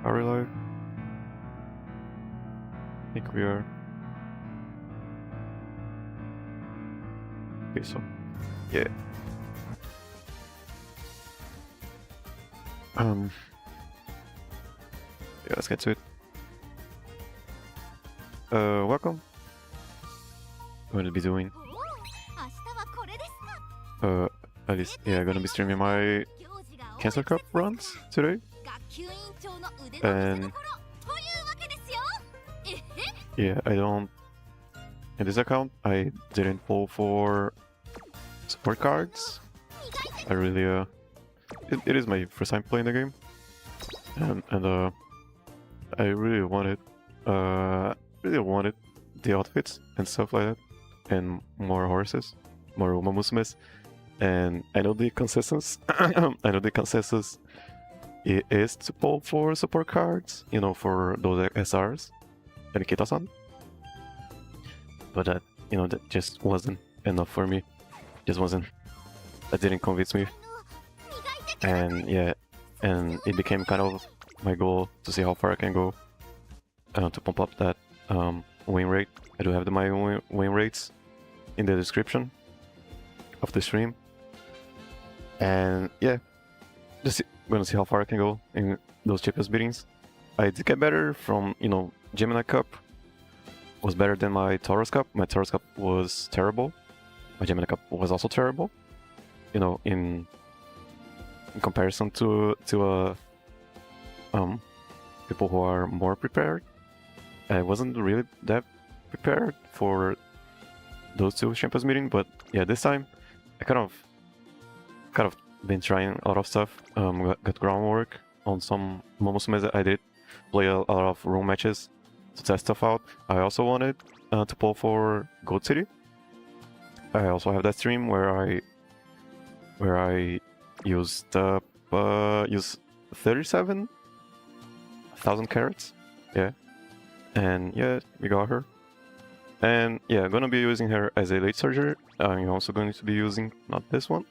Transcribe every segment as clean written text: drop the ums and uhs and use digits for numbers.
Are we live? I think we are. Okay, so yeah. Yeah, let's get to it. Welcome. I'm gonna be doing at least I'm gonna be streaming my Cancer Cup runs today. And yeah, I don't in this account I didn't pull for support cards. I really it is my first time playing the game. And I really wanted the outfits and stuff like that, and more horses, more Umamusumes. And I know the consensus is to pull for support cards, you know, for those SRs and kitasan. But that just wasn't enough for me. Just wasn't. That didn't convince me. And yeah, and it became kind of my goal to see how far I can go to pump up that win rate. I do have my win rates in the description of the stream. And yeah, just gonna see how far I can go in those Champions meetings. I did get better from, Gemini Cup was better than my Taurus Cup. My Taurus Cup was terrible. My Gemini Cup was also terrible. In comparison to people who are more prepared. I wasn't really that prepared for those two Champions meetings, but yeah, this time I kind of been trying a lot of stuff. Got groundwork on some Umamusume. I did play a lot of room matches to test stuff out. I also wanted to pull for Gold City. I also have that stream where I used 37,000 carats. Yeah, and yeah, we got her. And yeah, I'm gonna be using her as a late surger. I'm also going to be using not this one.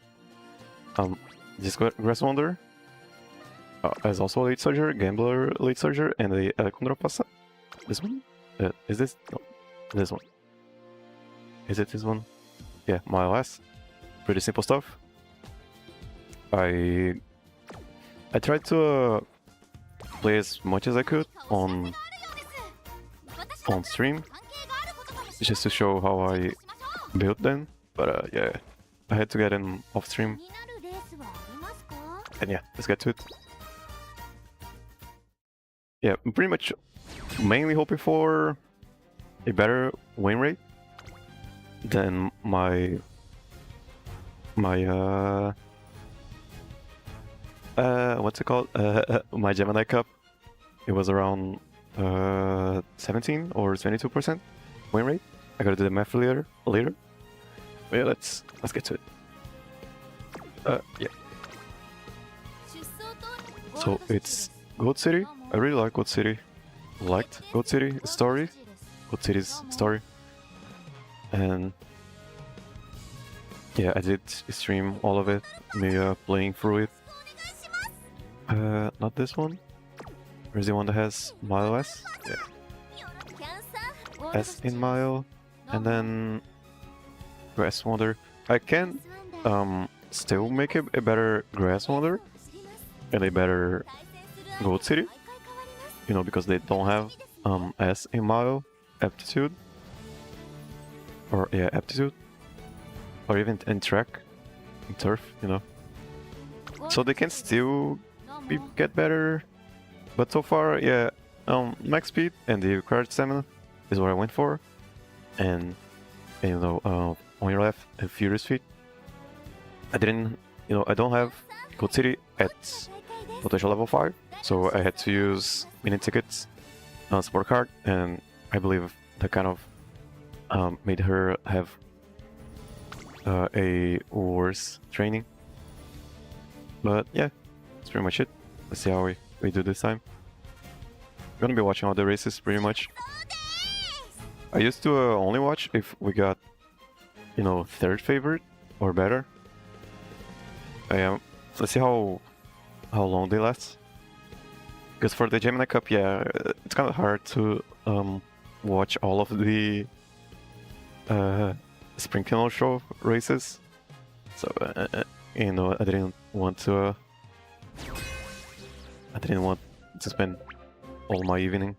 This Grass Wonder as also a late surger, Gambler late surger, and the Alejandro Pasa. This one? Is this? No, this one. Is it this one? Yeah, more or less. Pretty simple stuff. I tried to play as much as I could on stream, just to show how I built them. But yeah, I had to get in off stream. And yeah, let's get to it. Yeah, I'm pretty much mainly hoping for a better win rate than my what's it called? My Gemini Cup. It was around 17 or 22% win rate. I gotta do the math later. But yeah, let's get to it. Yeah. So it's Gold City. I really like Gold City. Liked Gold City story. Gold City's story. And yeah, I did stream all of it. Me playing through it. Not this one. Where's the one that has Mile S? Yeah. S in Mile. And then Grass Wonder. I can still make a better Grass Wonder and a better Gold City. Because they don't have S in Mile aptitude. Or yeah, aptitude. Or even in track. In turf, So they can still get better. But so far, yeah, max speed and the required stamina is what I went for. And on your left, a Furious Feet. I didn't, I don't have Gold City at potential level 5, so I had to use mini tickets on support card, and I believe that kind of made her have a worse training. But yeah, that's pretty much it. Let's see how we do this time. I'm gonna be watching all the races pretty much. I used to only watch if we got, third favorite or better. Let's see how long they last. Because for the Gemini Cup, yeah, it's kind of hard to watch all of the Spring Kennel Show races. So you know, I didn't want to spend all my evening.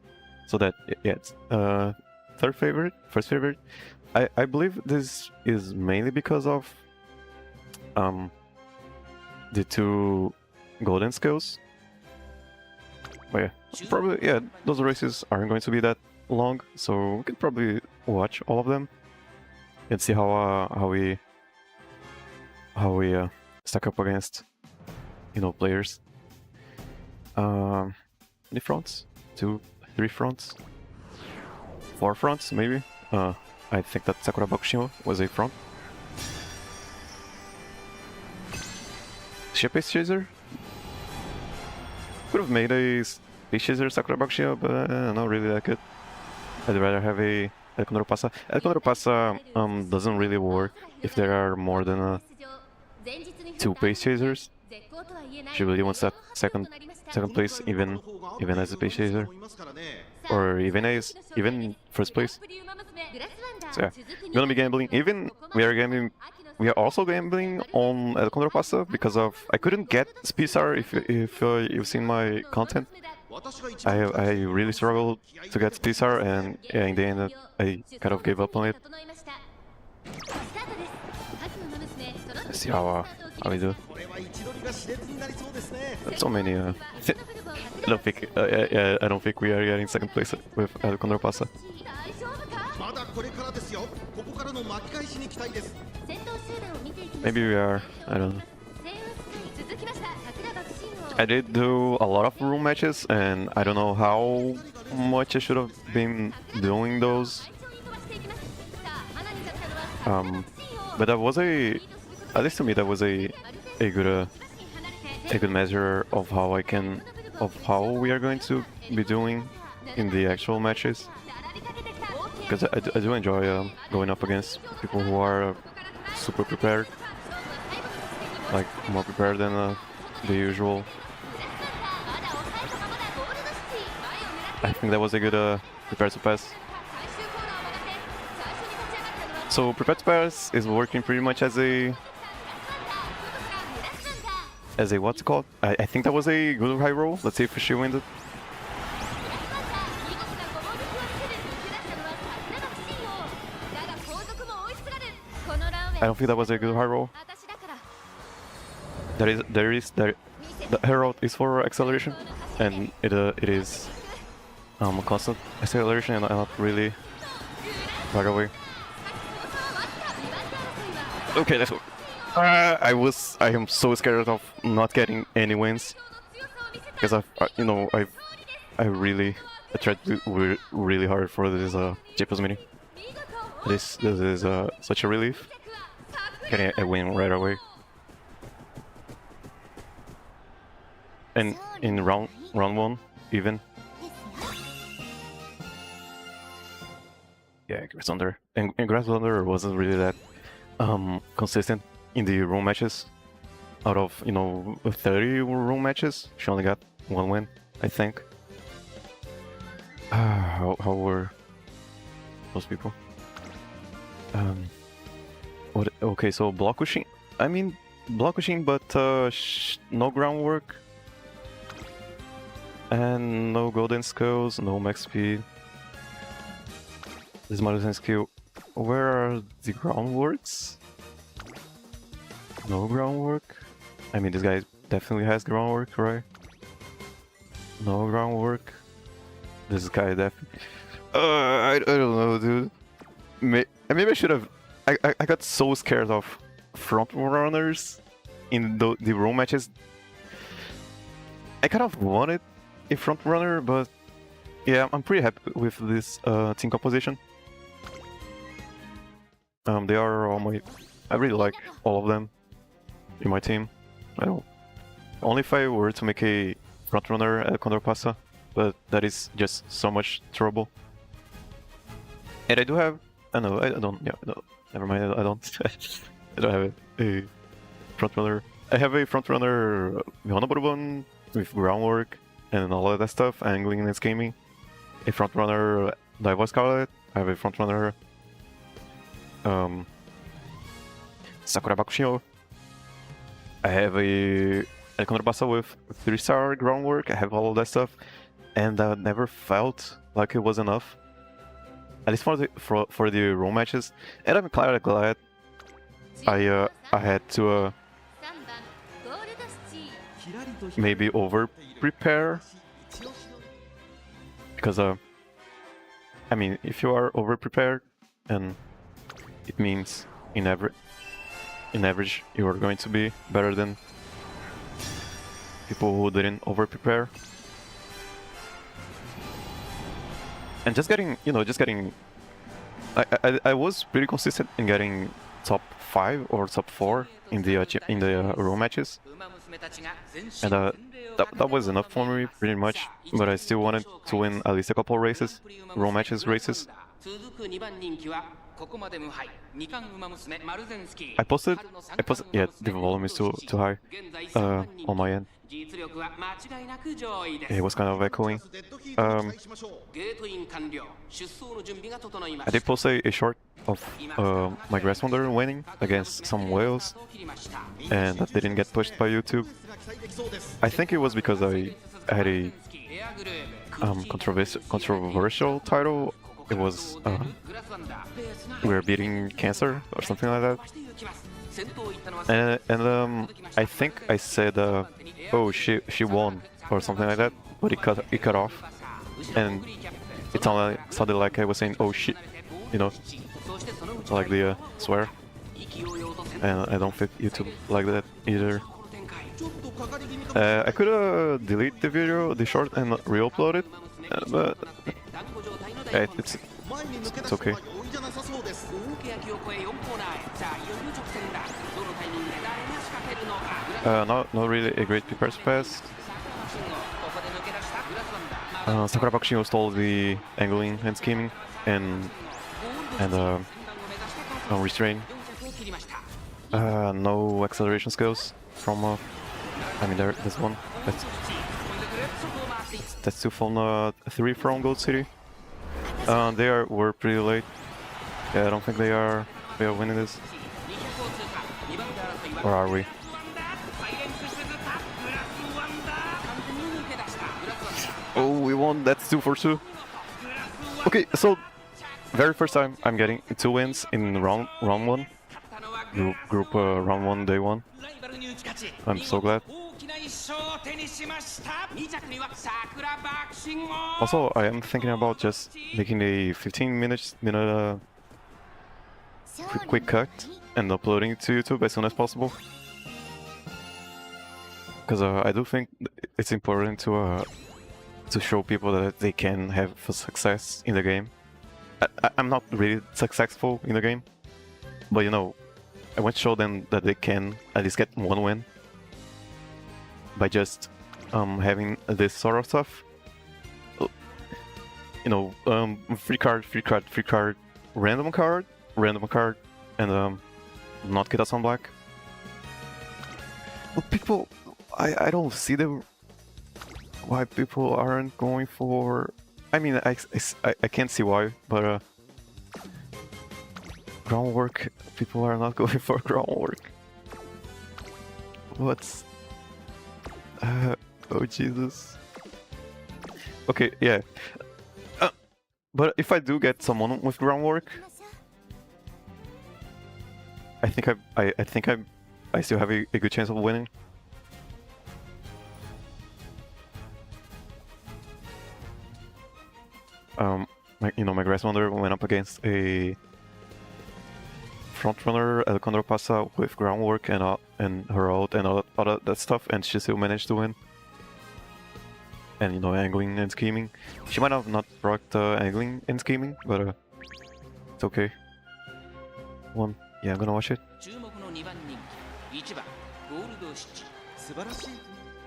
So that yeah, it's third favorite, first favorite. I believe this is mainly because of the two golden skills. But yeah, probably yeah, those races aren't going to be that long, so we could probably watch all of them and see how we stack up against, you know, players. Any fronts? 2, 3 fronts? 4 fronts, maybe? I think that Sakura Bakushima was a front. Space Chaser? Could have made a Space Chaser Sakura Bakushima, but not really that good. I'd rather have a El Condor Pasa. El Condor Pasa doesn't really work if there are more than 2 Space Chasers. She really wants that second place, even as a Space Chaser, or even first place. So yeah, gonna be gambling. We are also gambling on El Condor Pasa because of I couldn't get Spisar. If you've seen my content, I really struggled to get Spisar, and yeah, in the end I kind of gave up on it. Let's see how we do. So many. I don't think we are getting second place with El Condor Pasa. Maybe we are. I don't know. I did do a lot of room matches, and I don't know how much I should have been doing those. But that was at least to me, that was a good measure of how we are going to be doing in the actual matches. Because I do enjoy going up against people who are super prepared, like more prepared than the usual. I think that was a good prepare to pass. So prepare to pass is working pretty much as a what's it called? I think that was a good high roll. Let's see if she wins it. I don't think that was a good high roll. The herald is for acceleration, and it is constant acceleration and not really right away. Okay, let's go. I am so scared of not getting any wins because I really tried really hard for this J+ mini. This is such a relief. Getting a win right away. And in round 1 even. Yeah, Grass Thunder. And Grass Thunder wasn't really that consistent in the room matches. Out of 30 room matches, she only got 1 win, I think. How were those people? Okay, so block pushing. I mean, block pushing, but no groundwork. And no golden skills, no max speed. This Maruzen skill. Where are the groundworks? No groundwork? I mean, this guy definitely has groundwork, right? No groundwork. This guy definitely... I don't know, dude. Maybe I should have... I got so scared of front runners in the room matches. I kind of wanted a front runner, but yeah, I'm pretty happy with this team composition. They are all my... I really like all of them in my team. I don't... Only if I were to make a front runner at Condor Pasa, but that is just so much trouble. And I do have... I don't... Yeah, no, never mind, I don't. I don't have a front runner. I have a front runner Honoborubon with groundwork, and all of that stuff, angling and scheming. A frontrunner Daiwa Scarlet. I have a frontrunner Sakura Bakushio. I have a Contrapassa with 3-star groundwork. I have all of that stuff, and I never felt like it was enough. At least for the roll matches, and I'm glad I had to maybe over prepare, because I mean, if you are over prepared, and it means in average you are going to be better than people who didn't over prepare. And just getting, I was pretty consistent in getting top 5 or top 4 in the row matches, and that was enough for me pretty much. But I still wanted to win at least a couple races, row matches races. I posted, yeah, the volume is too high on my end. It was kind of echoing. I did post a short of my Grass Wonder winning against some whales, and that didn't get pushed by YouTube. I think it was because I had a controversial title. It was we're beating cancer or something like that. And I think I said oh, she won or something like that, but it cut off, and it sounded like I was saying oh shit, like the swear, and I don't fit YouTube like that either. I could delete the video, the short, and re-upload it, but it's okay. Not really a great prepares pass. Sakura Bakushio stole the angling and scheming and restrain. No acceleration skills from I mean there's one. That's 2 from 3 from Gold City. They were pretty late. Yeah, I don't think they are winning this. Or are we? Oh, we won. That's 2 for 2. Okay, so very first time I'm getting 2 wins in round 1. Group round 1, day 1. I'm so glad. Also, I am thinking about just making a 15-minute quick cut and uploading it to YouTube as soon as possible, because I do think it's important to show people that they can have success in the game. I'm not really successful in the game, but I want to show them that they can at least get 1 win by just having this sort of stuff. Free card, random card, and not kitasan black. But people, I don't see them. Why people aren't going for? I mean, I can't see why, but groundwork. People are not going for groundwork. What's? Oh Jesus. Okay, yeah. But if I do get someone with groundwork, I think I still have a good chance of winning. My Grass Wonder went up against a frontrunner Contrapassa with groundwork and her ult and all that stuff, and she still managed to win. And angling and scheming. She might have not procced angling and scheming, but it's okay. Yeah, I'm gonna watch it.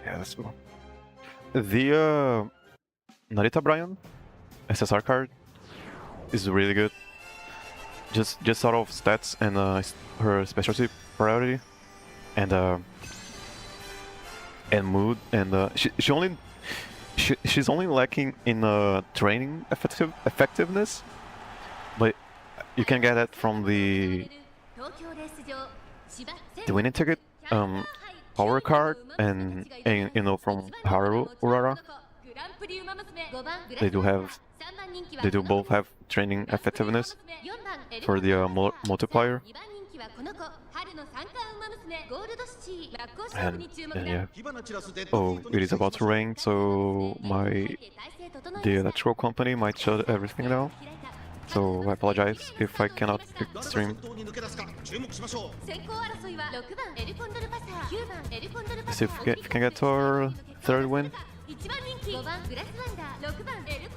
Yeah, that's cool. The Narita Brian SSR card is really good. Just out of stats and her specialty priority and mood, and she only she's only lacking in training effectiveness, but you can get that from the winning ticket power card and you know from Haru Urara. They do both have training effectiveness for the multiplier. And yeah. Oh, it is about to rain, so the electrical company might shut everything down. So I apologize if I cannot stream. See if we can get to our third win.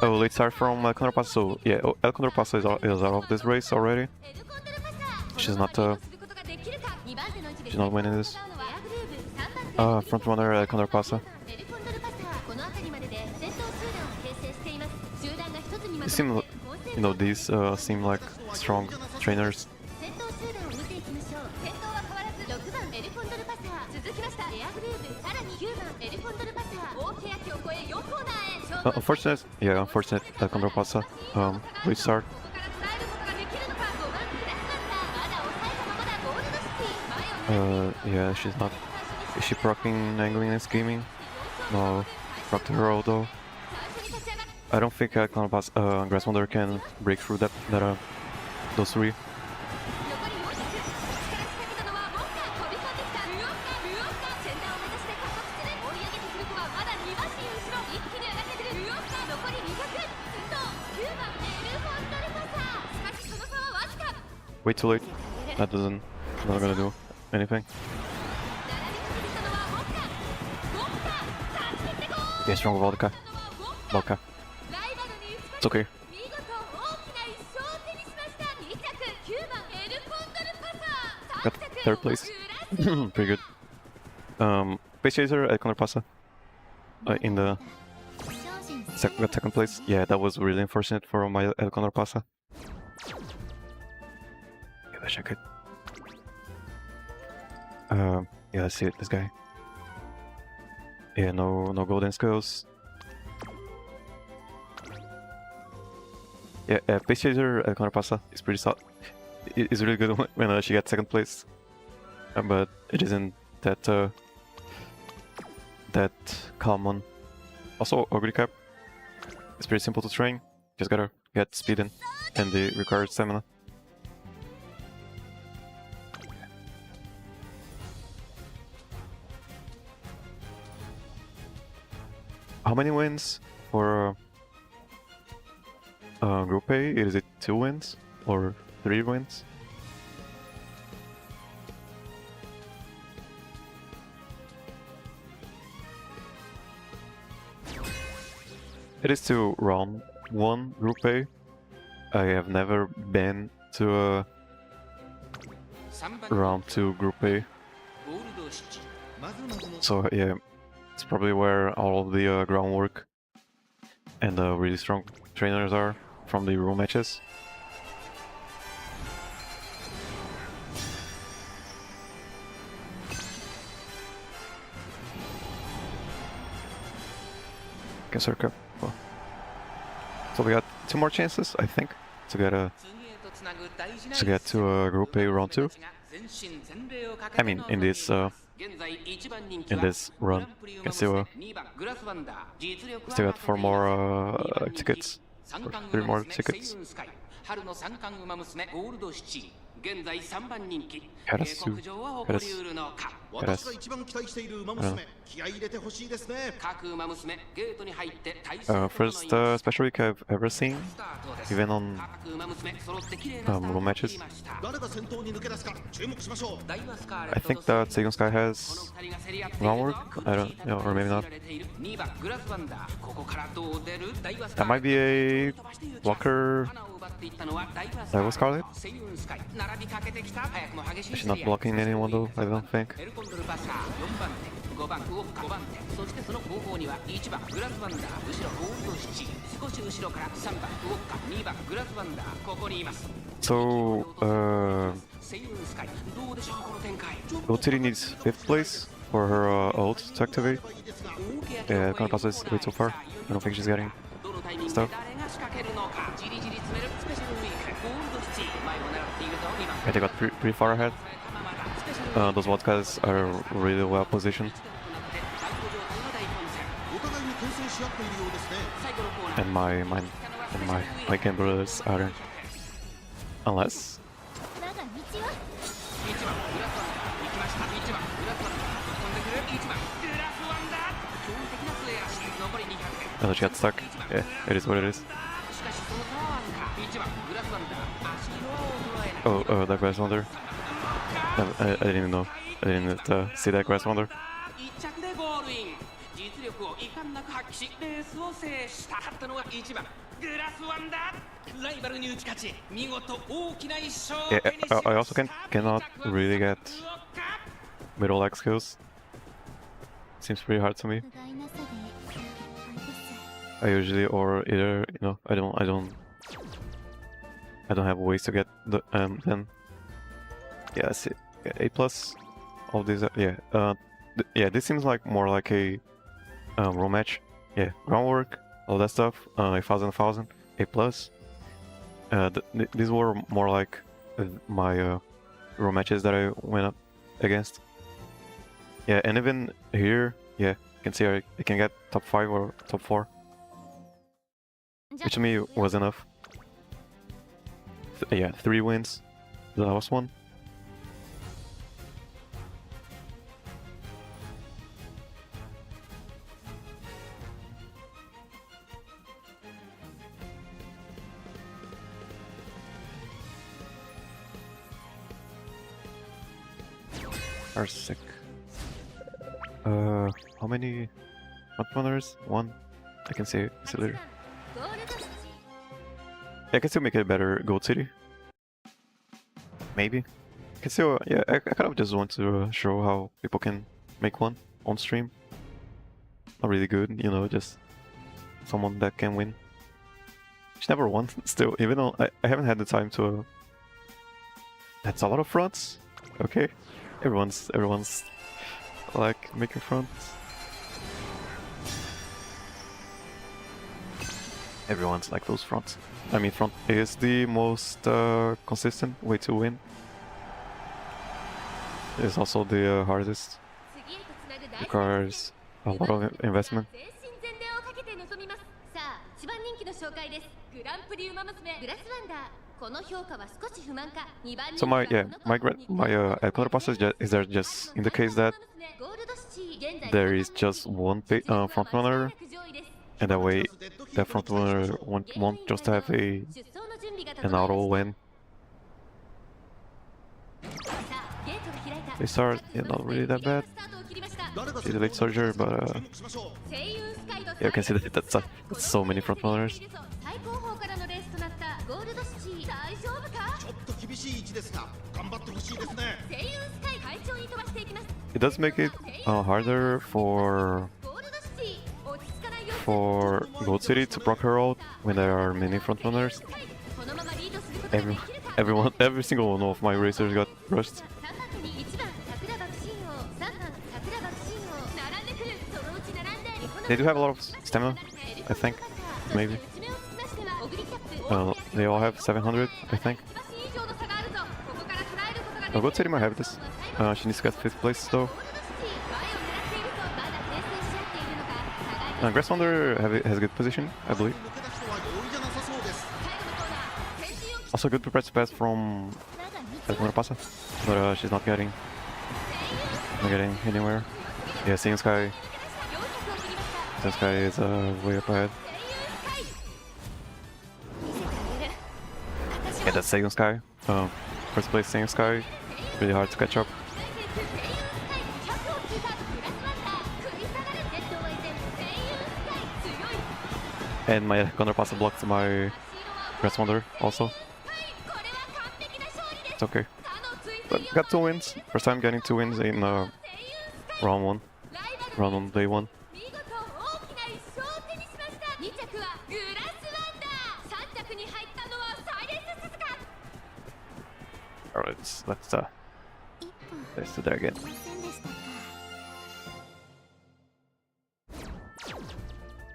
Oh, let's start from El Condor Pasa. So yeah, El Condor Pasa is out of this race already. She's not winning this. Front runner El Condor Pasa. It seems, you know, these seem like strong trainers. Unfortunate El Condor Pasa. Restart. Yeah, she's not. Is she proccing angling and scheming? No, proc to her though. I don't think Grass Wonder can break through those three. Way too late. Not gonna do anything. Yeah, strong vodka. It's okay. Got third place. Pretty good. Space Chaser at Condor Pasa. In the second place. Yeah, that was really unfortunate for my El Condor Pasa. Yeah, let's check it. Yeah, let's see it, this guy. Yeah, no golden skills. Yeah, Space Chaser El Condor Pasa is pretty solid. It's really good when she gets second place. But it isn't that common. Also, Ogre Cap. It's pretty simple to train. Just gotta get speed in and the required stamina. How many wins for Group A? Is it 2 wins or 3 wins? It is to round 1 Group A. I have never been to a round 2 Group A. So yeah, it's probably where all of the groundwork and the really strong trainers are from the room matches. Circa. Well. So we got 2 more chances, I think, to get to Group A round 2. I mean, in this run, you can still got 4 more tickets, or 3 more tickets. First special week I've ever seen, even on room matches. I think that Seigun Sky has groundwork, I don't know, or maybe not. That might be a blocker. That was Scarlet. She's not blocking anyone though, I don't think. So, Lociu needs 5th place for her ult to activate. Yeah, gonna pass this way too far. I don't think she's getting stuff. Yeah, they got pretty far ahead. Those wild guys are really well positioned. And my gamblers aren't. Unless. Oh, she got stuck. Yeah, it is what it is. Oh, that grass wonder. I didn't even know. I didn't see that grass wonder. Yeah, I also cannot really get middle leg skills. Seems pretty hard to me. I usually or either I don't have ways to get the then yeah, let's see. Yeah, A+, all these yeah, this seems like more like a roll match. Yeah, groundwork, all that stuff, 1000, A+. These were more like my roll matches that I went up against. Yeah, and even here, yeah, you can see I can get top 5 or top 4. Which to me was enough. Yeah, 3 wins. The last one. Are sick. How many runners? 1. I can see later. Yeah, I can still make it a better Gold City. Maybe. I can still, yeah, I kind of just want to show how people can make one on stream. Not really good, just someone that can win. She never won still, even though I haven't had the time to... That's a lot of fronts. Okay. Everyone's like making fronts. Everyone's like those fronts. I mean, front is the most consistent way to win. It's also the hardest. Requires a lot of investment. So my counterpass is there just in the case that there is just one front runner, and that way that front runner won't just have an auto win. They start not really that bad. She's a late surger, but yeah, you can see that that's so many front runners. It does make it harder for Gold City to proc her ult when there are many front runners. Every single one of my racers got rushed. They do have a lot of stamina, I think, maybe. They all have 700, I think. Gold City might have this. She needs to get 5th place though. Grass Wonder has a good position, I believe. Also good press pass from Pasa, but she's not getting anywhere. Yeah, Seeing Sky. This guy is way up ahead. Yeah, that's Seeing Sky. First place Seeing Sky. Really hard to catch up. And my counterpass blocked my Grass Wonder also. It's okay. But got 2 wins. First time getting 2 wins in round 1. Round 1, day 1. Alright, let's do that again.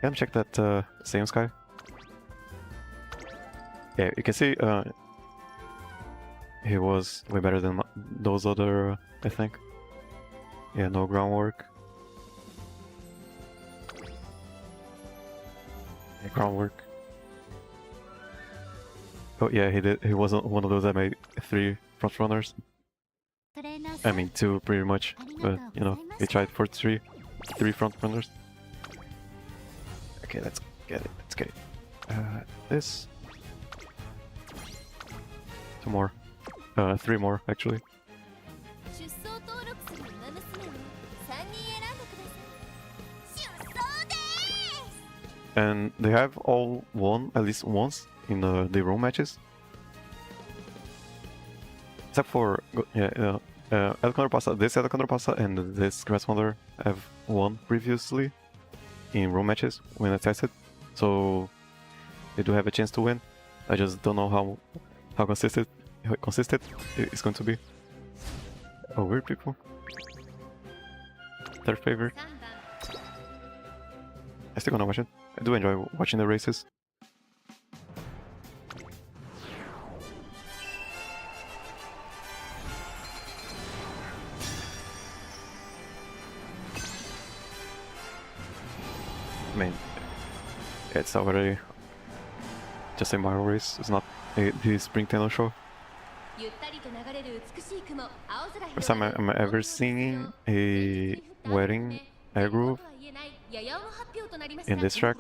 Yeah, check that same sky. Yeah, you can see he was way better than those other, I think. Yeah, no groundwork. Yeah, groundwork. Oh yeah, he did. He wasn't one of those that made 3 front runners. I mean 2 pretty much, but you know, he tried for 3 front runners. Okay, let's get it. Let's get it. This. 2 more. 3 more actually. And they have all won at least once in the room matches. Except for Alexander Pasa, this Alexander Pasa and this Grassmother have won previously in room matches when I tested. So they do have a chance to win. I just don't know how consistent it's going to be. Oh, weird people. Third favor. I still gonna watch it. I do enjoy watching the races. I mean, it's already just a Mario race. It's not the Spring Tenno show. First time I'm ever singing a wedding air groove in this track.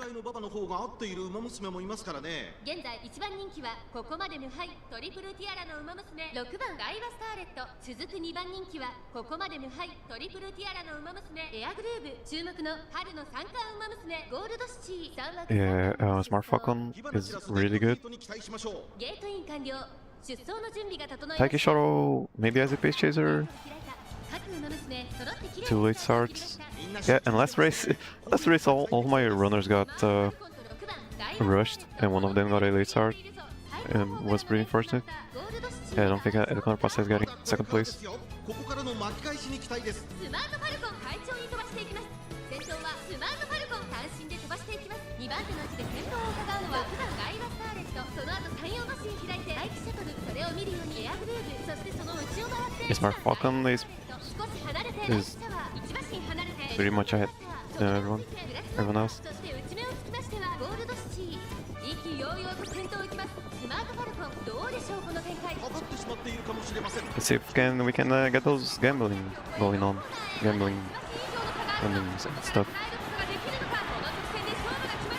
Yeah, Smart Falcon is really good. Taiki Shoro, maybe as a pace chaser. 2 late starts. Yeah, and last race all my runners got rushed, and one of them got a late start, and was pretty unfortunate. Yeah, I don't think Alexander Pasa is getting 2nd place. Smart Falcon is pretty much ahead than everyone else. Let's see if we can get those gambling going on, gambling and stuff.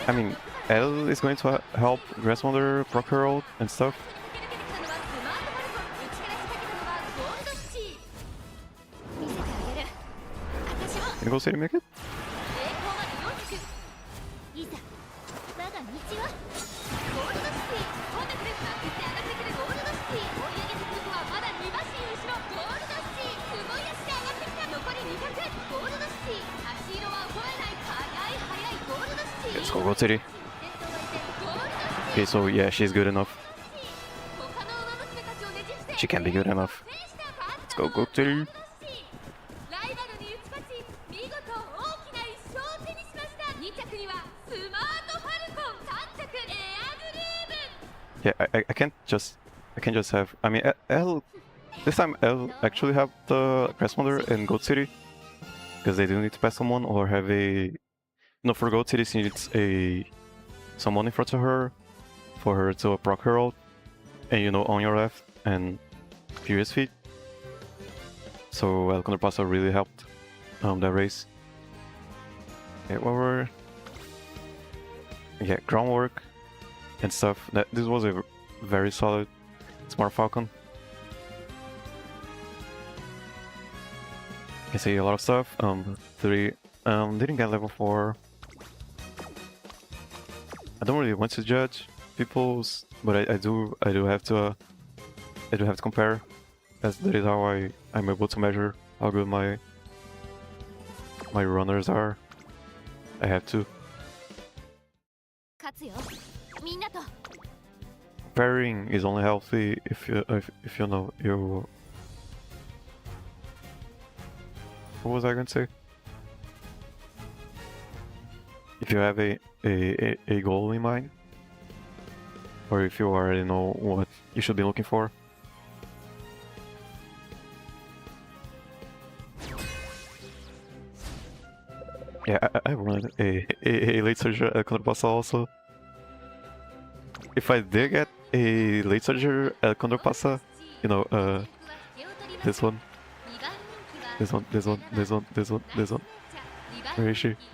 I mean, L is going to help Grassmother, Procurol and stuff. Can Go City make it? Let's go Gold City. Okay, so yeah, she's good enough. She can be good enough. Let's go Gold City. Yeah, I can't just have. I mean, L. This time L actually have the Grassmother and Gold City, because they do need to pass someone or have a. No, for Gold City, she needs someone in front of her, for her to proc her ult, and you know, on your left and Furious Feet. So Alexander Pasa really helped that race. Yeah, groundwork and stuff. This was a very solid Smart Falcon. I see a lot of stuff. 3 didn't get level 4. I don't really want to judge people's, but I do have to compare. That is how I'm able to measure how good my runners are. I have to. Pairing is only healthy if you know you. What was I going to say? if you have a goal in mind, or if you already know what you should be looking for. Yeah, I wanted a late surge at Condor also. If I did get a late surge at Condor, you know, this one. This one.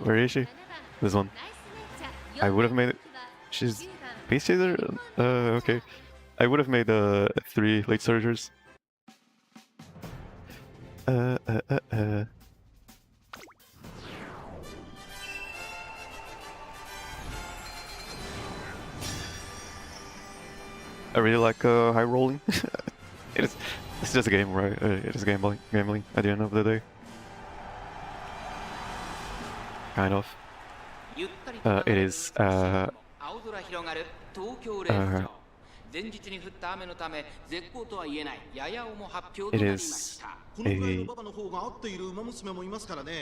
Where is she? This one. I would have made it. She's Beast Chaser? Okay. I would have made 3 late surgers. I really like high rolling. It's just a game, right? It is gambling at the end of the day. Kind of. It is it is a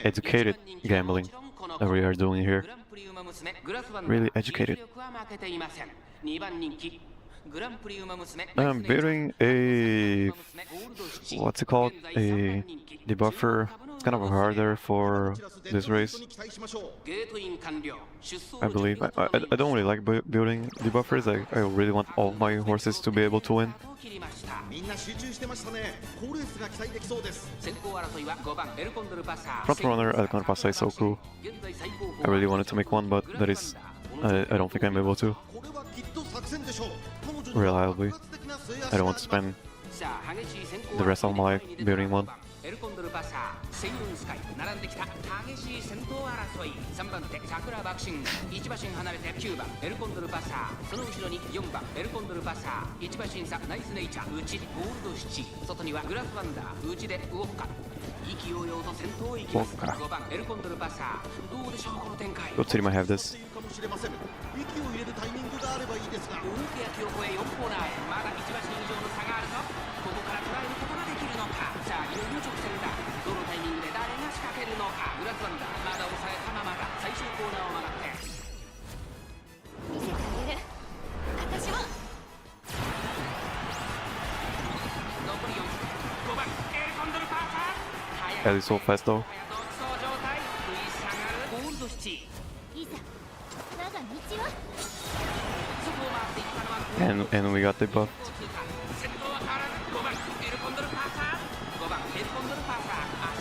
educated gambling that we are doing here. Really educated. I'm building a what's it called? A debuffer. It's kind of harder for this race, I believe. I don't really like building debuffers. I really want all my horses to be able to win. Front runner at Conpasa is so cool. I really wanted to make one, but that is I don't think I'm able to reliably. I don't want to spend the rest of my life building one. Lociu might have this. Yeah, he's so fast though. And we got the buff.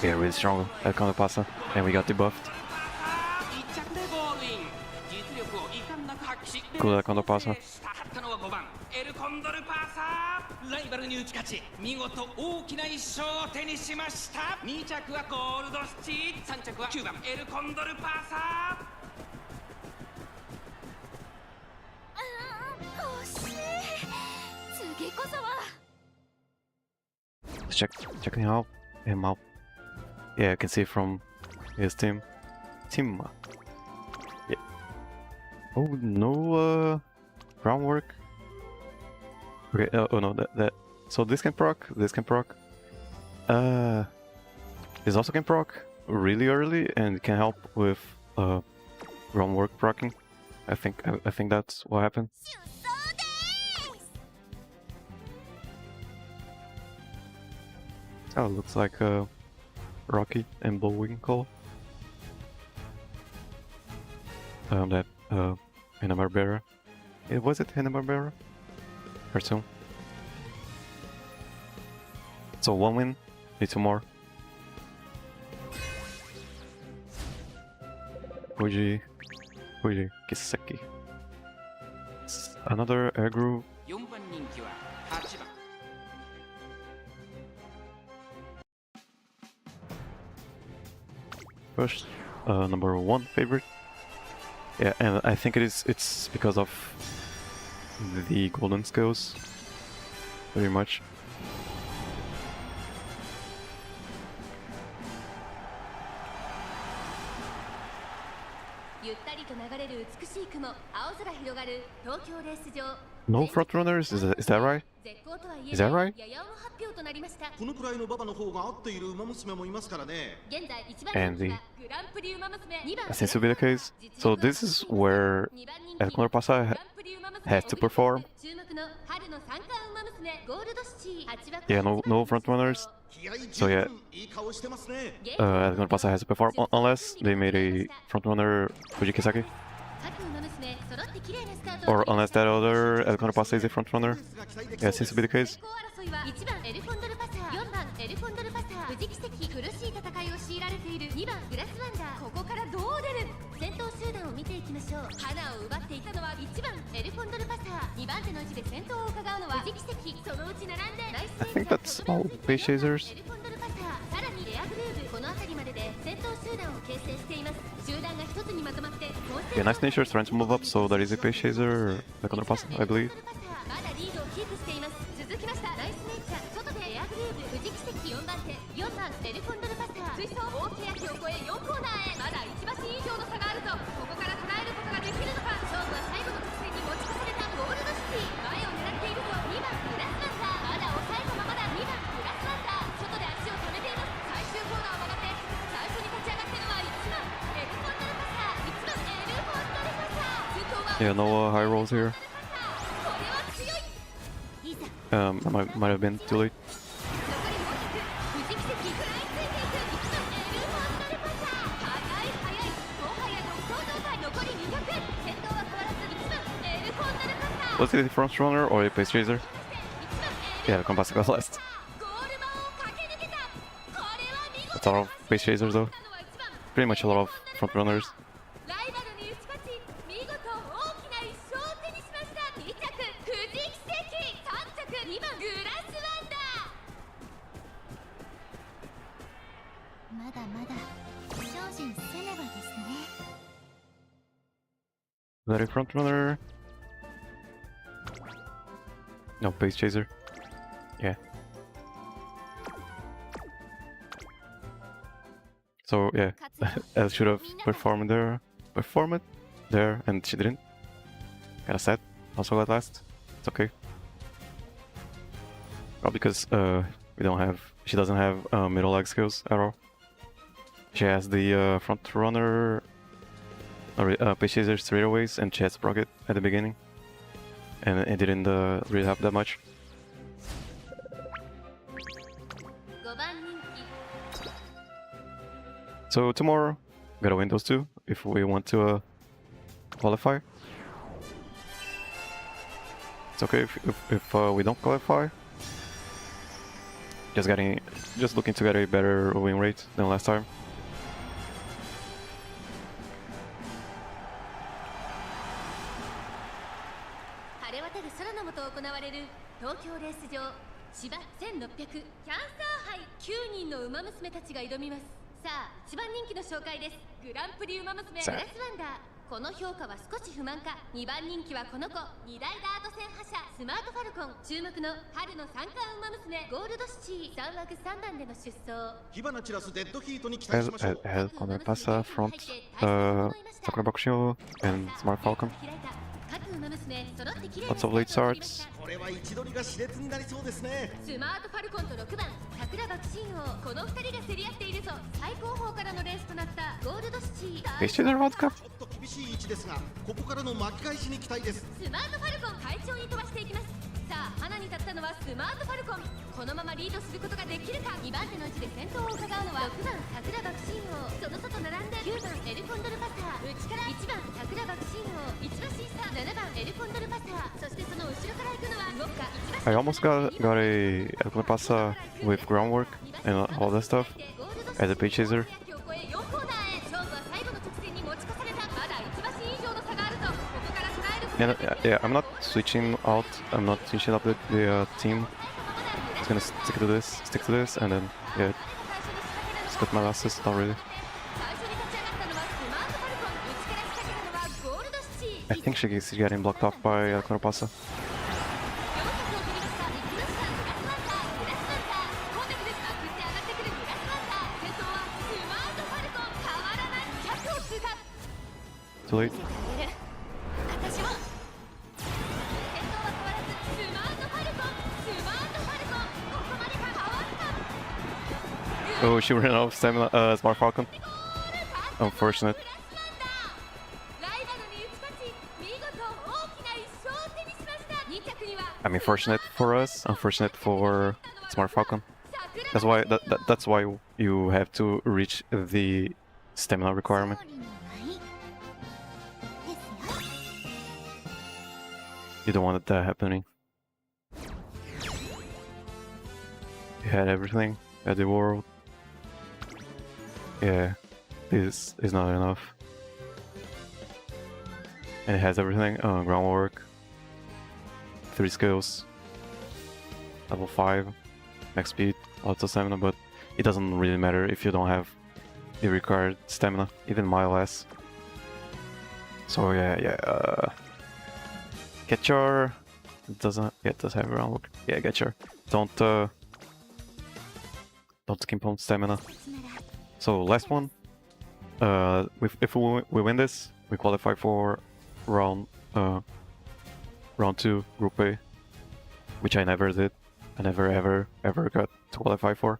Yeah, really strong at Conopasa, and we got debuffed. Cool at Conopasa. Checking him out. Yeah, I can see from his team. Yeah. Oh no, groundwork. Okay. Oh no, that. So this can proc. This also can proc really early and can help with groundwork procking. I think that's what happened. Oh, looks like Rocky and Bullwing call. That Hanna-Barbera. Was it Hanna-Barbera? Cartoon. So 1 win, need 2 more. Fuji Kiseki. Another air group. First, number 1 favorite. Yeah, and I think it's because of the golden skills, very much. No front runners? Is that right? Is that right? このくらいの馬場の方が合っている馬娘もいますからね。 And that seems to be the case. So this is where El Condor Pasa has to perform. Yeah, no front runners. So yeah, El Condor Pasa has to perform unless they made a front runner Fujikisaki. Or unless that other El Condor Pasa is a front runner. Yeah, seems to be the case. 番手の位置で先頭を伺うのは藤木関。そのうち並んで I think that's all base chasers. さらにエアグルーブこの辺りまでで先頭集団を形成しています。集団が一つにまとまって Yeah, Nice Nature is trying to move up, so that is a base chaser, like on the pass, I believe. まだリードをキープしています。続きましたナイスネイチャー外でエアグルーブ藤木関4番手4番エルコンドルパスター追走大欅を越え4コーナーへまだ1馬身以上の差があるとここから捉えることができるのか勝負は最後の直線に持ち越されたゴールドシティ前を狙っていると2番グラスランターまだ抑えたままだ2番グラスランター外で足を止めています最終コーナーを曲がって最初に立ち上がっているのは1番エルコンドルパスター1番エルコンドルパスター通行は Yeah, no high rolls here. Might have been too late. Was it a front runner or a pace chaser? Yeah, the compass got last. That's a lot of pace chasers though. Pretty much a lot of front runners. まだまだ精進せねばですね。 Is that a front runner? No, pace chaser. Yeah. So yeah, Elle should have performed there, and she didn't. Kinda sad. Also got last. It's okay. Well, because she doesn't have middle leg skills at all. She has the front runner, pace chaser straightaways, and she has sprocket at the beginning, and it didn't really help that much. So tomorrow, gotta win those two if we want to qualify. It's okay if we don't qualify. Just looking to get a better win rate than last time. 東京レース場芝1600キャンサー杯9人の馬娘たちが挑みますさあ一番人気の紹介ですグランプリ馬娘グラスワンダーこの評価は少し不満か2番人気はこの子2大ダート戦覇者スマートファルコン注目の春の三冠馬娘ゴールドシチー3枠3番での出走火花散らすデッドヒートに期待しましょう El Condor Pasa front Sakura Bakusho and Smart Falcon. Lots of late starts. これは位置取りが熾烈になりそうですねスマートファルコンと6番桜爆心王この2人が競り合っているぞ最高峰からのレースとなったゴールドシチー Is she the World Cup? ちょっと厳しい位置ですがここからの巻き返しに期待ですスマートファルコン快調に飛ばしていきますさあ花に立ったのはスマートファルコンこのままリードすることができるか2番手の位置で先頭を伺うのは6番桜爆心王その外並んで9番エルコンドルパター内から1番桜爆心王1馬審査7番エルコンドルパターそしてその後ろから行くのはウォッカ I almost got a El Condor Pasa with groundwork and all that stuff as a pace chaser. Yeah, I'm not switching out. I'm not switching up the team. Just gonna stick to this, and then yeah, just cut my losses. Not really. I think she's getting blocked off by El Condor Pasa. Too late. Oh, she ran out of stamina. Smart Falcon. Unfortunate. ライバルに打ち勝ち見事大きな1勝を手にしました。2着には I mean, fortunate for us, unfortunate for Smart Falcon. That's why you have to reach the stamina requirement. 勝利の舞ですよ。 You don't want that happening. You had everything at the world. Yeah, this is not enough. And it has everything. Groundwork, 3 skills, level 5, max speed, lots of stamina, but it doesn't really matter if you don't have the required stamina, even mile less. So yeah, get your... It doesn't... Yeah, it does have groundwork. Yeah, get your... Don't skimp on stamina. So last one. If we win this, we qualify for round 2 Group A, which I never did. I never ever got to qualify for.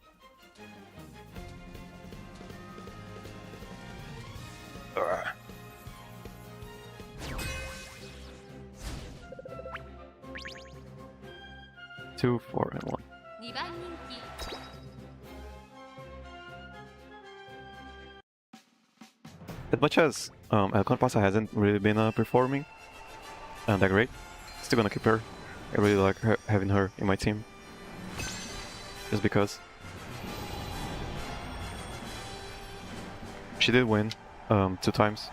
Two, 4, and 1. 2番人気 As much as El Pasa hasn't really been performing that great, still gonna keep her. I really like having her in my team. Just because. She did win 2 times.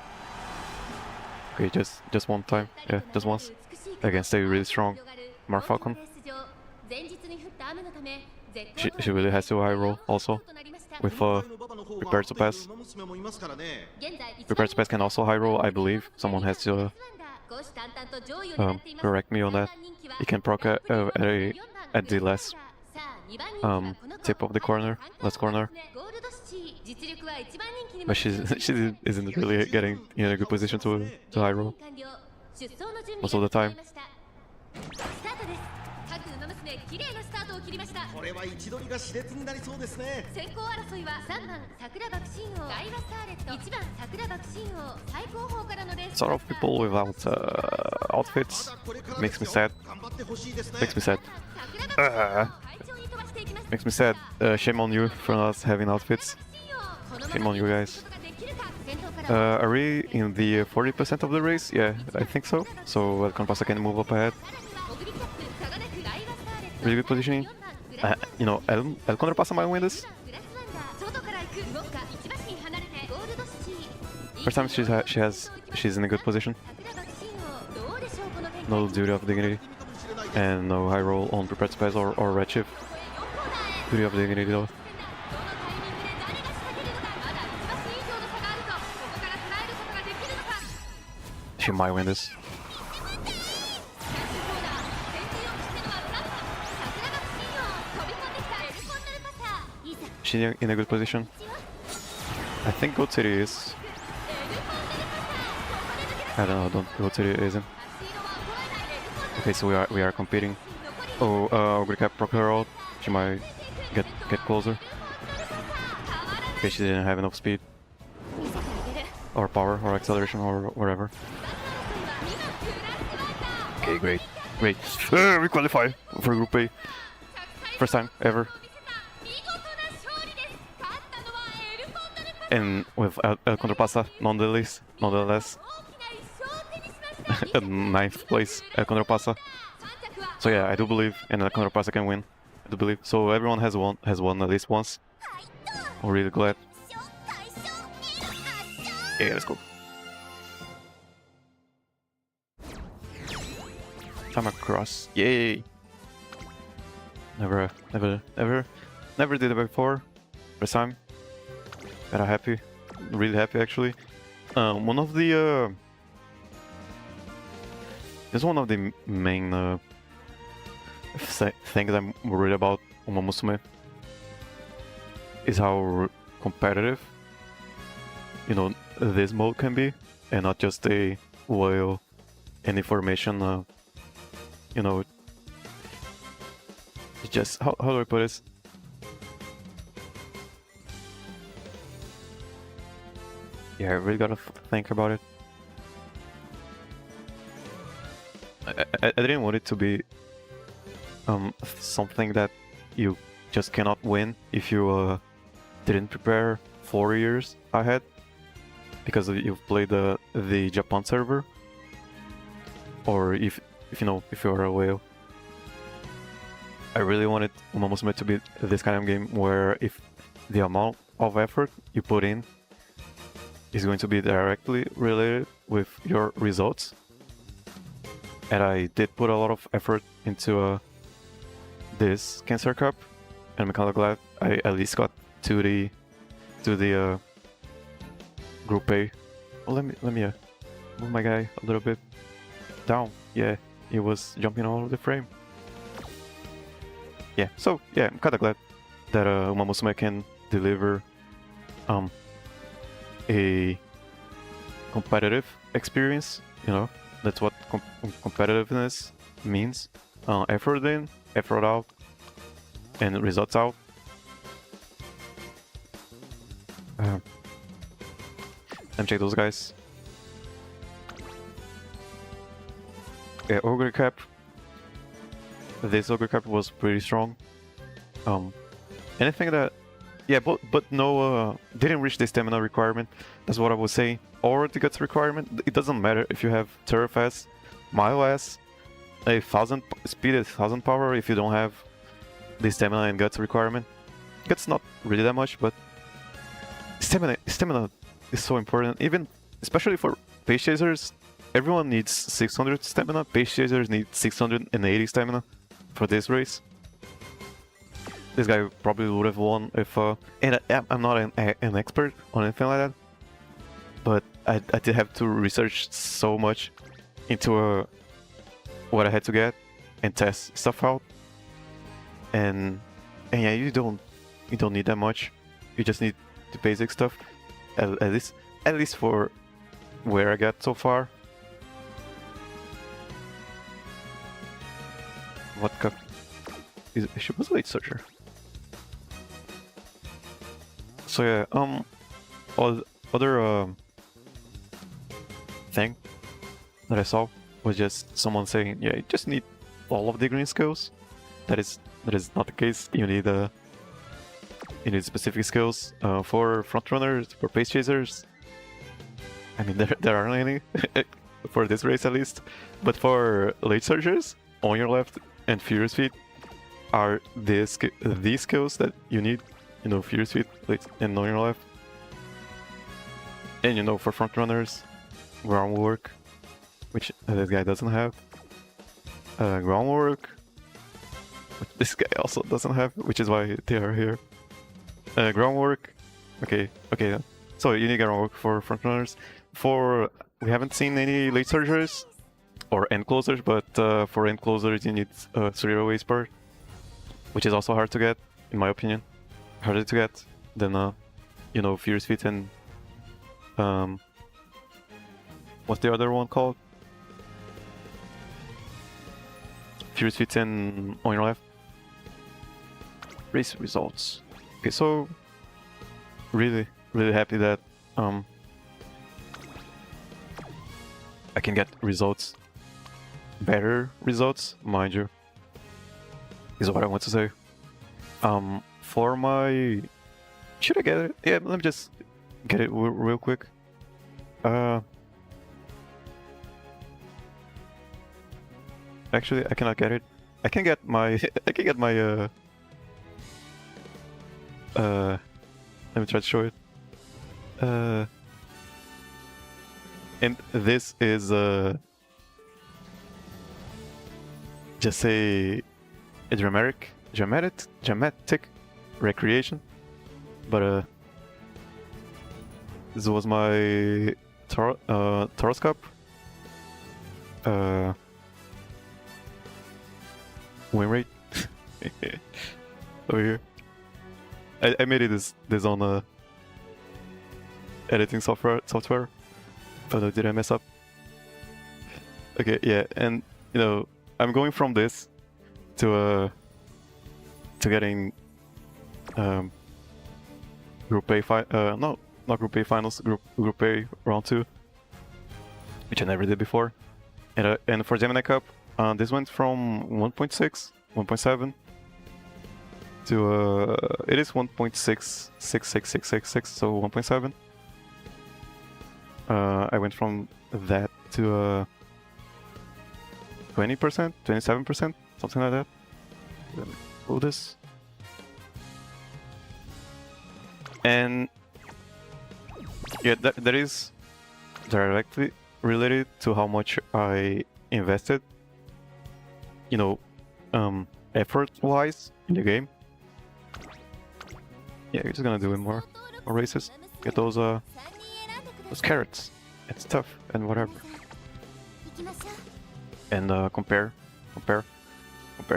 Okay, just 1 time. Yeah, just once. Against a really strong Smart Falcon. She really has to high roll also. With prepared to pass. Prepared to pass can also high roll, I believe. Someone has to correct me on that. It can proc at the last tip of the corner, last corner. But she isn't really getting in a good position to high roll most of the time. 綺麗なスタートを切りました。これは位置取りが熾烈になりそうですね。先行争いは3番桜爆心王ダイワスターレット、1番桜爆心王最高峰からのレース。 Sort of people without outfits makes me sad. Makes me sad. Makes me sad. Shame on you for not having outfits. Shame on you guys. Are we in the 40% of the race? Yeah, I think so. So Compasa can move up ahead. Really good positioning. You know, El Pasa might win this. First time she's in a good position. No duty of dignity. And no high roll on prepared space or redshift. Duty of dignity though. She might win this. She's in a good position. I think Goat City is. I don't know. Goat City isn't. Okay, so we are competing. Oh, Ogre Cap proc her out. She might get closer. Okay, she didn't have enough speed, or power, or acceleration, or whatever. Okay, great. We qualify for Group A. First time ever. And with El Contrapasa, nonetheless, 9th place El Contrapasa. So yeah, I do believe, and El Contrapasa can win. I do believe. So everyone has won at least once. I'm really glad. Yeah, let's go. Time across. Yay! Never did it before. First time. Kinda happy. Really happy actually. One of the this is one of the main things I'm worried about Umamusume is how competitive, you know, this mode can be, and not just a whale and information. You know, it's just how do I put this? Yeah, I really gotta think about it. I didn't want it to be something that you just cannot win if you didn't prepare 4 years ahead because you've played the Japan server, or if you know, if you're a whale. I really wanted Umamusume to be this kind of game where if the amount of effort you put in is going to be directly related with your results. And I did put a lot of effort into this Cancer Cup, and I'm kind of glad I at least got to the Group A. Oh, let me move my guy a little bit down. Yeah, he was jumping all over the frame. Yeah, so yeah, I'm kind of glad that Umamusume can deliver a competitive experience. You know, that's what competitiveness means. Effort in, effort out, and results out. Let me check those guys. Yeah, Ogre Cap. This Ogre Cap was pretty strong. Anything that, yeah, but no, didn't reach the stamina requirement. That's what I was saying. Or the guts requirement. It doesn't matter if you have Turf S, Mile S, 1000 speed, 1000 power. If you don't have the stamina and guts requirement, guts not really that much, but stamina is so important. Even especially for pace chasers, everyone needs 600 stamina. Pace chasers need 680 stamina for this race. This guy probably would have won if and I'm not an expert on anything like that, but I did have to research so much into what I had to get and test stuff out, and yeah, you don't need that much. You just need the basic stuff, at least for where I got so far. What cup? She was a late searcher. So yeah, other thing that I saw was just someone saying, yeah, you just need all of the green skills. That is not the case. You need specific skills for front runners, for pace chasers. I mean, there aren't any for this race at least, but for late surgers, on your left and Furious Feet are these skills that you need. You know, Furious Feet, late and on your left. And you know, for front runners, groundwork, which this guy doesn't have. Groundwork, which this guy also doesn't have, which is why they are here. Groundwork, okay. So you need groundwork for front runners. We haven't seen any late surgers or end closers, but for end closers you need 3-away spurt, which is also hard to get, in my opinion. Harder to get than you know, Furious Feet and what's the other one called? Furious Feet and on your left. Race results. Okay, so really happy that I can get results, better results, mind you, is what I want to say. For my... Should I get it? Yeah, let me just get it real quick. Actually, I cannot get it. I can get my... let me try to show it. And this is just a dramatic recreation, but this was my Taurus Cup win rate over here. I made it this on editing software, but did I mess up? Okay, yeah, and you know, I'm going from this to getting Group A not Group A finals, Group A round 2, which I never did before. And for Gemini Cup, this went from 1.6, 1.7 to it is 1.66666, so 1.7. I went from that to 20%, 27%, something like that. Let me pull this. And yeah, that is directly related to how much I invested, you know, effort-wise in the game. Yeah, you're just gonna do it more races. Get those carrots and stuff and whatever. And compare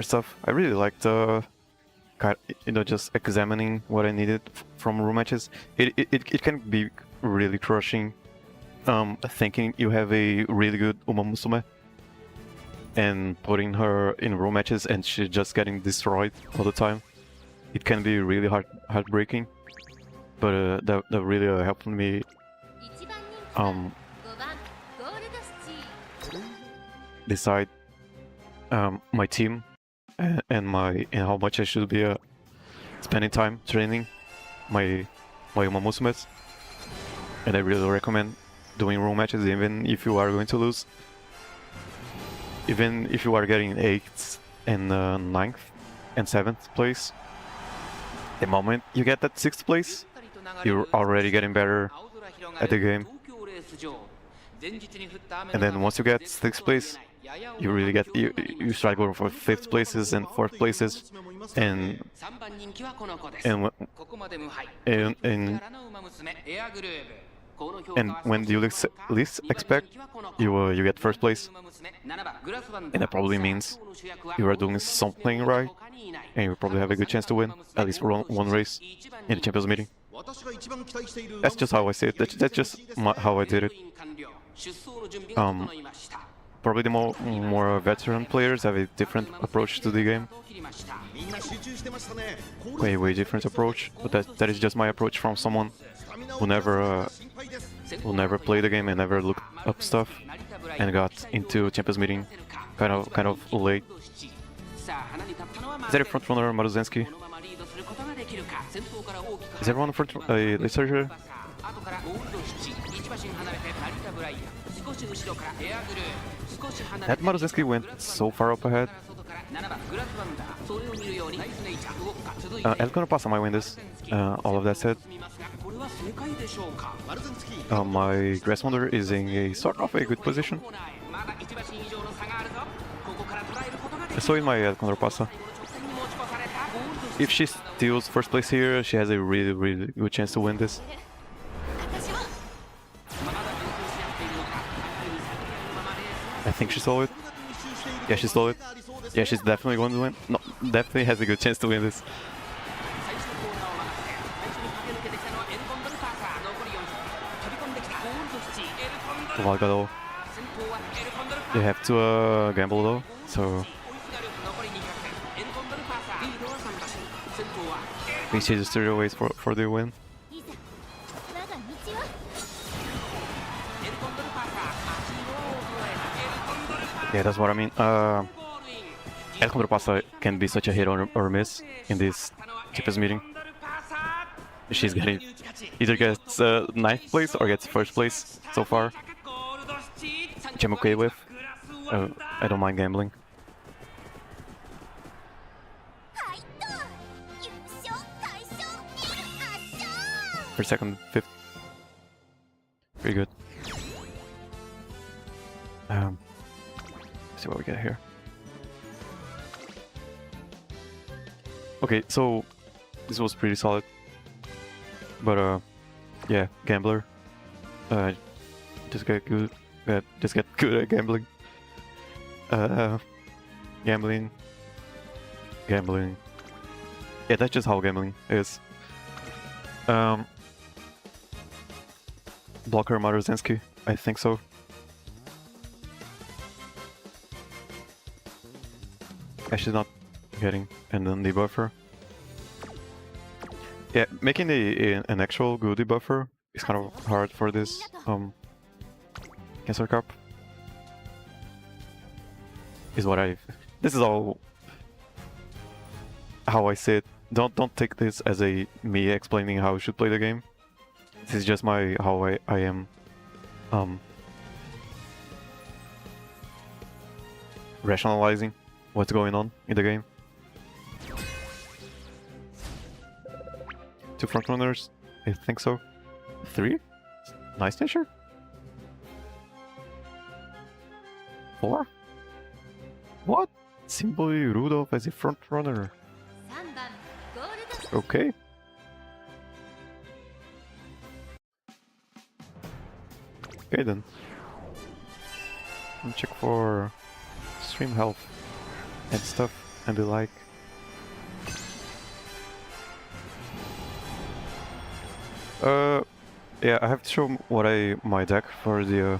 stuff. I really liked just examining what I needed from room matches. It can be really crushing, thinking you have a really good Umamusume and putting her in room matches and she just getting destroyed all the time. It can be really heartbreaking, but that really helped me decide my team and how much I should be spending time training my Umamusumes. And I really recommend doing room matches even if you are going to lose. Even if you are getting 8th and 9th and 7th place. The moment you get that 6th place, you're already getting better at the game. And then once you get 6th place, you really get you start going for 5th places and 4th places, and when you least expect, you get 1st place, and that probably means you are doing something right, and you probably have a good chance to win at least one race in the Champions meeting. That's just how I see it. That's just how I did it. Probably the more veteran players have a different approach to the game. Way different approach. But that is just my approach from someone who never played the game and never looked up stuff and got into Champions meeting kind of late. Is that a front runner, Maruzensky? Is everyone front Lociu? That Maruzensky went so far up ahead. Elcon Pasa might win this. All of that said, my Grass Wonder is in a sort of a good position. So in my Elcon Pasa, if she steals 1st place here, she has a really good chance to win this. I think she stole it. Yeah, she stole it. Yeah, she's definitely going to win. No, definitely has a good chance to win this. Valgado. You have to gamble though, so I think she just threw away for the win. Yeah, that's what I mean. El Contrapasa can be such a hit or miss in this Champions meeting. She's getting either gets 9th place or gets 1st place so far, which I'm okay with. I don't mind gambling. For 2nd, 5th, pretty good. Let's see what we get here. Okay, so this was pretty solid, but yeah, gambler. Just get good. Just get good at gambling. Gambling. Yeah, that's just how gambling is. Blocker Maruzensky, I think so. She's not getting, and then debuffer. Yeah, making an actual good debuffer is kind of hard for this Cancer Cup. Is what I. This is all how I see it. Don't take this as a me explaining how I should play the game. This is just how I am rationalizing what's going on in the game. 2 frontrunners? I think so. 3? Nice nature? 4? What? Simply Rudolph as a frontrunner. 3番ゴールド Okay. Okay then. Let me check for stream health and stuff and the like. Yeah, I have to show my deck for the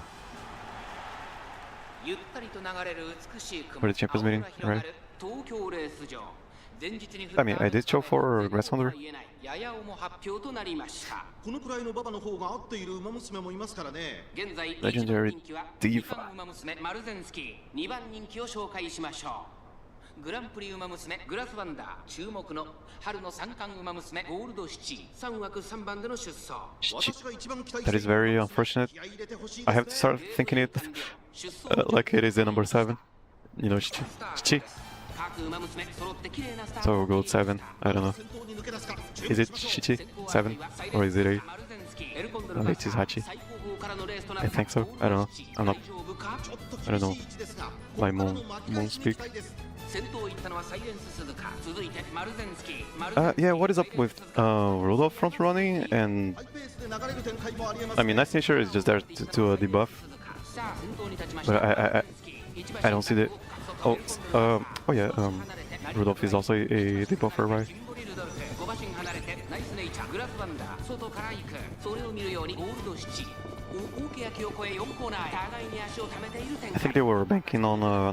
Champions meeting, right? I mean, I did show for Grass Hunter. このくらいの馬場の方が合っている馬娘もいますからね。 Legendary Diva. マルゼンスキー2番人気を紹介しましょう。グランプリ馬娘グラスワンダー注目の春の三冠馬娘ゴールドシチ3枠3番での出走。 That is very unfortunate. I have to start thinking it like it is the number 7. You know, Shichi. So gold 7. I don't know. Is it Shichi 7 or is it 8? No, it is Hachi. I think so. I don't know. I don't know. My moon speak. Yeah, what is up with Rudolph front running and I mean Nice Nature is just there to debuff, but I don't see the oh yeah Rudolph is also a debuffer, right? I think they were banking on the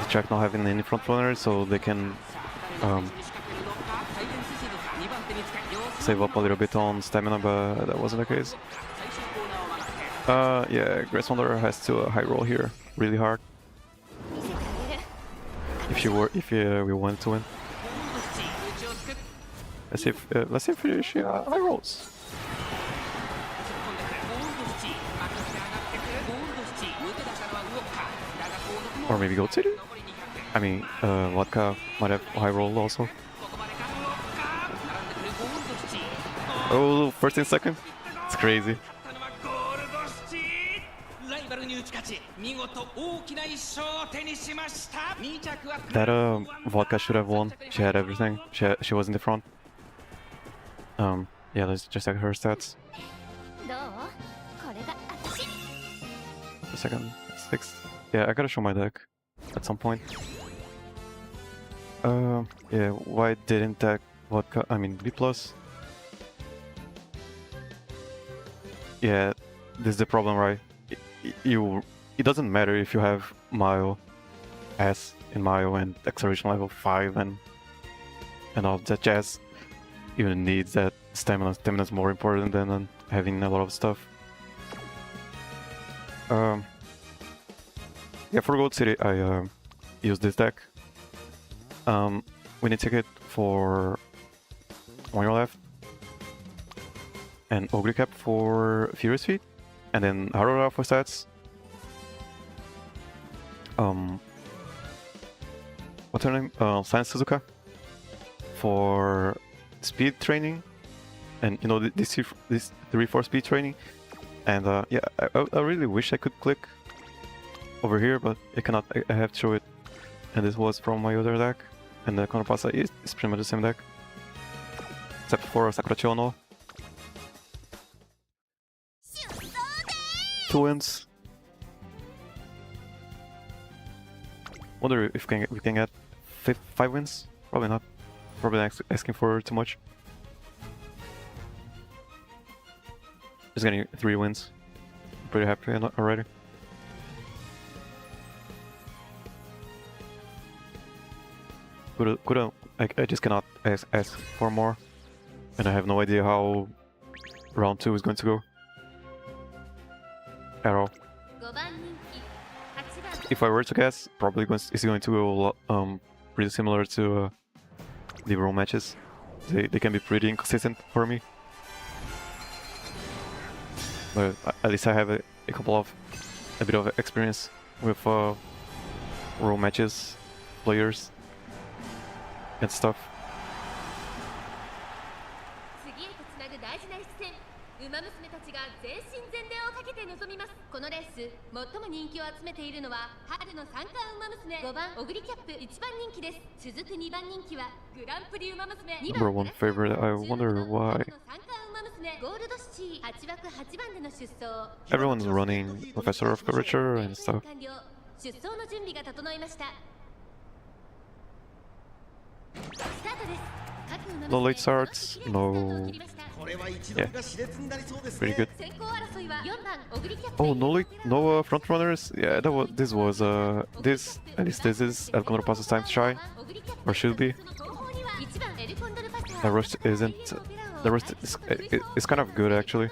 track not having any front runners, so they can save up a little bit on stamina, but that wasn't the case. Yeah, Grass Wanderer has to high roll here, really hard. If we want to win. Let's see if she high rolls. Or maybe Gold City? I mean, Vodka might have high roll also. Oh, first and second? It's crazy. That Vodka should have won. She had everything. She was in the front. Yeah, let's just check her stats. どうこれが私 A second, 6. Yeah, I gotta show my deck at some point. Yeah, why didn't that Vodka? I mean, B+. Yeah, this is the problem, right? It doesn't matter if you have Mayo S in Mayo and acceleration level 5 and all that jazz. You need that stamina. Stamina is more important than having a lot of stuff. Yeah, for Gold City, I use this deck. We need ticket for on your left, and Ogre Cap for Furious Feet, and then Harora for stats. What's her name? Science Suzuka for speed training, and you know this 3-4 speed training. And yeah, I really wish I could click over here, but I cannot. I have to show it. And this was from my other deck, and the Konopasa is pretty much the same deck, except for Sakura Chono. 2 wins. Wonder if we can get 5 wins. Probably not. Probably asking for too much. Just getting 3 wins. Pretty happy already. I just cannot ask for more. and I have no idea how round 2 is going to go at all. 5番人気8番 If I were to guess, probably it's going to go pretty similar to the roll matches. They can be pretty inconsistent for me, but at least I have a bit of experience with roll matches, players, and stuff. 次へとつなぐ大事な一戦ウマ娘たちが全身全霊をかけて臨みます。このレース最も人気を集めているのは春の三冠ウマ娘5番オグリキャップ1番人気です。続く2番人気はグランプリウマ娘2 Number 番 one favorite. I wonder why 春の三冠ウマ娘ゴールドシティ8枠8番での出走 everyone's running Professor of Curvature and stuff. 完了出走の準備が整いました。スタートです。各馬娘 No late starts, スタートを no. 切りました。これは一度が熾烈になりそうです Pretty ね good. 先行争いは4番オグリキャップ Oh, no front runners. Yeah, this was this at least this is El Condorpaso's time to shine, or should be. The rest isn't. The rest is kind of good actually.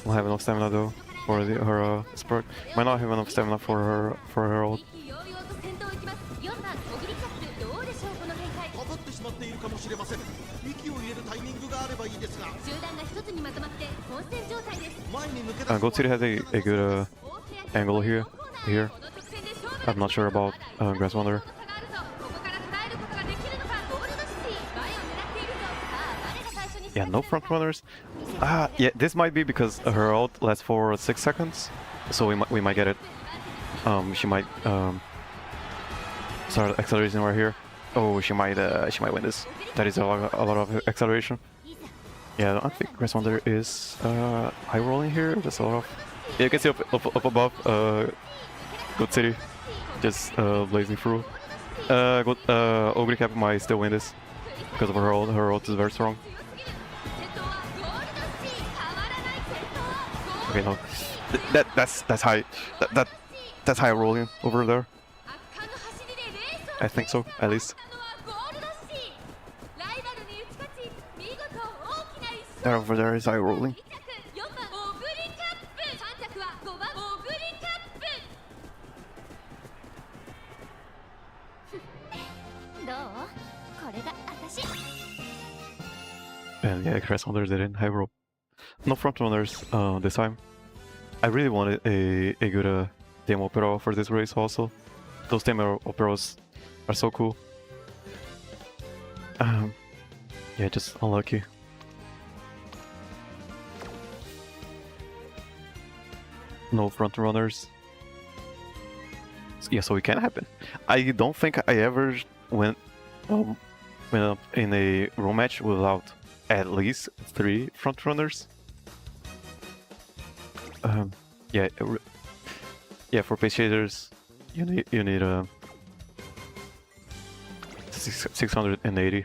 Won't have enough stamina though for her spurt. Might not have enough stamina for her ult. かかってしまっているかもしれません。息を入れるタイミングがあればいいですが、集団が一つにまとまって混戦状態です。前に抜け出す Gold City has a good angle here. I'm not sure about Grass Wonder. Yeah, no front runners. Yeah, this might be because her ult lasts for 6 seconds, so we might get it. She might start acceleration right here. Oh, she might win this. That is a lot of acceleration. Yeah, I think Grass Wonder is high rolling here. There's a lot of. Yeah, you can see up above. Gold City, just blazing through. Ogre Cap might still win this because of her ult. Her ult is very strong. Okay, no, that's high. That's high rolling over there. I think so, at least. That over there is high rolling. どう？これが私。 And yeah, Grass Wonder did in high roll. No front runners this time. I really wanted a good demo opera for this race also. Those demo operas are so cool. Yeah, just unlucky. No front runners. Yeah, so it can happen. I don't think I ever went up in a roll match without at least 3 front runners. Yeah, for pace shaders, you need 680.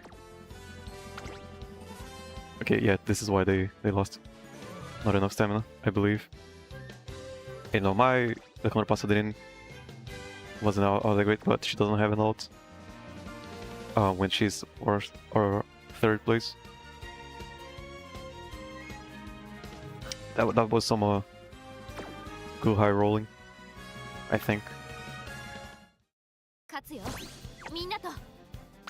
Okay, yeah, this is why they lost. Not enough stamina, I believe. You know, the Condorpaso wasn't all that great, but she doesn't have an ult when she's worst or 3rd place. That was some good high rolling, I think. 勝つよ。みんなと。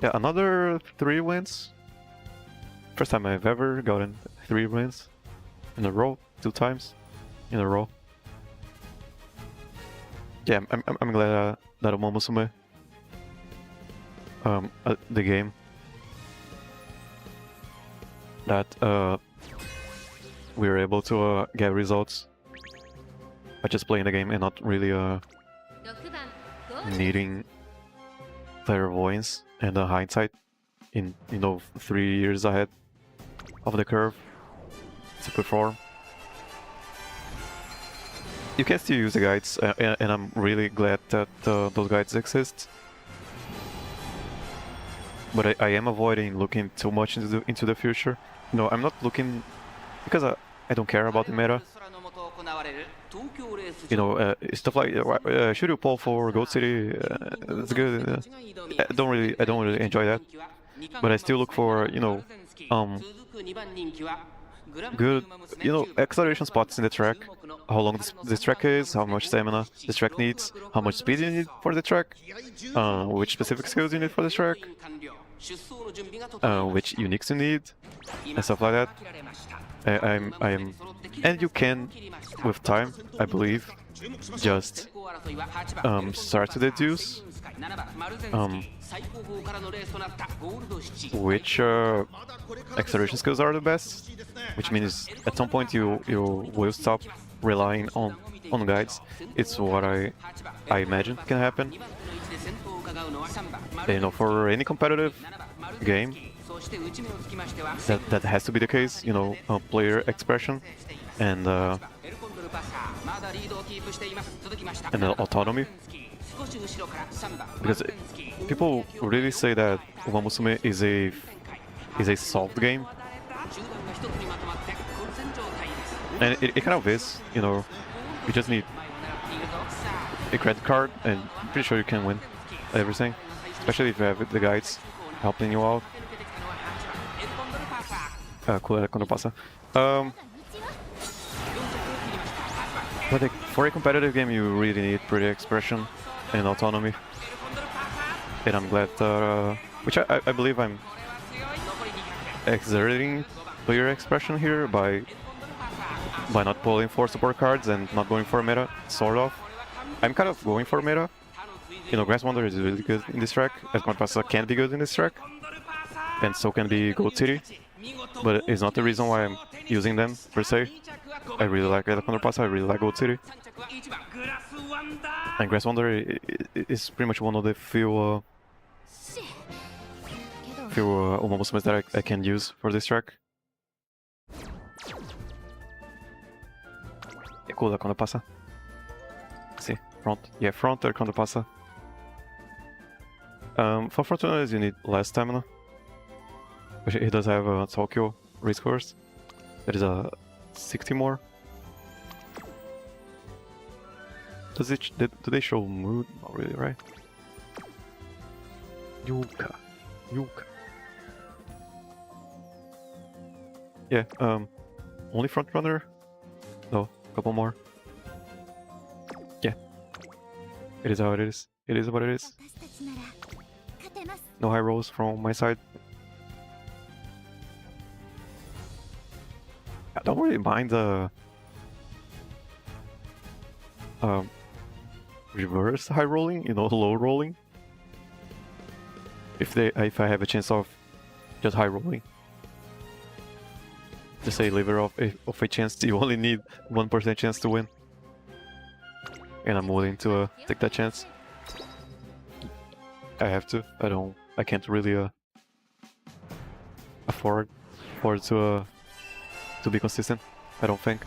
Yeah, another 3 wins. First time I've ever gotten 3 wins in a row, 2 times in a row. Yeah, I'm glad that Umamusume, the game, that we were able to get results by just playing the game and not really 6番ゴールド needing clairvoyance and hindsight in 3 years ahead of the curve to perform. You can still use the guides, and I'm really glad that those guides exist. But I am avoiding looking too much into the future. No, I'm not looking because I don't care about the meta. Stuff like should you pull for Gold City? That's good. I don't really enjoy that. but I still look for, good, acceleration spots in the track. How long this track is, how much stamina this track needs, how much speed you need for the track, which specific skills you need for the track, which uniques you need, and stuff like that. And you can, with time, I believe, just start to deduce which acceleration skills are the best, which means at some point you will stop relying on guides. It's what I imagine can happen. And, for any competitive game, that has to be the case. Player expression and autonomy. Because people really say that Umamusume is a soft game, and it kind of is. You just need a credit card, and I'm pretty sure you can win everything, especially if you have the guides helping you out. Cool, quando passa. But for a competitive game, you really need pretty expression and autonomy. And I'm glad that, which I believe I'm exerting player expression here by not pulling for support cards and not going for meta, sort of. I'm kind of going for meta. Grass Wonder is really good in this track, as Pasa can be good in this track, and so can be Gold City, but it's not the reason why I'm using them, per se. I really like Pasa, I really like Gold City. And Grass Wonder is pretty much one of the few Umamusumes that I can use for this track. É cool quando passa. See, front. Yeah, front or quando passa. For Fortunatus you need less stamina. But he does have a Tokyo race course. That is a 60 more. Do they show mood? Not really, right? Yuka. Yeah, only front runner? No, a couple more. Yeah. It is how it is. It is what it is. No high rolls from my side. I don't really mind the reverse high rolling, low rolling. If I have a chance of just high rolling. Just a lever of a chance, you only need 1% chance to win. And I'm willing to take that chance. I have to. I can't really afford to be consistent. I don't think.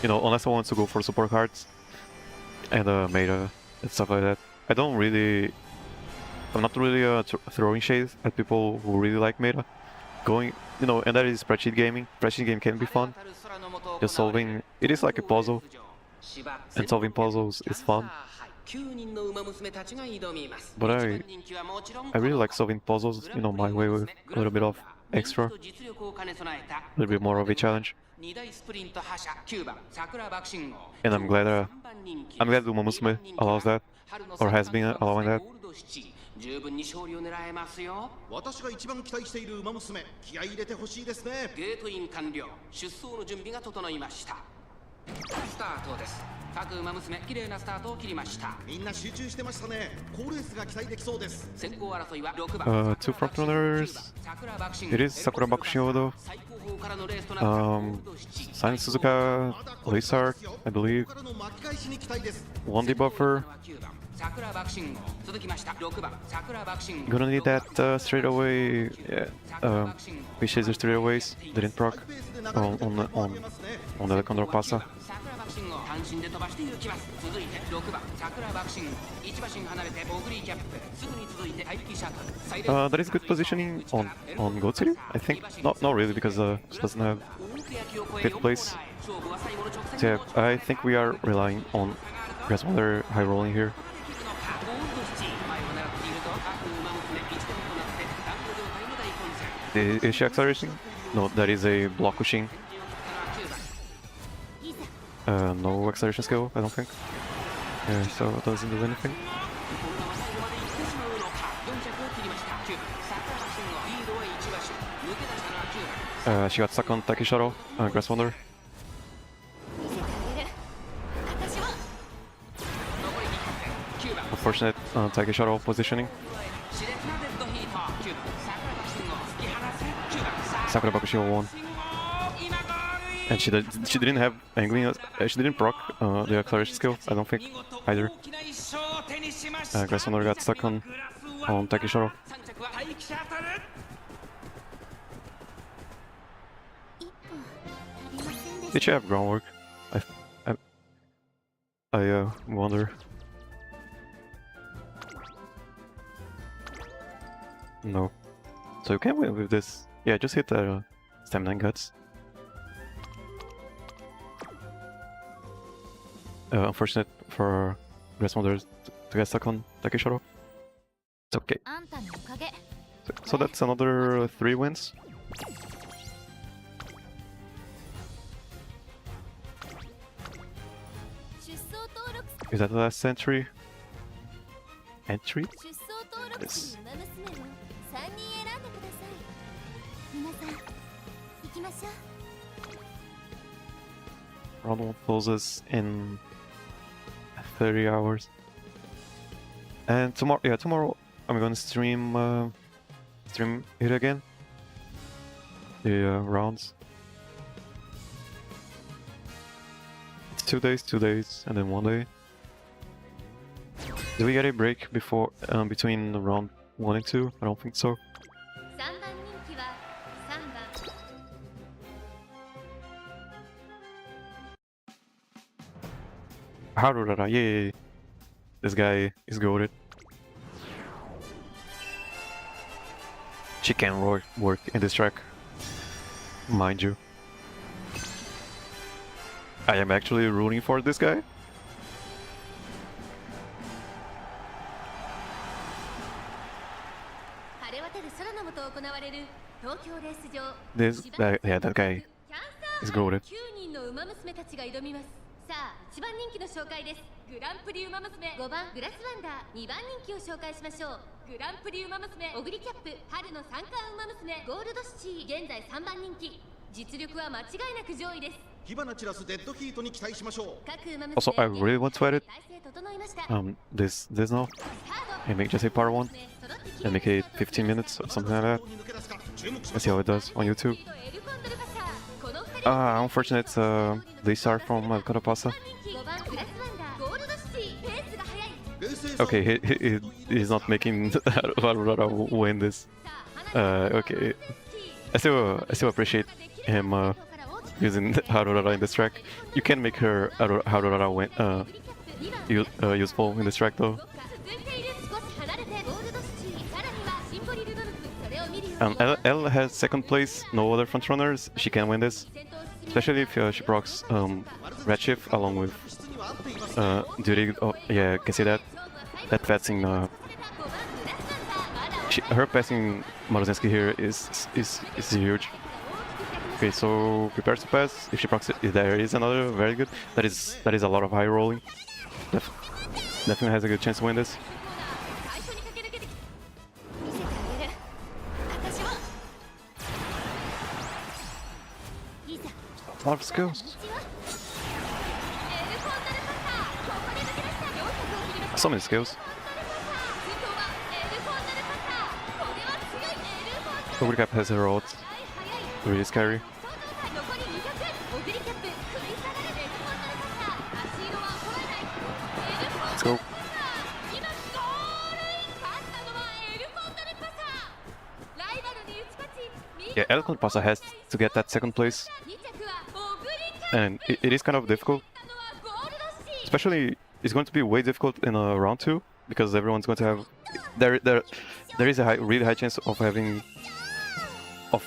Unless I want to go for support cards and meta and stuff like that. I'm not really throwing shade at people who really like meta. And that is spreadsheet gaming. Spreadsheet game can be fun. Just solving. It is like a puzzle, and solving puzzles is fun. But I really like solving puzzles, my way, with a little bit of extra, a little bit more of a challenge. And I'm glad Umamusume allows that, or has been allowing that. 十分に勝利を狙えますよ。私が一番期待している馬娘、気合い入れてほしいですね。ゲートイン完了。出走の準備が整いました。スタートです。各馬娘、綺麗なスタートを切りました。みんな集中してましたね。好レースが期待できそうです。先行争いは6番。Two front runners. It is Sakura Bakushin though. Silent Suzuka, Lizard, I believe. One debuffer. Gonna need that straight away. Yeah. Fish Chaser straightaways didn't proc on the Condor Pasa. That is good positioning on Goat City, I think. Not really, because she doesn't have 5th place. So yeah, I think we are relying on Grass Wonder high rolling here. Is she accelerating? No, that is a block pushing. No acceleration skill, I don't think. Yeah, so it doesn't do anything. She got stuck on Taki Shuttle, Grass Wonder. Unfortunate Taki Shuttle positioning. Sakura Bakushi won. And she didn't have angling, she didn't proc the acceleration skill, I don't think, either. Grass Wonder got stuck on Taki Shuttle. Did she have groundwork? I wonder. No. So you can win with this. Yeah, just hit stamina and guts. Unfortunate for Grass Wonder to get stuck on Taki Shuttle. It's okay. So that's another 3 wins. Is that the last entry? Yes. Round 1 closes in 30 hours. And tomorrow I'm gonna stream it again. The rounds. It's 2 days, and then 1 day. Do we get a break before between round 1 and 2? I don't think so. Harurara, yay! This guy is goated. She can work in this track, mind you. I am actually rooting for this guy. Yeah, that guy is goated. さあ、1番人気の紹介です。グランプリウマ娘5番グラスワンダー、2番人気を紹介しましょう。グランプリウマ娘オグリキャップ、春の三冠ウマ娘ゴールドシチー、現在3番人気。実力は間違いなく上位です。火花散らすデッドヒートに期待しましょう。各ウマ娘 Also, I really want to edit this now and make just a part 1 and make it 15 minutes or something like that. Let's see how it does on YouTube. Unfortunate, they start from Carapasa. Okay, he's not making Harurara win this. Okay, I still appreciate him using Harurara in this track. You can make her Harurara win, useful in this track though. L has 2nd place, no other frontrunners. She can win this, especially if she procs Redshift along with Duty. Oh yeah, you can see that passing. Her passing Maruzensky here is huge. Okay, so prepares to pass. If she procs it, there is another very good. That is a lot of high rolling. Definitely has a good chance to win this. A lot of skills. So many skills. Umamusume has her ult. Really scary. Let's go. Yeah, Eloquent Pasa has to get that 2nd place. And it is kind of difficult. Especially, it's going to be way difficult in round 2 because everyone's going to have there is a really high chance of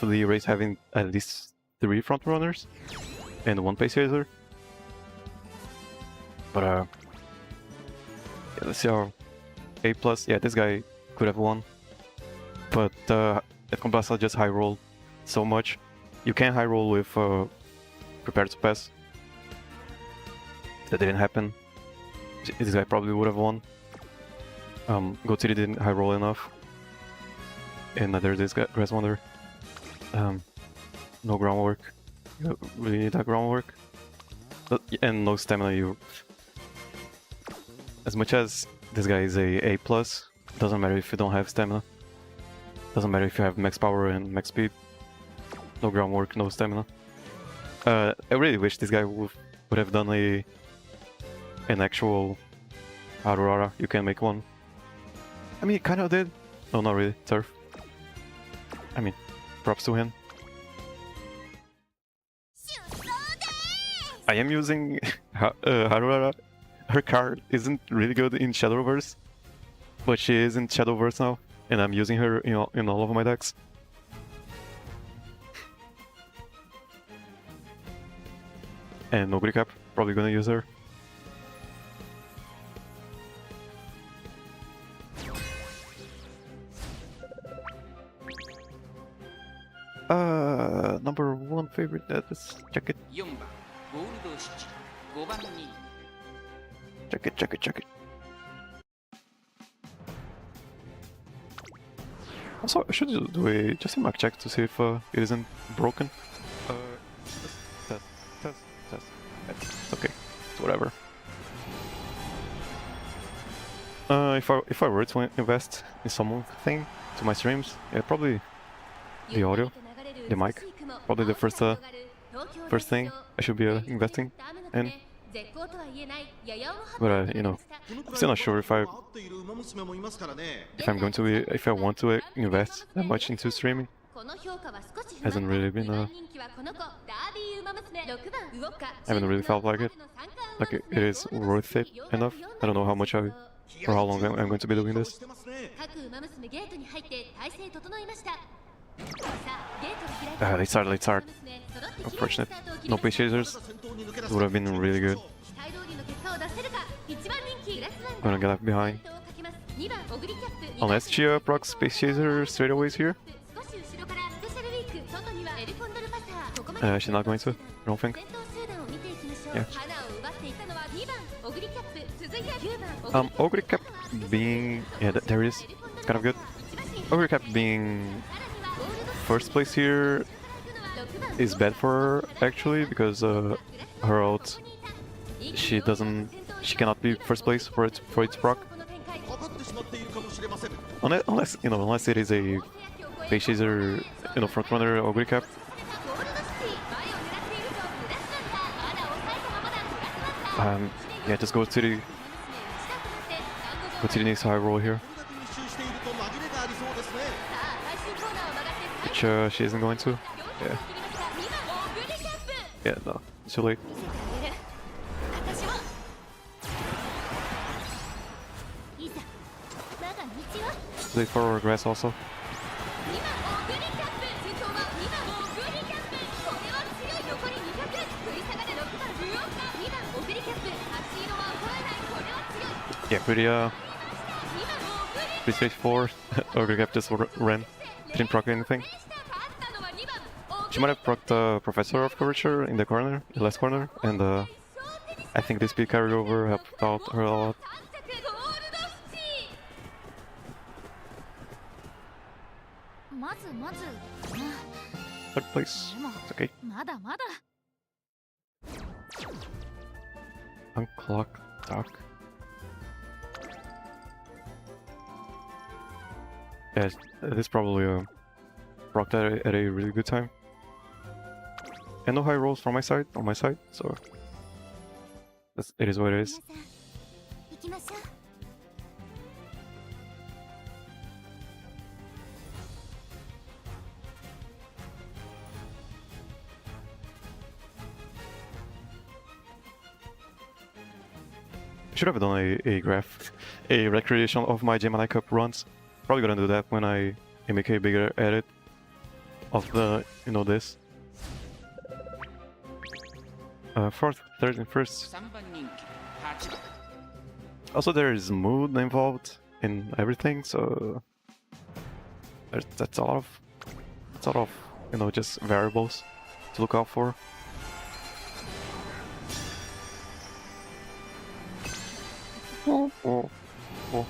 the race having at least 3 front runners and 1 pace chaser. But yeah, let's see how A+. Yeah, this guy could have won. But if Compasa just high roll so much. You can high roll with Prepared to Pass. That didn't happen. This guy probably would have won. Goat City didn't high roll enough. And neither this guy, Grass Wonder. No groundwork. You really need that groundwork. And no stamina. You, as much as this guy is a plus, doesn't matter if you don't have stamina. Doesn't matter if you have max power and max speed. No groundwork, no stamina. I really wish this guy would have done an actual Aurora. You can make one. I mean, he kind of did. No, not really. Turf. I mean, props to him. I am using Aurora. Her card isn't really good in Shadowverse, but she is in Shadowverse now, and I'm using her in all of my decks. And Ogre Cap, probably gonna use her. Number one favorite, let's check it. 4番ゴールド7 5番に Check it, check it, check it. Also, I should do just a mark check to see if it isn't broken. Test. It's okay. It's whatever. If I were to invest in something to my streams, yeah, probably the audio, the mic, probably the first thing I should be investing in. But you know, I'm still not sure if I want to invest that much into streaming. Hasn't really been haven't really felt like it. Like it is worth it enough. I don't know how much or how long I'm going to be doing this. Late start. Unfortunate. No pace chasers. Would have been really good. Gonna get left behind. Unless Chia procs Space Chaser straight away here. She's not going to, I don't think. Yeah. Ogre Cap being... yeah, there it is. It's kind of good. Ogre Cap being first place here is bad for her, actually, because her ult, she cannot be first place for its proc. Unless it is a Space Chaser, frontrunner Ogre Cap. Yeah, just go to the... needs high roll here. Which she isn't going to. Yeah. Yeah, no. It's too late. Late for grass also. Yeah, pretty straightforward. Ogre Cap just ran. Didn't proc anything. She might have procced the Professor of Curvature in the corner, the last corner, and I think this speed carryover helped out her a lot. Third place. It's okay. Unclock Dock. Yeah, this probably procced at a really good time. And no high rolls from on my side, so it is what it is. I should have done a recreation of my Gemini Cup runs. Probably gonna do that when I make a bigger edit of the, this. Fourth, third, and first. 3番人気8番 Also, there is mood involved in everything, so that's a lot of sort of, you know, just variables to look out for. Oh, oh, oh.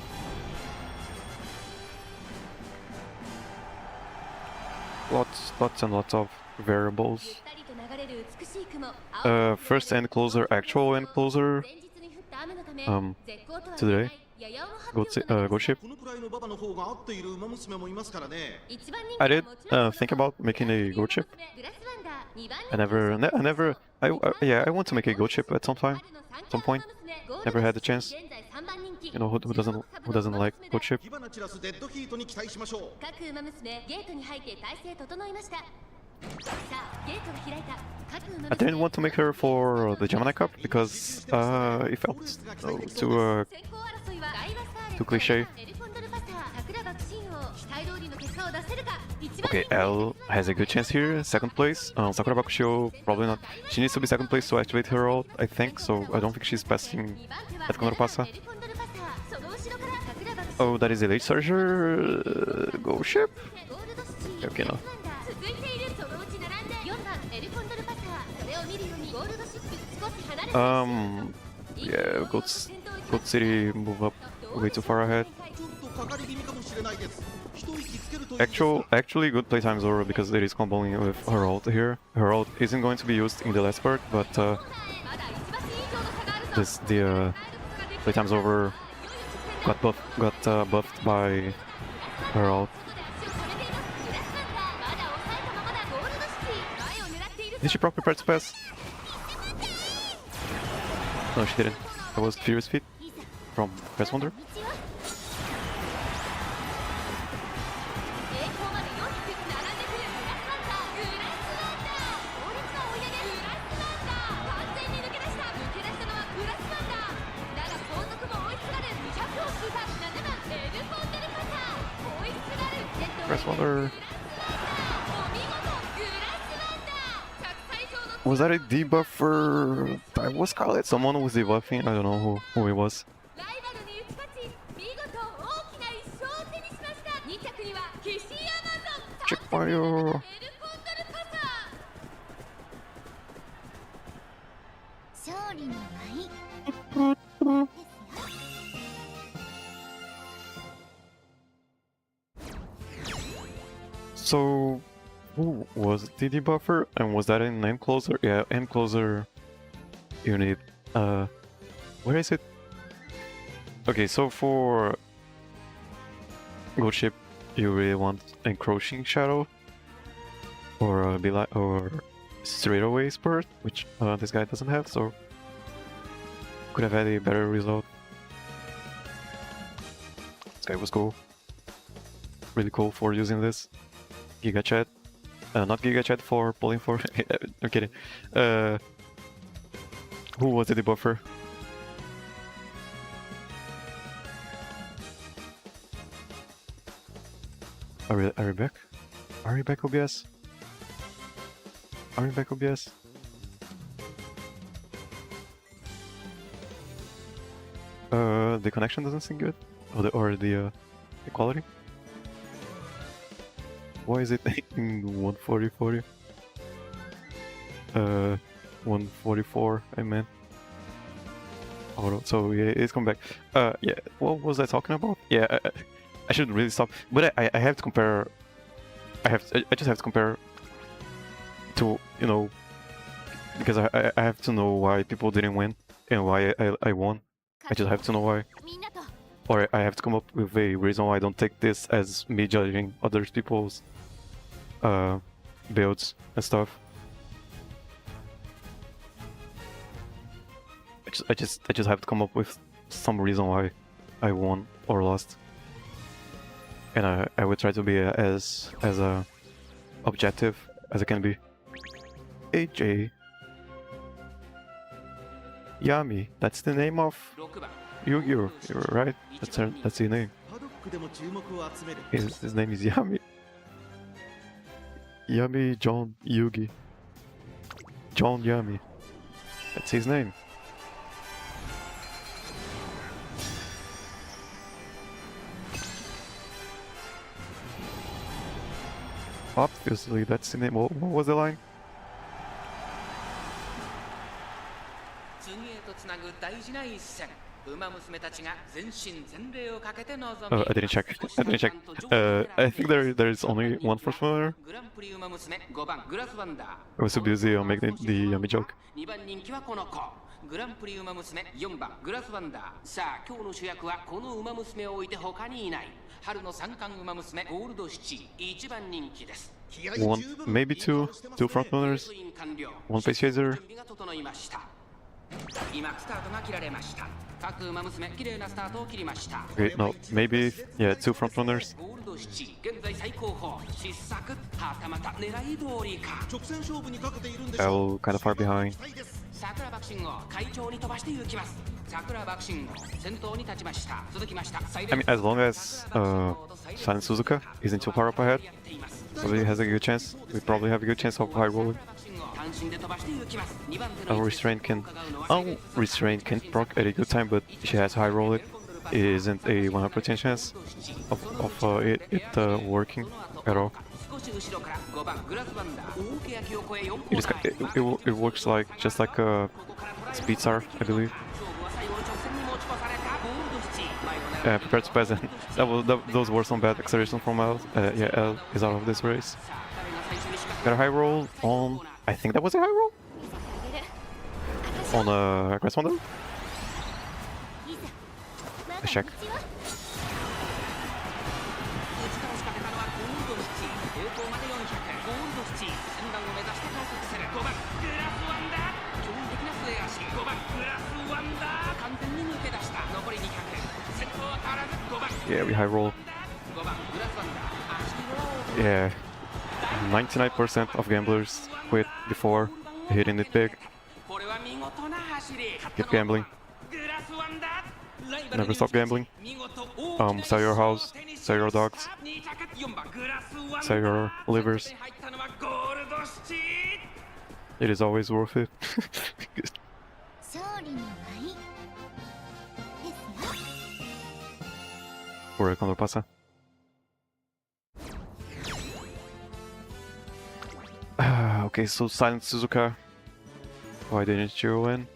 Lots and lots of variables. First end closer, actual end closer. Today, go ship. I did think about making a go chip. Yeah, I want to make a go chip at some point. Never had the chance. You know, who doesn't like go chip? I didn't want to make her for the Gemini Cup because it felt too cliche. Okay, L has a good chance here. Second place. Sakura Bakushio probably not. She needs to be second place to activate her ult, I think. So I don't think she's passing at Konoropasa. Oh, that is a late surger. Go ship. Okay, no. Yeah, Goat City move up way too far ahead. Actually good playtime Zoro because it is comboing with her ult here. Her ult isn't going to be used in the last part, but the playtime's over got buffed by her ult. Did she proc prepare to pass? No, she didn't. That was Furious Feet from Press Wonder. Press Wonder. Was that a debuffer? That was Scarlet. Someone was debuffing. I don't know who it was. Check fire. So, who was the debuffer? And was that an end closer? Yeah, end closer unit. Where is it? Okay, so for Gold Ship, you really want Encroaching Shadow or Straightaway Spurt, which this guy doesn't have, so could have had a better result. This guy was cool. Really cool for using this. Giga Chat. Not Giga Chat for pulling for. I'm kidding. Who was the debuffer? Are we back? Are we back, OBS? Are we back, OBS? The connection doesn't seem good, or the quality. Why is it in 140? 144, I meant. Oh, so yeah, it's come back. Yeah, what was I talking about? Yeah, I should really stop. But I have to compare. I just have to compare to, you know, because I have to know why people didn't win and why I won. I just have to know why. Or I have to come up with a reason why I don't take this as me judging other people's builds and stuff. I just have to come up with some reason why I won or lost, and I would try to be as objective as I can be. AJ Yami, that's the name of Yu-Gi-Oh! You're right. That's his name. His name is Yami. Yami John Yugi. John Yami. That's his name. Obviously, that's the name. What was the line? 次へとつなぐ大事な一戦。馬娘たちが全身全霊をかけて臨み I didn't check. I didn't check. I think there's only one first runner. グランプリ馬娘5番グラスワンダー I was too busy on making the Yami joke. 2番人気はこの子グランプリ馬娘4番グラスワンダーさあ今日の主役はこの馬娘を置いて他にいない春の三冠馬娘ゴールドシチー1番人気です One, maybe two front runners, one pace chaser. 準備が整いました今スタートが切られました各馬娘綺麗なスタートを切りました Okay, no, maybe yeah, two front runners. ゴールドシチー現在最高峰失策はたまた狙い通りか L kind of far behind. 桜爆信号会長に飛ばして行きます桜爆信号先頭に立ちました続きました I mean, as long as Silent Suzuka isn't too far up ahead, probably has a good chance. We probably have a good chance of high rolling. Unrestrained can proc at a good time, but she has high roll it. It isn't a 100% chance of it working at all. It works like just like speed star, I believe. Prepared to pass, and those were some bad acceleration from L. Yeah, L is out of this race. Got a high roll on. I think that was a high roll on Grass Wonder. Let's check. Yeah, we high roll. Yeah, 99% of gamblers quit before hitting it big. Keep gambling. Never stop gambling. Sell your house, sell your dogs, sell your livers. It is always worth it. 勝利の舞ですよ Por cuando pasa. Okay, so Silent Suzuka. Why didn't you win?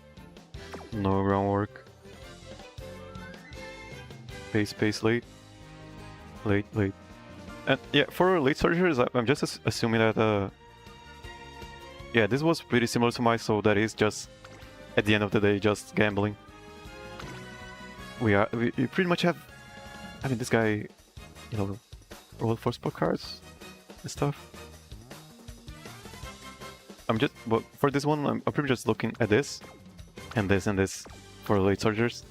No groundwork. Pace late. Late. And yeah, for late surgeries, I'm just assuming that yeah, this was pretty similar to mine, so that is just at the end of the day just gambling. We pretty much have. I mean, this guy, you know, rolled for spot cards and stuff. But for this one, I'm pretty much just looking at this, and this for late surgers.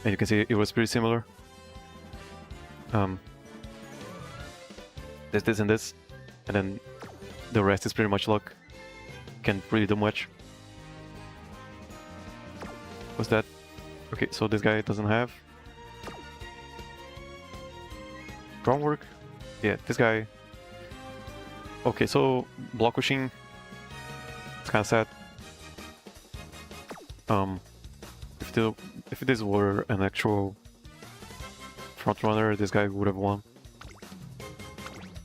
And you can see it was pretty similar. This and this, and then the rest is pretty much luck. Can't really do much. What's that? Okay, so this guy doesn't have groundwork. Yeah, this guy. Okay, so block pushing. It's kind of sad. If this were an actual front runner, this guy would have won.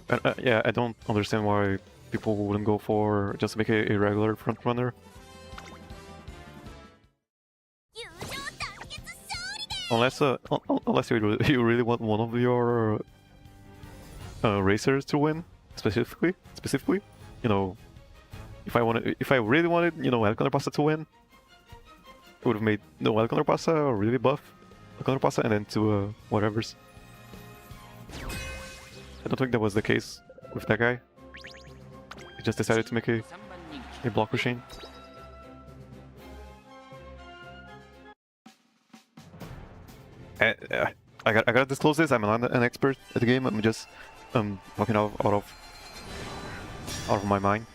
And yeah, I don't understand why people wouldn't go for just make a regular front runner. Unless you really want one of your racers to win, specifically, you know, if I really wanted, you know, El Condor to win, I would have made no El Condor or really buff El Condor and then two whatevers. I don't think that was the case with that guy. He just decided to make a block machine. I gotta disclose this. I'm not an expert at the game. I'm just talking out of my mind.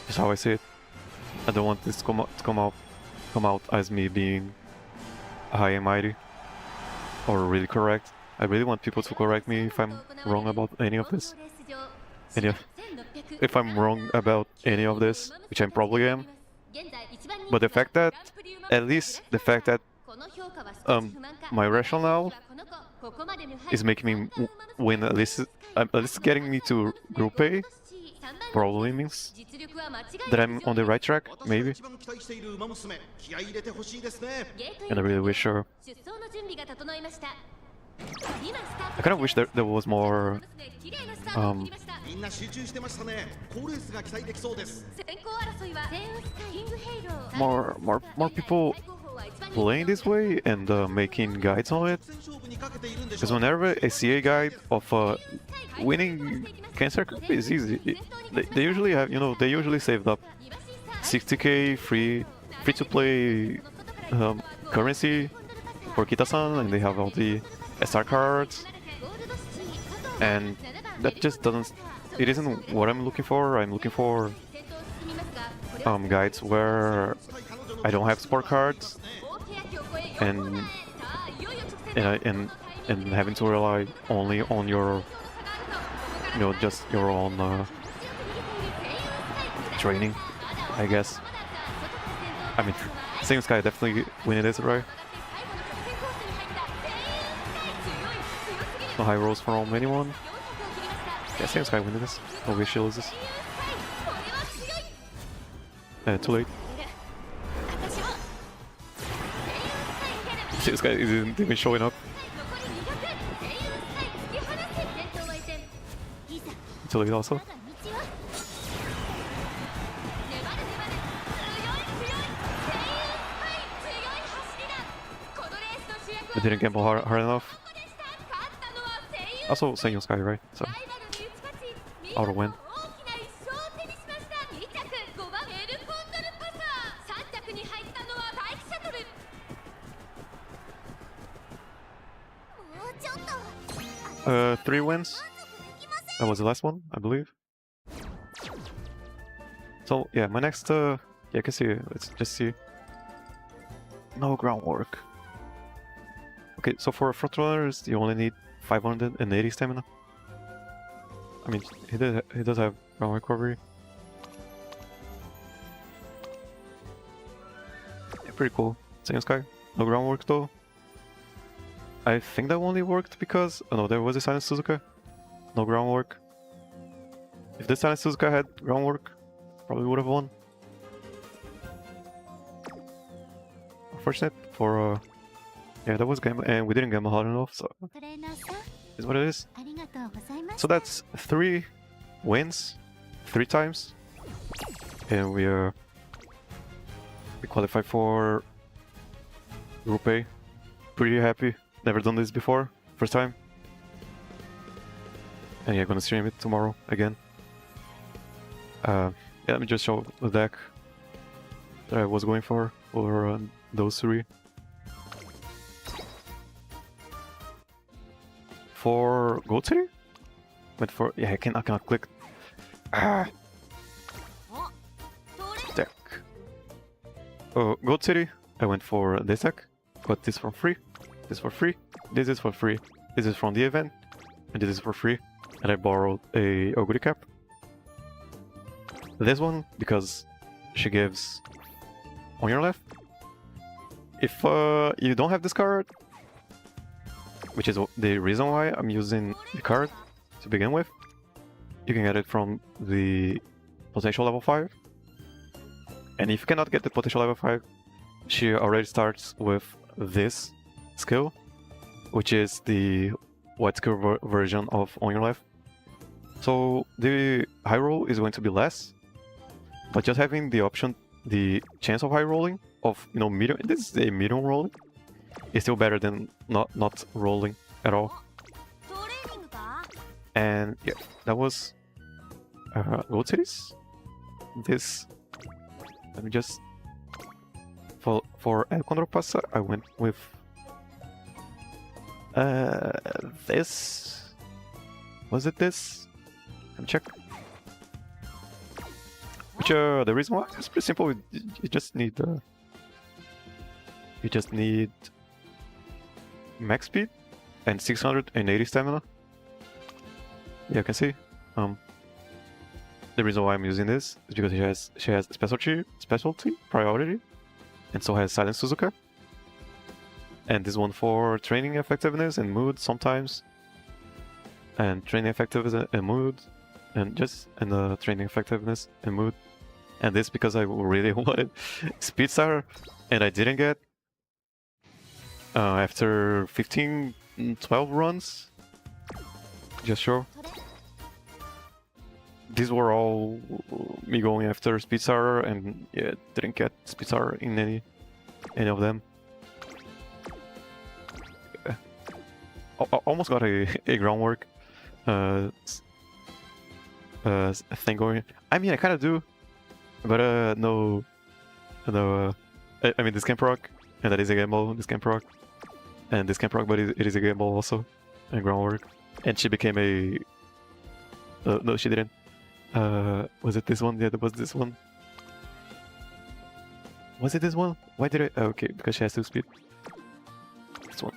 That's how I see it. I don't want this to come out as me being high and mighty or really correct. I really want people to correct me if I'm wrong about any of this. And yeah, if I'm wrong about any of this, which I probably am. But the fact that, at least the fact that my rationale is making me win at least getting me to Group A. Probably means that I'm on the right track, maybe. And I really wish her. I kind of wish there was more more people playing this way and making guides on it. Because whenever I see a guide of winning Cancer Cup is easy. They usually have, you know, they usually saved up 60k free to play currency for kitasan, and they have all the SR cards, and that just doesn't. It isn't what I'm looking for. I'm looking for guides where I don't have sport cards and having to rely only on your, you know, just your own training, I guess. I mean, Same Sky definitely winning this, right? No high rolls from anyone. Yeah, Same Sky winning this. No wish she loses. Too late. Same Sky isn't even showing up. Too late also. I didn't gamble hard enough. Also, Same Sky, right? So, auto win. Three wins. That was the last one, I believe. So yeah, my next yeah, I can see. Let's just see. No groundwork. Okay, so for front runners, you only need 580 stamina. I mean, he does have groundwork recovery. Yeah, pretty cool. Same Sky. No groundwork though. I think that only worked because oh no, there was a Silent Suzuka. No groundwork. If this Silent Suzuka had groundwork, probably would have won. Unfortunate for yeah, that was game, and we didn't gamble hard enough, so is what it is. So that's 3 wins, 3 times, and we qualified for Group A. Pretty happy. Never done this before, first time. And yeah, gonna stream it tomorrow again. Yeah, let me just show the deck that I was going for those 3. For Gold City? Went for yeah, I cannot click. Deck. Gold City. I went for this deck. Got this for free. This for free. This is for free. This is from the event, and this is for free. And I borrowed a Oguri cap. This one because she gives on your left. If you don't have this card, which is the reason why I'm using the card to begin with, you can get it from the potential level 5. And if you cannot get the potential level 5, she already starts with this skill, which is the white skill version of on your left. So the high roll is going to be less, but just having the option, the chance of high rolling of, you know, medium, this is a medium rolling, is still better than not rolling at all. And yeah, that was Gold Cities. This, let me just for El Condor-Pasa, I went with this. Was it this? Let me check. Which the reason why is pretty simple. You just need max speed and 680 stamina. Yeah, you can see. The reason why I'm using this is because she has specialty priority, and so has Silent Suzuka. and this one for training effectiveness and mood sometimes, and training effectiveness and mood, and training effectiveness and mood, and this because I really wanted Speed Star, and I didn't get after 12 runs. Just sure. These were all me going after Speed Star, and yeah, didn't get Speed Star in any of them. Almost got a groundwork thing going. I mean, I kind of do, but no. I mean, this can proc, and that is a gamble. This can proc, and this can proc, but it is a gamble also, and groundwork. And she became a. No, she didn't. Was it this one? Yeah, there was this one. Was it this one? Why did I? Okay, because she has 2 speed. This one.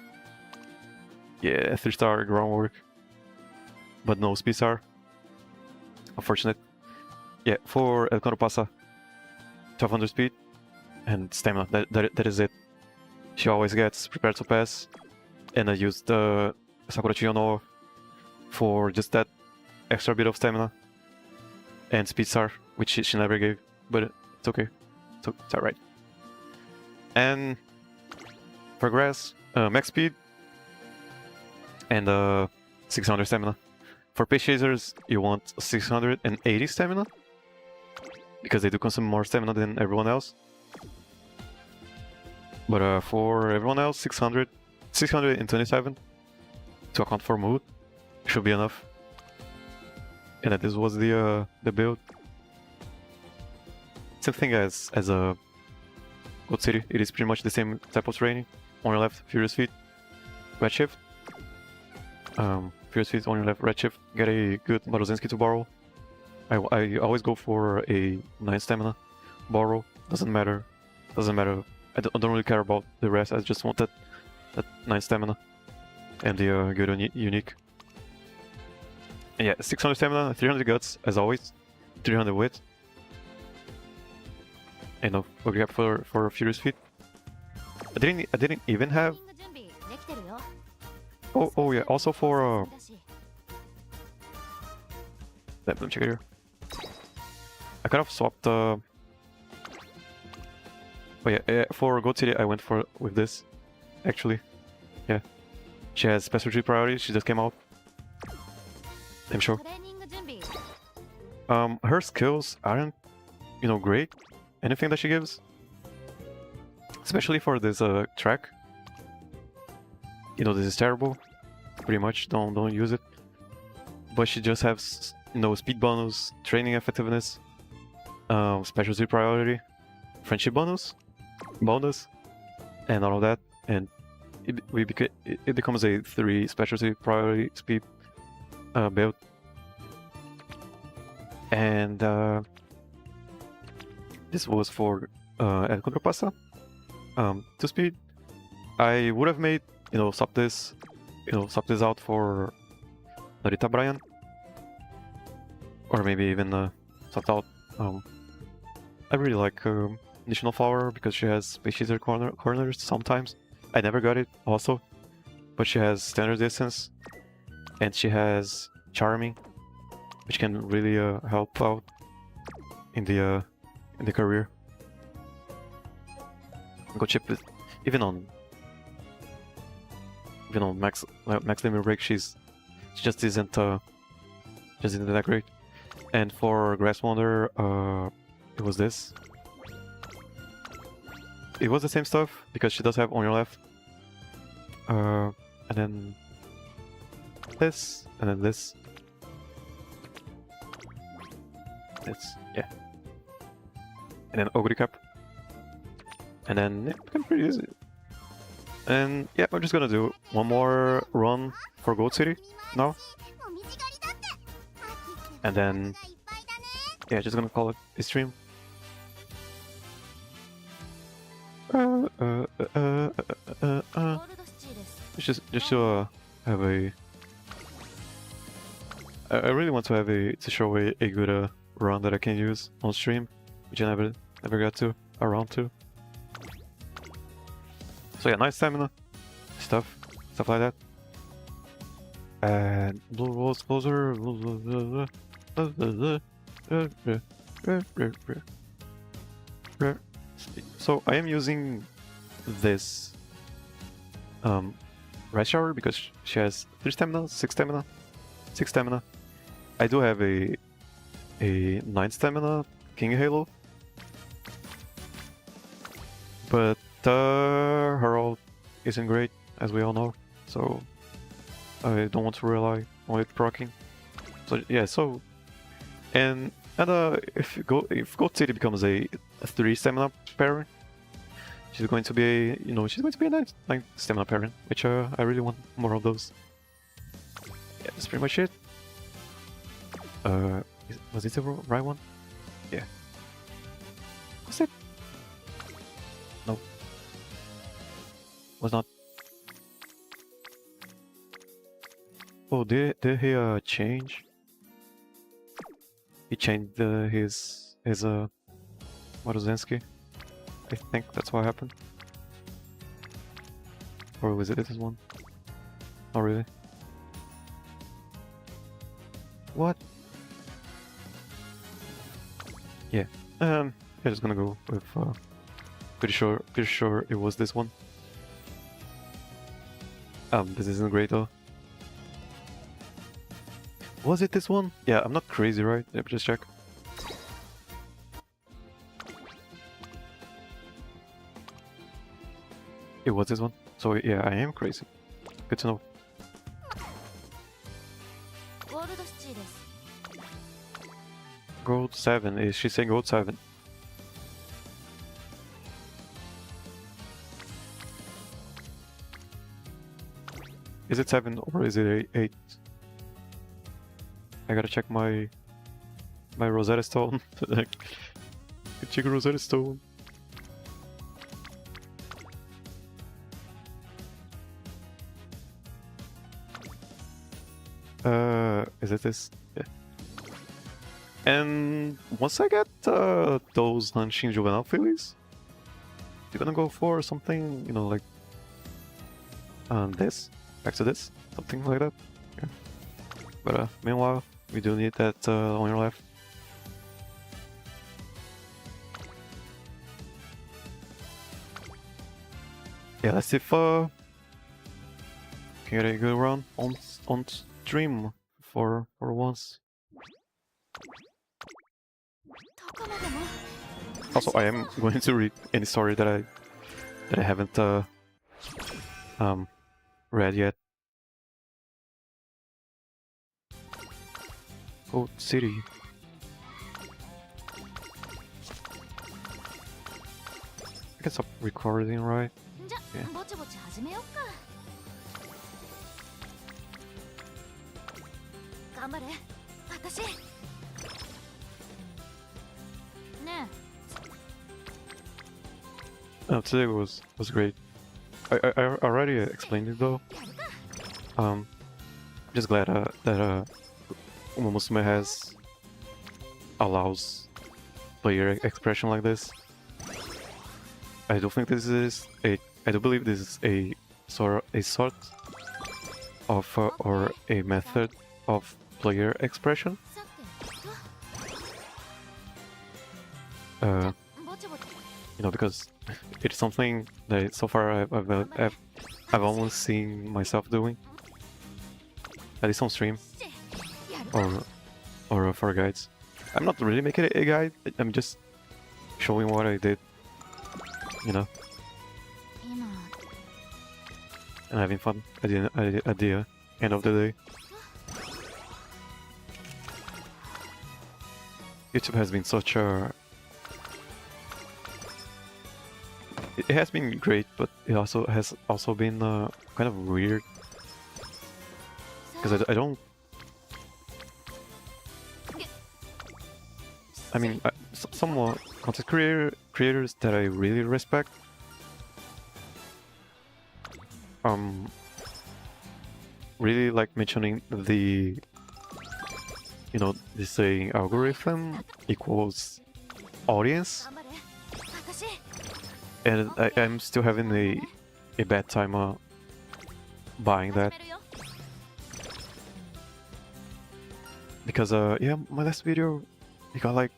Yeah, 3-star groundwork, but no speed star. Unfortunate. Yeah, for El Pasa, 1200 speed and stamina. That is it. She always gets prepared to pass, and I used the Sakura Chiyono for just that extra bit of stamina and speed star, which she never gave, but it's okay. It's alright. And for grass, max speed and 600 stamina. For Pace Chasers, you want 680 stamina, because they do consume more stamina than everyone else. But for everyone else, 627 to account for mood should be enough. And this was the build. Same thing as a Gold City. It is pretty much the same type of training. On your left, Furious Feet, Redshift. Furious Feet on your left, Redshift. Get a good Maruzenski to borrow. I always go for a 9 stamina borrow. Doesn't matter. I don't really care about the rest. I just want that 9 stamina and the good unique. And yeah, 600 stamina, 300 guts as always, 300 wit. And no, we grab for Furious Feet. I didn't even have. Oh yeah. Also for let me check it here. I kind of swapped. Oh yeah, for Gold City I went with this. Actually, yeah. She has specialty priority. She just came out. I'm sure. Her skills aren't, great. Anything that she gives, especially for this track. This is terrible. Pretty much, don't use it. But she just has, speed bonus, training effectiveness, specialty priority, friendship bonus, and all of that. And it becomes a 3 specialty priority speed build. And this was for El Contrapasa, 2 speed. I would have made, swap this out for Narita Brian, or maybe even swap out. I really like Additional Flower because she has Space Chaser corners sometimes. I never got it also, but she has standard distance, and she has Charming, which can really help out in the career. Go chip it, even on max limit break. She just isn't that great. And for Grass Wonder, it was this. It was the same stuff because she does have on your left, and then this, and then this. Yeah. And then Ogre Cap. And then, yeah, become pretty easy. And yeah, I'm just gonna do one more run for Gold City now. And then, yeah, just gonna call it a stream. Just to have a. I really want to have to show a good run that I can use on stream, which I never got around to. So yeah, nice stamina, stuff like that. And blue rolls closer. So I am using this Red Shower because she has 3 stamina, 6 stamina, 6 stamina. I do have a 9 stamina King Halo, but her ult isn't great, as we all know, so I don't want to rely on it proccing. So yeah, and if Gold City becomes a 3 stamina parent, she's going to be a 9 stamina parent, which I really want more of those. Yeah, that's pretty much it. Was it the right one? Yeah. Was it? No. Was not. Oh, did he change? He changed his Maruzensky. I think that's what happened. Or was it this one? Oh really? What? Yeah. I'm just gonna go with pretty sure it was this one. This isn't great though. Was it this one? Yeah, I'm not crazy, right? Let me just check. It was this one. So yeah, I am crazy. Good to know. Gold 7. Is she saying gold 7? Is it 7 or is it 8? I gotta check my Rosetta Stone. Check Rosetta Stone. Is it this? Yeah. And once I get those Hanshin Juvenile fillies, you're gonna go for something, like this, back to this, something like that. Yeah. But meanwhile, we do need that on your left. Yeah, let's see if can get a good run on stream for once. Also, I am going to read any story that I haven't read yet. Gold City. I can stop recording, right? Yeah. Today was great. I already explained it though. Just glad that Umamusume allows player expression like this. I do think this is I do believe this is a sort of or a method of player expression. Because it's something that so far I've almost seen myself doing, at least on stream or for guides. I'm not really making it a guide. I'm just showing what I did, and having fun at the end of the day. YouTube has been such a... It has been great, but it has also been kind of weird. Because I don't... I mean, some content creators that I really respect really like mentioning the this saying algorithm equals audience, and I'm still having a bad time buying that. Because yeah, my last video, it got like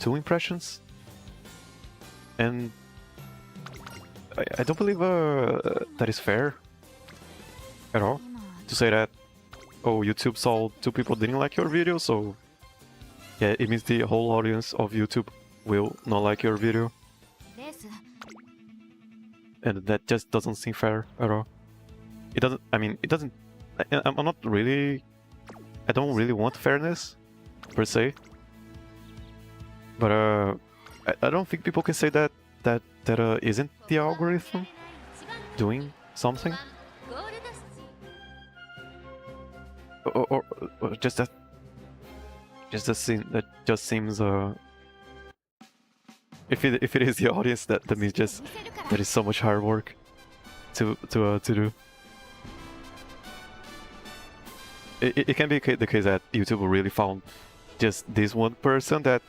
2 impressions, and I don't believe that is fair at all to say that, oh, YouTube saw 2 people didn't like your video, so yeah, it means the whole audience of YouTube will not like your video, and that just doesn't seem fair at all. It doesn't. I mean, it doesn't. I'm not really. I don't really want fairness, per se. But I don't think people can say that isn't the algorithm doing something, or just that just seems if it is the audience, that means just that is so much hard work to do. It can be the case that YouTube really found just this one person that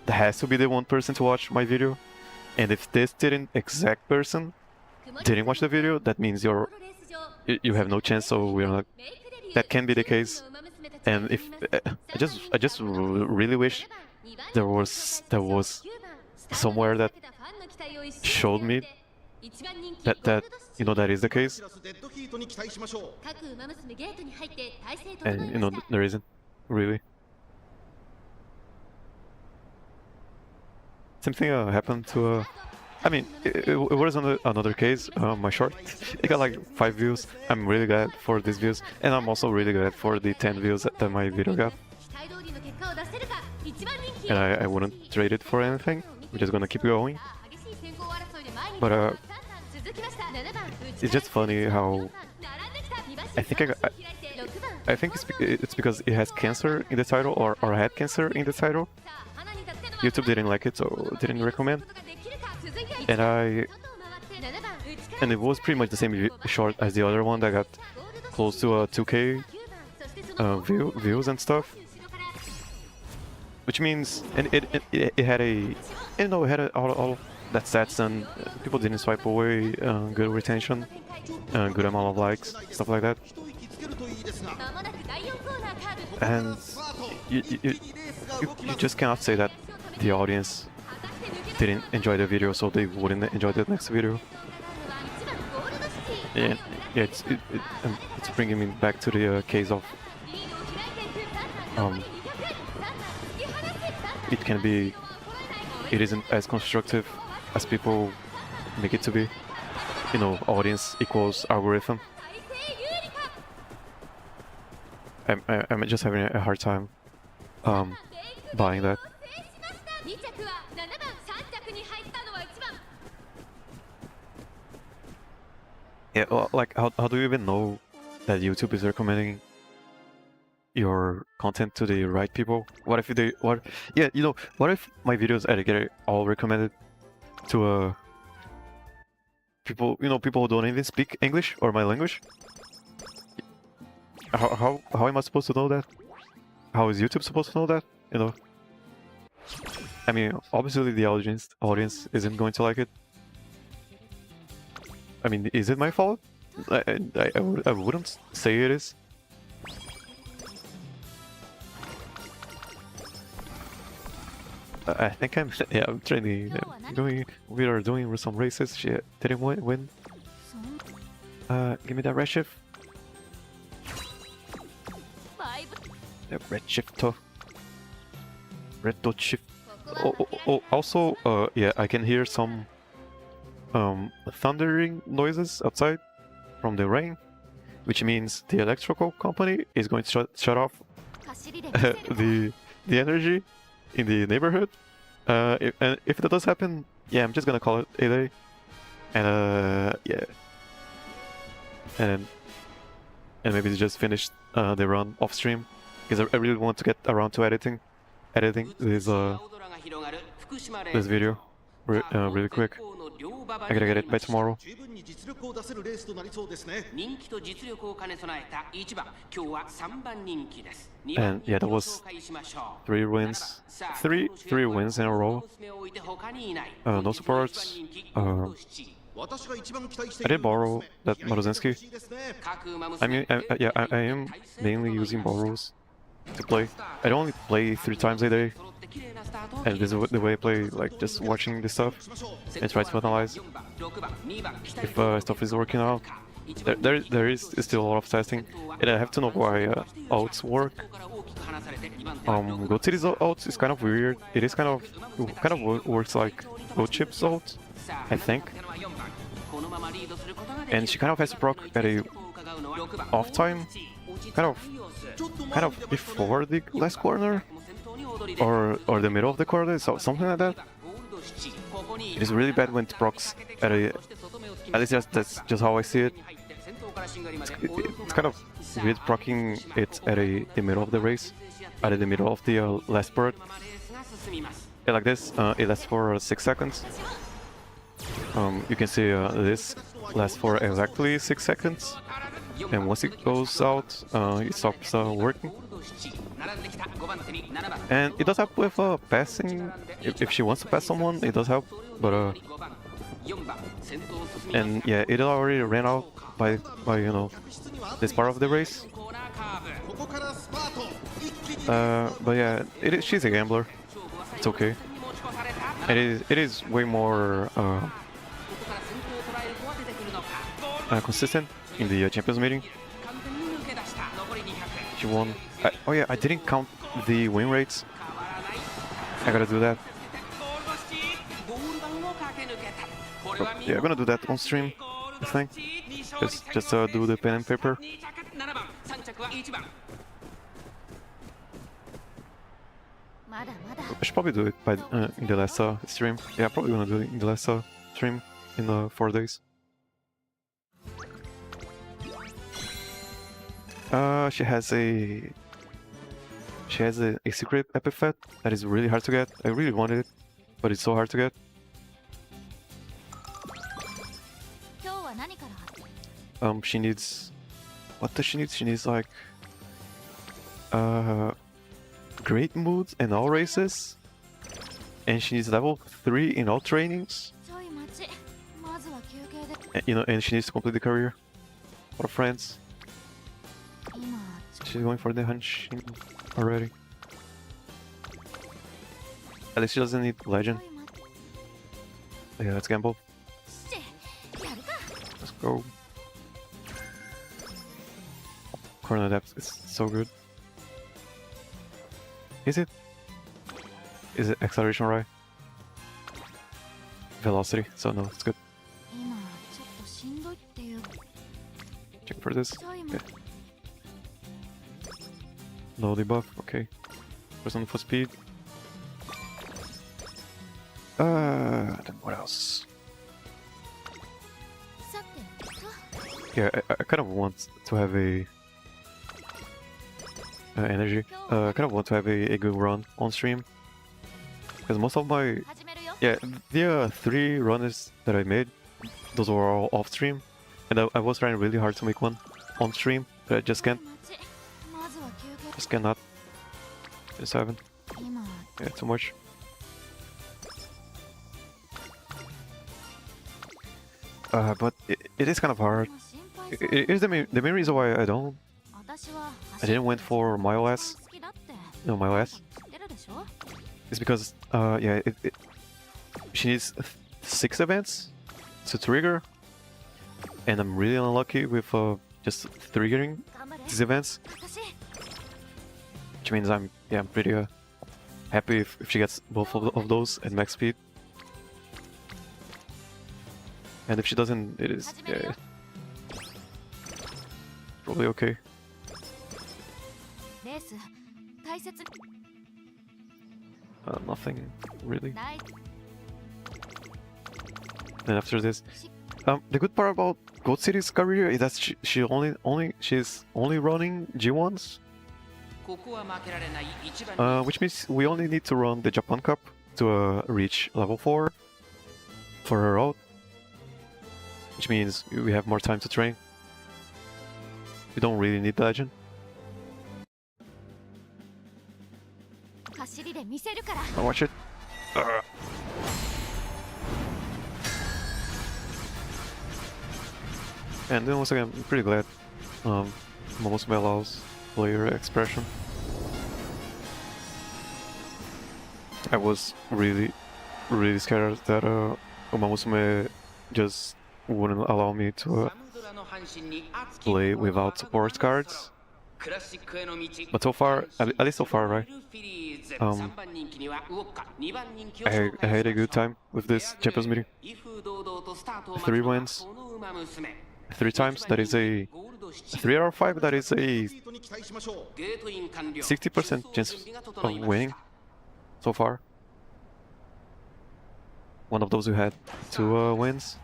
has to be the one person to watch my video, and if this exact person didn't watch the video, that means you have no chance. So we're not. That can be the case, and if I just really wish there was somewhere that showed me that that is the case, and there isn't really. Same thing happened to I mean, it was another case. My short, it got like 5 views. I'm really glad for these views, and I'm also really glad for the 10 views that my video got. And I wouldn't trade it for anything. We're just gonna keep going. But it's just funny how I think it's because it has cancer in the title, or had cancer in the title. YouTube didn't like it, so didn't recommend. And it was pretty much the same short as the other one that got close to 2K views and stuff. Which means, and it had a, it had all that stats, and people didn't swipe away, good retention, good amount of likes, stuff like that. And you just cannot say that the audience didn't enjoy the video, so they wouldn't enjoy the next video. And yeah, it's bringing me back to the case of it isn't as constructive as people make it to be. Audience equals algorithm. I'm just having a hard time buying that. Yeah, well, like how do you even know that YouTube is recommending your content to the right people? What if what if my videos get all recommended to people who don't even speak English or my language? How am I supposed to know that? How is YouTube supposed to know that? I mean, obviously the audience isn't going to like it. I mean, is it my fault? I wouldn't say it is. I think I'm training. We are doing some races. She didn't win. Give me that red shift. Yeah, red shift. Red dot shift. Oh, also, yeah, I can hear some thundering noises outside from the rain, which means the electrical company is going to shut off the energy in the neighborhood. If that does happen, yeah, I'm just gonna call it a day. And yeah, and maybe just finish the run off stream, because I really want to get around to editing this video really quick. I gotta get it by tomorrow. And yeah, that was 3 wins. Three wins in a row. No supports. I did borrow that Maruzinski. I am mainly using borrows to play. I don't only play 3 times a day, and this is the way I play, like just watching this stuff and try to analyze if stuff is working out. There is still a lot of testing, and I have to know why ults work. Gold City's ult is kind of weird. It is kind of works like Gold Chip's ult, I think. And she kind of has to proc at a off time, kind of before the last corner, or the middle of the corner, so something like that. It is really bad when it procs at a. At least that's just how I see it. It's kind of weird proccing it at the middle of the race, at the middle of the last spurt. Yeah, like this, it lasts for 6 seconds. You can see this lasts for exactly 6 seconds, and once it goes out, it stops working. And it does help with passing. If she wants to pass someone, it does help. But and yeah, it already ran out by you know this part of the race. But yeah, she's a gambler. It's okay. It is way more consistent in the Champions meeting. She won. Oh yeah, I didn't count the win rates. I gotta do that. But yeah, I'm gonna do that on stream, I think. Just do the pen and paper. I should probably do it by in the last stream. Yeah, I'm probably gonna do it in the last stream in 4 days. She has a secret epithet that is really hard to get. I really wanted it, but it's so hard to get. She needs... What does she need? She needs like... Great moods in all races. And she needs level 3 in all trainings. And, you know, and she needs to complete the career. What a friends. She's going for the Hanshin already. At least she doesn't need legend. Yeah, let's gamble. Let's go. Corner depth is so good. Is it? Is it acceleration right? Velocity, so no, it's good. Check for this. Okay. No debuff, okay. Person for speed. Then what else? Yeah, I kind of want to have a energy. I kind of want to have a good run on stream, because most of my the 3 runners that I made, those were all off stream, and I was trying really hard to make one on stream, but I just can't. Just cannot. 7. Yeah, too much. But it is kind of hard. It is the main reason why I didn't went for my OS. No, my OS. It's because yeah, she needs 6 events to trigger, and I'm really unlucky with just triggering these events. Which means I'm pretty happy if she gets both of those at max speed. And if she doesn't, it is probably okay. Nothing really. Then after this, the good part about Gold City's career is that she's only running G1s. Which means we only need to run the Japan Cup to reach level 4 for her out. Which means we have more time to train. We don't really need the legend. I'll watch it. And then once again, I'm pretty glad Umamusume allows player expression. I was really scared that Umamusume just wouldn't allow me to play without support cards. But so far, at least so far, right? I had a good time with this Champions meeting. 3 wins, 3 times, that is a 3 out of 5, that is a 60% chance of winning so far. One of those who had 2 wins.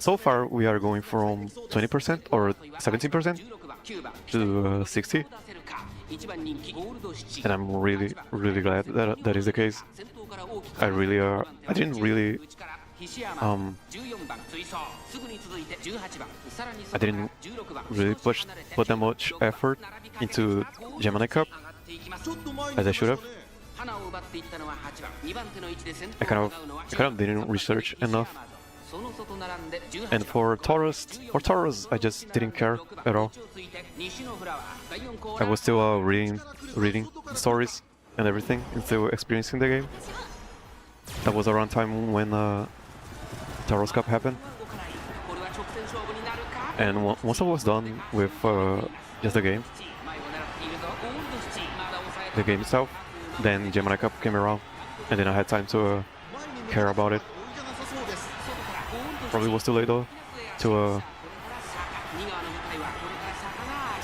So far we are going from 20% or 17% to 60, and I'm really glad that that is the case. I didn't really put that much effort into Gemini Cup as I should have. I kind of didn't research enough. And for Taurus, I just didn't care at all. I was still reading stories and everything, and still experiencing the game. That was around time when Taurus Cup happened. And once I was done with just the game itself, then Gemini Cup came around, and then I had time to care about it. Probably was too late though, too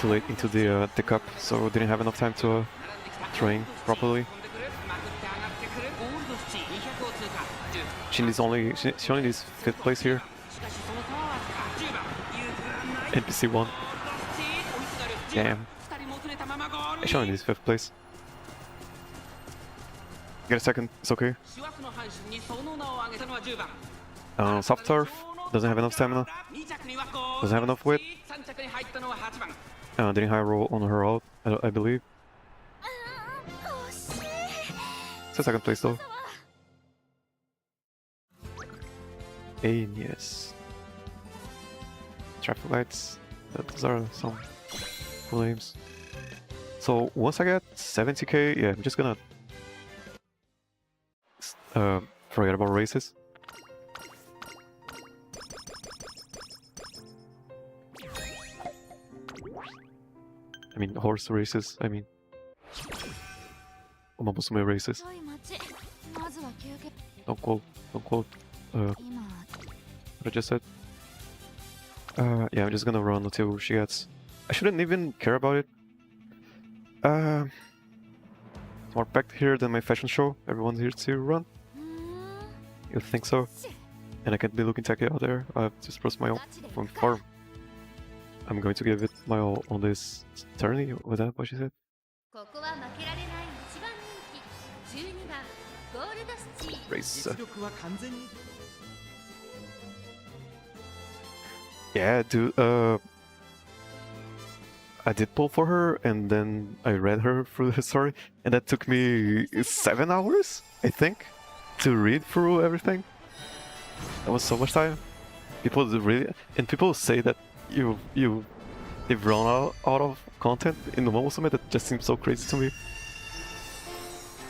late into the cup, so didn't have enough time to train properly. She only needs 5th place here. NPC 1. Damn. She only needs 5th place. Get a second, it's okay. Soft turf, doesn't have enough stamina, doesn't have enough wit. Didn't high roll on her ult, I believe. It's a 2nd place though. Yes. Traffic lights, those are some cool names. So once I get 70k, yeah, I'm just gonna forget about races. I mean horse races, I mean Umamusume races. Don't quote what I just said. Yeah, I'm just gonna run until she gets... I shouldn't even care about it. It's more packed here than my fashion show. Everyone's here to run. You think so? And I can't be looking tacky out there. I have to express my own form. I'm going to give it my all on this tourney. Was that what she said? Race. Yeah, dude. I did pull for her, and then I read her through the story, and that took me 7 hours, I think, to read through everything. That was so much time. People say that they've run out of content in the Umamusume. That just seems so crazy to me.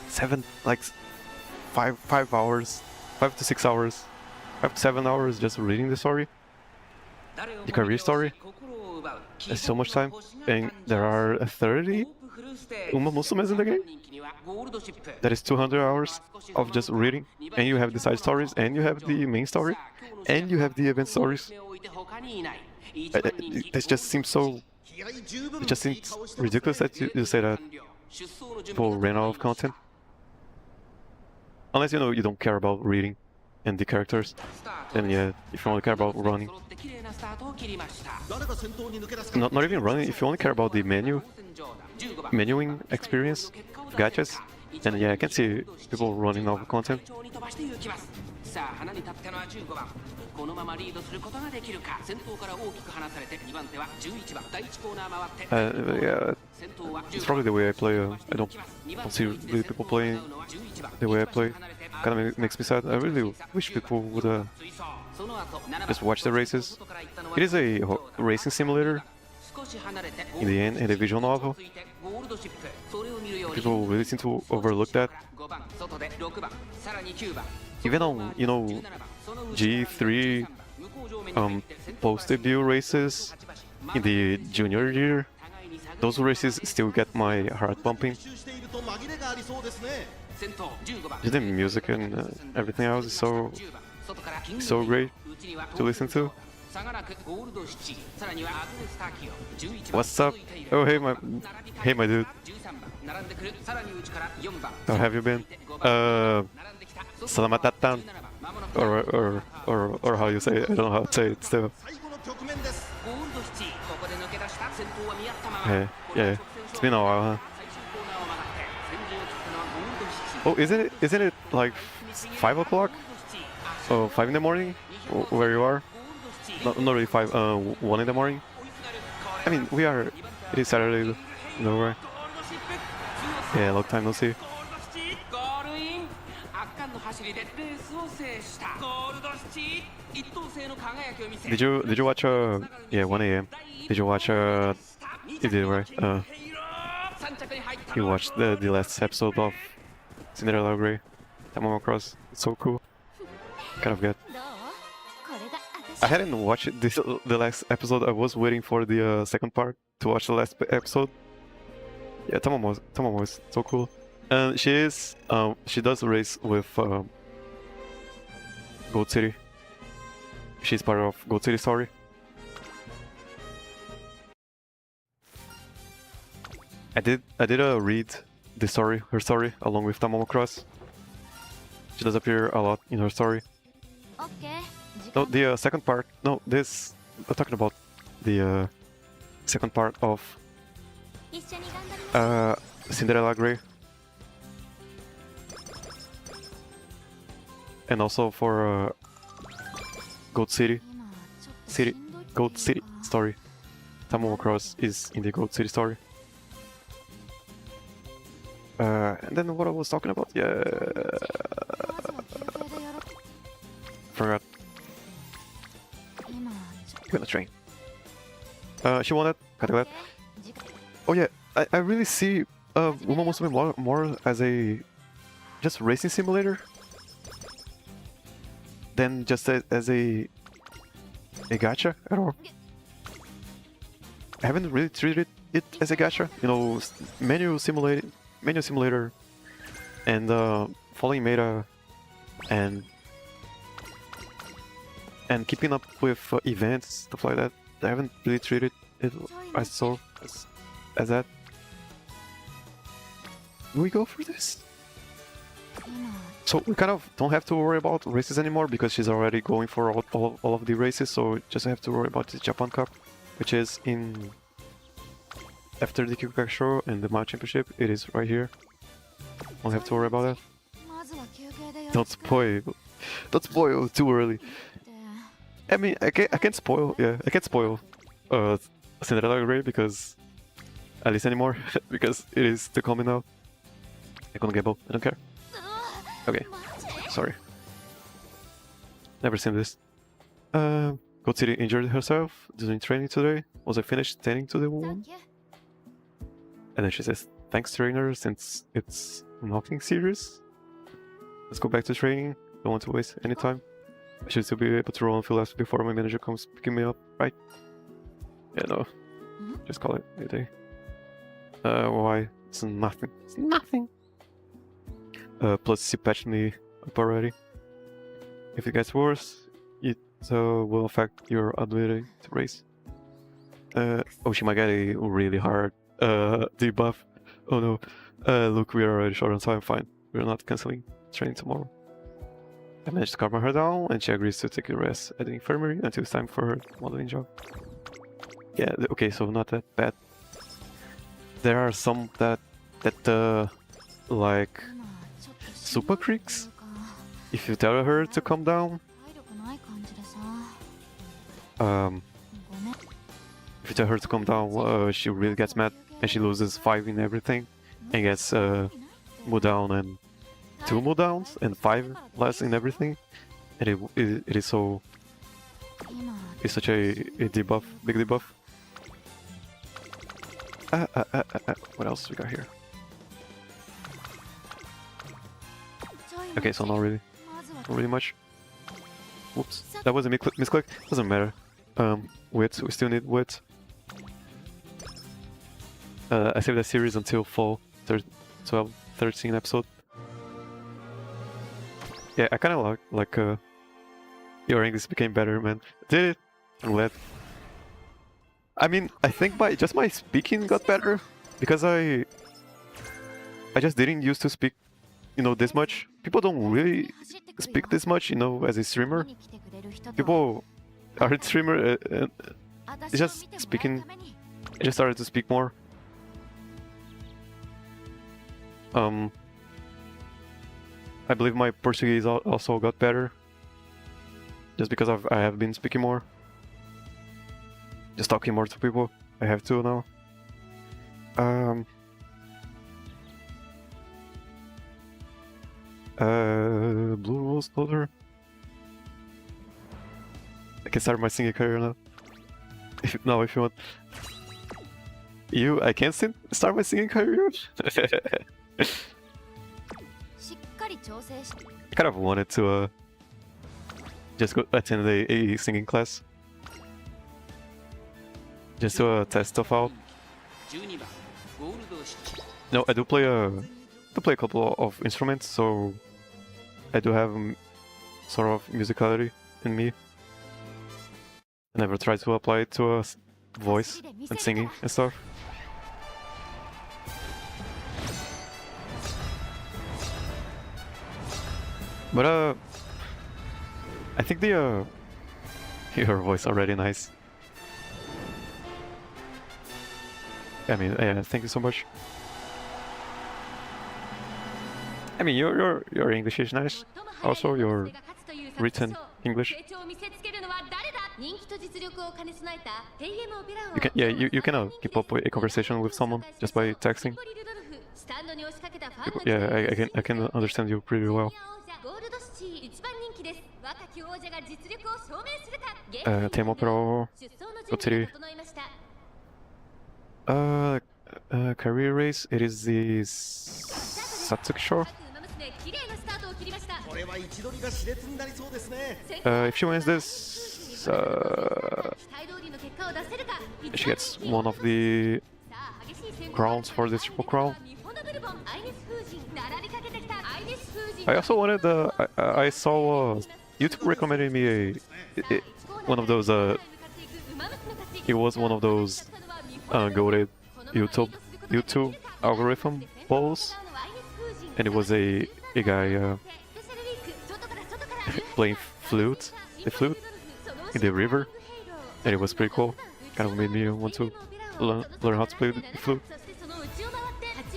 5 hours, 5 to 6 hours, 5 to 7 hours just reading the story, the career story. There's so much time, and there are 30 Umamusumes in the game. That is 200 hours of just reading, and you have the side stories, and you have the main story, and you have the event stories. That just seems so... It just seems ridiculous that you say that people ran out of content. Unless you don't care about reading and the characters, then yeah, if you only care about running. Not even running, if you only care about the menuing experience, gachas, then yeah, I can see people running out of content. Yeah, It's probably the way I play. I don't see really people playing the way I play. Kind of makes me sad. I really wish people would just watch the races. It is a racing simulator in the end, and a visual novel. People really seem to overlook that. Even on, you know, G3 post-debut races in the junior year, those races still get my heart pumping. Just the music and everything else is so great to listen to. What's up? Oh, hey my dude. How have you been? Selamat datang, or how you say it? I don't know how to say it still. Yeah, it's been a while, huh? Oh, isn't it like 5 o'clock? Oh, 5 in the morning? Where you are? Not really 5, 1 in the morning? I mean, it is Saturday, no way. Yeah, long time no see. Did you watch yeah, 1 a.m. Did you watch you did, right? You watched the last episode of Cinderella Grey, Tamamo Cross. It's so cool. Kind of good. I hadn't watched the last episode. I was waiting for the second part to watch the last episode. Yeah, Tamamo is so cool. And she does race with Gold City. She's part of Gold City story. I did read her story along with Tamamo Cross. She does appear a lot in her story. No, the second part. No, I'm talking about the second part of Cinderella Grey, and also for Gold City story. Tamamo Cross is in the Gold City story. And then what I was talking about, yeah, forgot. I'm gonna train. She won it, kinda glad. Oh yeah, I really see Umamusume more as a just racing simulator than just as a gacha at all. I haven't really treated it as a gacha, you know, menu simulator, and following meta, and keeping up with events, stuff like that. I haven't really treated it as that. Do we go for this? So we kind of don't have to worry about races anymore because she's already going for all of the races, so just have to worry about the Japan Cup, which is in after the Kikukasho and the Mile Championship. It is right here. Don't have to worry about that. Don't spoil too early. I mean, I can't spoil. Yeah, I can't spoil Cinderella Grey because at least anymore because it is still coming out. I'm gonna get both. I don't care. Okay, sorry. Never seen this. Gold City injured herself during training today. Was I finished tending to the wound? And then she says, "Thanks, trainer, since it's nothing serious. Let's go back to training. Don't want to waste any time. I should still be able to roll and feel left before my manager comes picking me up, right?" Yeah, no. Just call it a day. Why? It's nothing. It's nothing. Plus, she patched me up already. If it gets worse, it will affect your ability to race. Oh, she might get a really hard debuff. Oh no. Look, we are already short on time. Fine. We're not canceling training tomorrow. I managed to calm her down, and she agrees to take a rest at the infirmary until it's time for her modeling job. Yeah, okay, so not that bad. There are some that like Super Creeks. If you tell her to calm down, if you tell her to calm down, she really gets mad. and she loses 5 in everything, and gets move down and 2 move downs and 5 less in everything, and it is so it's such a debuff, big debuff. What else we got here? Okay, so not really much. Whoops, that was a misclick. Doesn't matter. Wit, we still need wit. I saved that series until fall 12, 13 episode. Yeah, I kind of like your English became better, man. Did it? I'm glad. I mean, I think my speaking got better because I just didn't used to speak, you know, this much. People don't really speak this much, you know, as a streamer. People aren't streamer, it's just speaking. I just started to speak more. I believe my Portuguese also got better, just because I have been speaking more. Just talking more to people. I have to now. Blue Rose Loader. I can start my singing career now. If you want. I can't start my singing career? I kind of wanted to just go attend a singing class. Just to test stuff out. No, I do play a couple of instruments, so I do have sort of musicality in me. I never tried to apply it to a voice and singing and stuff. But I think your voice already nice. I mean, yeah, thank you so much. I mean, your English is nice. Also, your written English. You can keep up a conversation with someone just by texting. Yeah, I can understand you pretty well. Temo pro Lociu. Career race. It is the Satsuki Shore. If she wins this, she gets one of the crowns for this triple crown. I also wanted I saw YouTube recommended me one of those it was one of those goated YouTube algorithm polls, and it was a guy playing the flute in the river, and it was pretty cool. Kind of made me want to learn how to play the flute.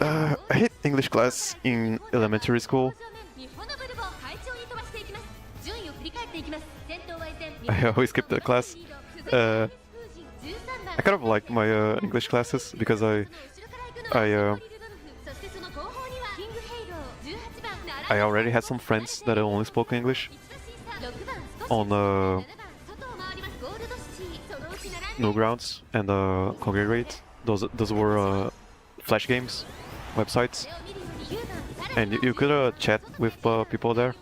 I hate English class in elementary school. I always skip that class. I kind of like my English classes because I already had some friends that only spoke English on Newgrounds and Congregate. Those were Flash games websites, and you could chat with people there.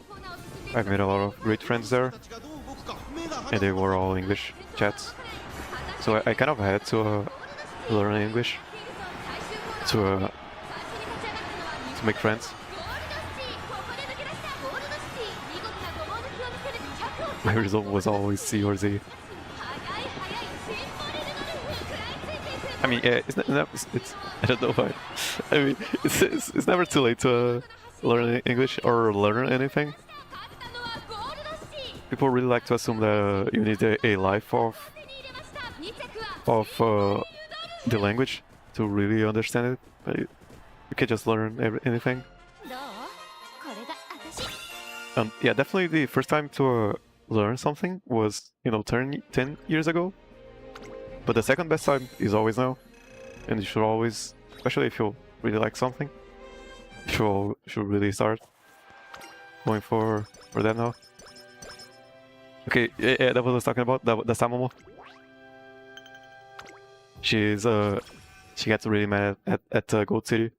I've made a lot of great friends there, and they were all English chats. So I kind of had to learn English to make friends. My result was always C or Z. I mean, yeah, it's I don't know why. I mean, it's never too late to learn English or learn anything. People really like to assume that you need a life of the language to really understand it, but you can just learn anything. Yeah, definitely the first time to learn something was, 10 years ago. But the second best time is always now. and you should always, especially if you really like something, you should really start going for that now. Okay, yeah, that was what I was talking about. That's Tamomo. She gets really mad at Gold City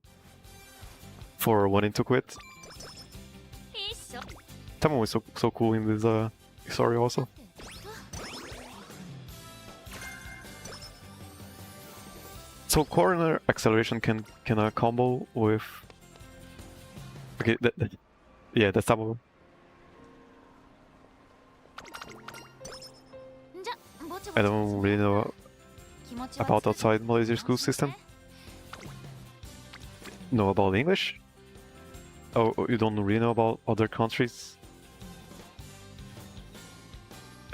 for wanting to quit. Tamomo is so cool in this story also. So corner acceleration can combo with. Okay, yeah, that's Tamomo. I don't really know about outside Malaysia school system. Know about English? Oh, you don't really know about other countries?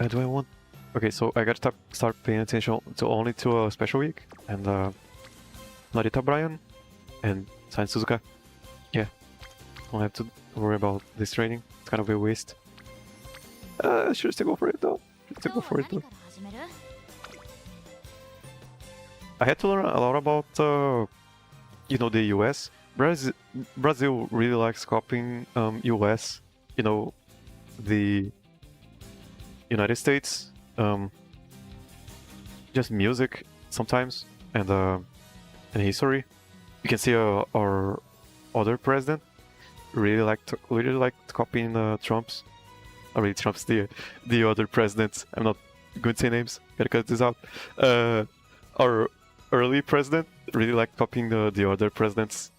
Do I want? Okay, so I gotta start paying attention to only to a special week and Narita Brian and Science Suzuka. Yeah, don't have to worry about this training. It's kind of a waste. Should still go for it though. I had to learn a lot about, you know, the US. Brazil really likes copying US, you know, the United States, just music sometimes, and history. You can see our other president really liked copying Trump's. Really, Trump's the other presidents. I'm not going to say names. Gotta cut this out. Our early president really liked copying the other presidents'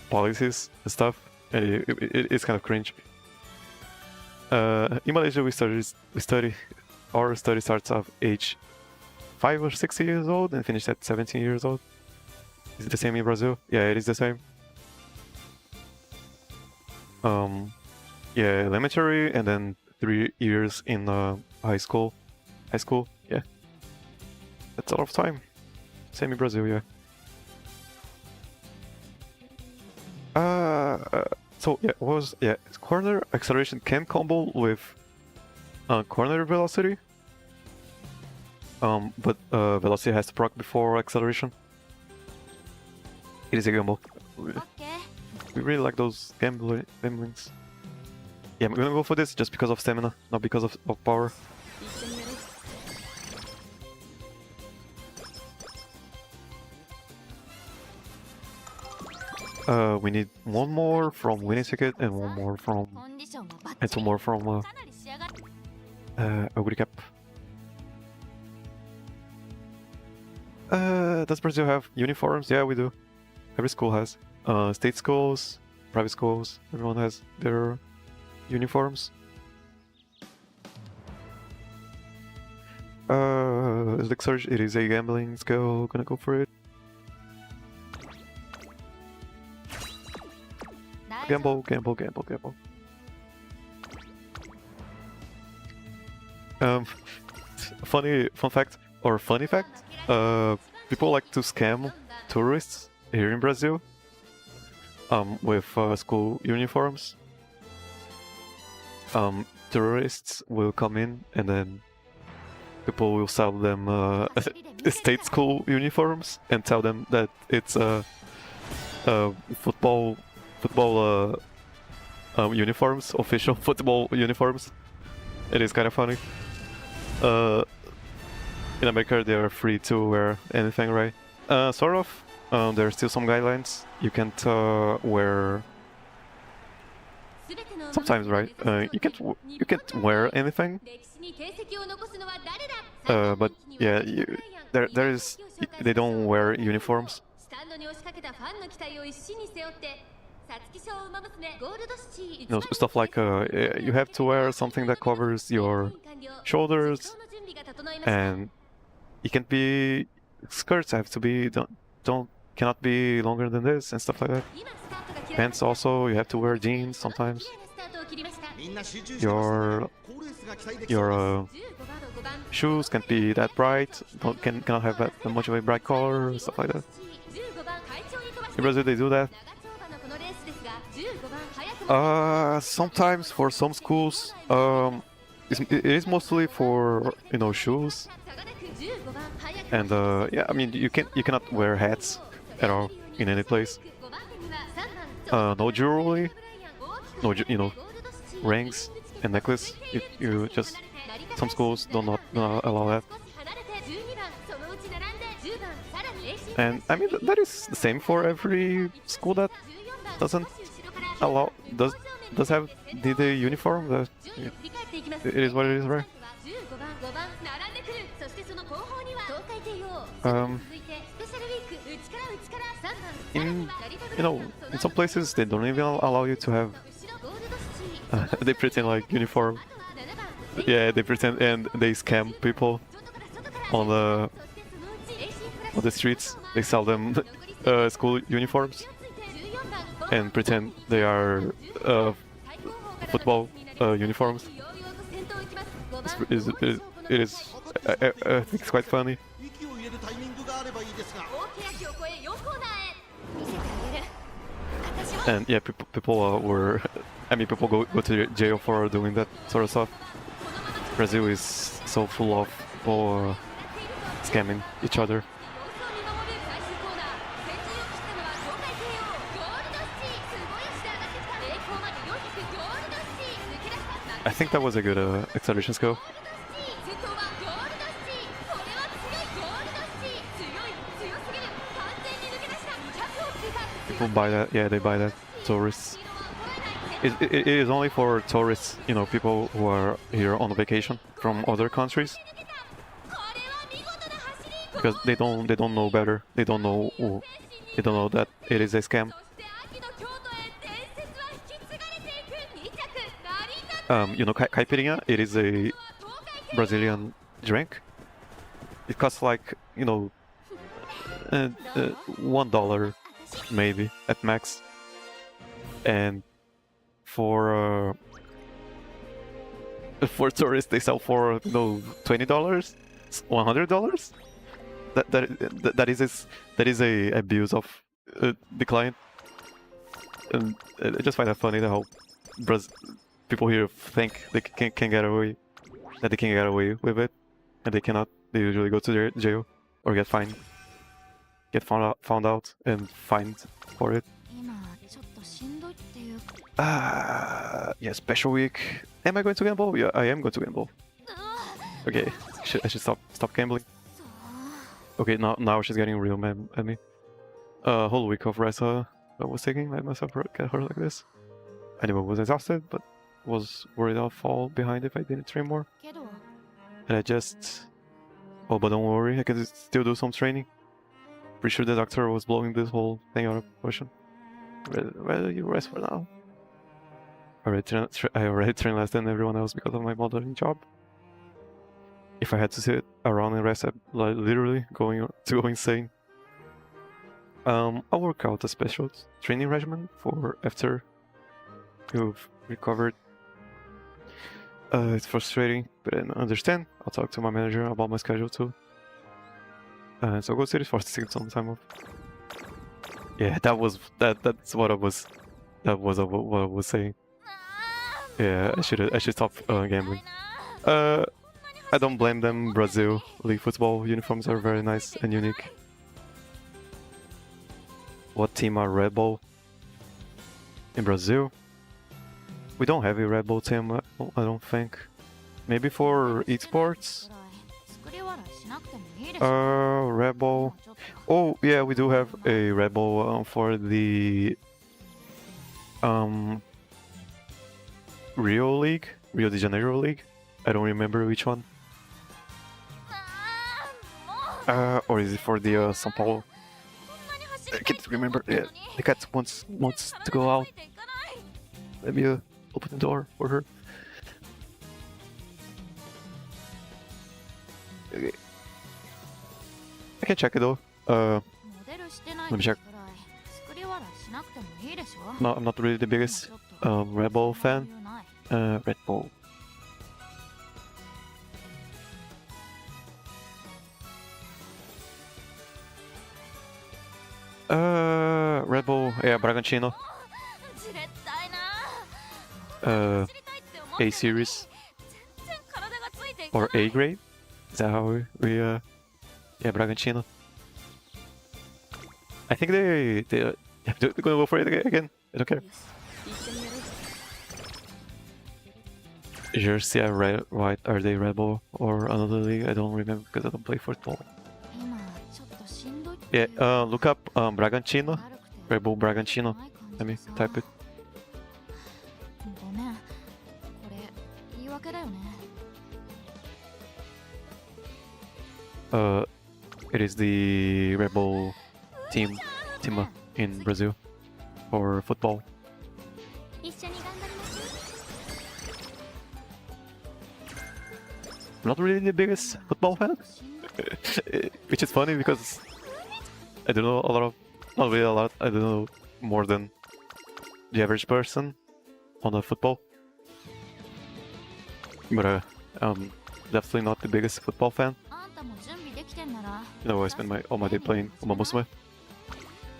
policies and stuff, and it's kind of cringe. In Malaysia, our study starts at age 5 or 6 years old and finish at 17 years old. Is it the same in Brazil? Yeah, it is the same. Yeah, elementary and then 3 years in high school. Yeah. That's a lot of time. Same in Brazil, yeah. So yeah, corner acceleration can combo with corner velocity. But velocity has to proc before acceleration. It is a gamble. We really like those gamblings. Yeah, I'm gonna go for this just because of stamina, not because of power. We need one more from winning ticket and one more from and two more from Agri Cap. Does Brazil have uniforms? Yeah, we do. Every school has. State schools, private schools, everyone has their uniforms. Elixir Surge, it is a gambling skill, gonna go for it. Gamble. Funny fact, people like to scam tourists here in Brazil with school uniforms. Tourists will come in and then people will sell them state school uniforms and tell them that it's football uniforms, official football uniforms. It is kind of funny. In America, they are free to wear anything, right? Sort of. There are still some guidelines. You can't wear. Sometimes, right? You can't wear anything. But yeah, there is. They don't wear uniforms. You know, stuff like you have to wear something that covers your shoulders, and it can be skirts have to be cannot be longer than this and stuff like that. Pants also, you have to wear jeans sometimes. Your shoes can't be that bright, cannot have that much of a bright color, stuff like that. In Brazil they do that. Sometimes for some schools, it is mostly for, you know, shoes. And yeah, I mean you cannot wear hats at all in any place. No jewelry, no rings and necklace. You just some schools do not allow that. And I mean that is the same for every school that doesn't allow does have the uniform. That it is what it is, right? In some places they don't even allow you to have. They pretend like uniform. Yeah, they pretend and they scam people on the streets. They sell them school uniforms and pretend they are football uniforms. It is I think it's quite funny. And yeah, people were. I mean, people go to jail for doing that sort of stuff. Brazil is so full of people scamming each other. I think that was a good acceleration skill. People buy that. Yeah, they buy that. Tourists. It is only for tourists, people who are here on vacation from other countries, because they don't know better. They don't know that it is a scam. Caipirinha, it is a Brazilian drink. It costs like $1 maybe at max, and for tourists they sell for $20, $100. That is a abuse of the client, and I just find that funny, how people here think they can get away, that they can get away with it, and they cannot. They usually go to jail or get found out and fined for it. Yeah, special week. Am I going to gamble? Yeah, I am going to gamble. Okay, I should stop gambling. Okay, now she's getting real mad at me. Whole week of rest I was taking, let myself get hurt like this. Anyway, was exhausted, but was worried I'll fall behind if I didn't train more. And I just... Oh, but don't worry, I can still do some training. Pretty sure the doctor was blowing this whole thing out of proportion. Rather you rest for now. I already trained less than everyone else because of my modeling job. If I had to sit around and rest, I'd literally go insane. I'll work out a special training regimen for after you've recovered. It's frustrating, but I understand. I'll talk to my manager about my schedule too. So go City for 6 on time off. Yeah, that's what I was. That was what I was saying. Yeah, I should stop gambling. I don't blame them. Brazil league football uniforms are very nice and unique. What team are Red Bull in Brazil? We don't have a Red Bull team, I don't think. Maybe for esports? Red Bull. Oh, yeah, we do have a Red Bull for the Rio de Janeiro League. I don't remember which one. Or is it for the São Paulo? I can't remember. Yeah, the cat wants to go out. Let me open the door for her. Okay. I can check it though. Let me check. No, I'm not really the biggest Red Bull fan. Red Bull. Red Bull, yeah, Bragantino. A series or A grade? Is that how we Yeah, Bragantino. I think they're gonna go for it again. I don't care. 一緒にやろうぜ Jersey, white, are they Red Bull or another league? I don't remember because I don't play football. 今ちょっとしんどいって Yeah, look up Bragantino. 悪くて Red Bull Bragantino. ない感じ Let me でさ type it. ごめんこれ言い訳だよね It is the Red Bull team in Brazil for football. 一緒に頑張りましょ I'm not really the biggest football fan, うしんどい which is funny because I don't know a lot of, not really a lot, I don't know more than the average person on the football. But I'm definitely not the biggest football fan. あんたも準備できてんなら You know, I spend all my day playing Umamusume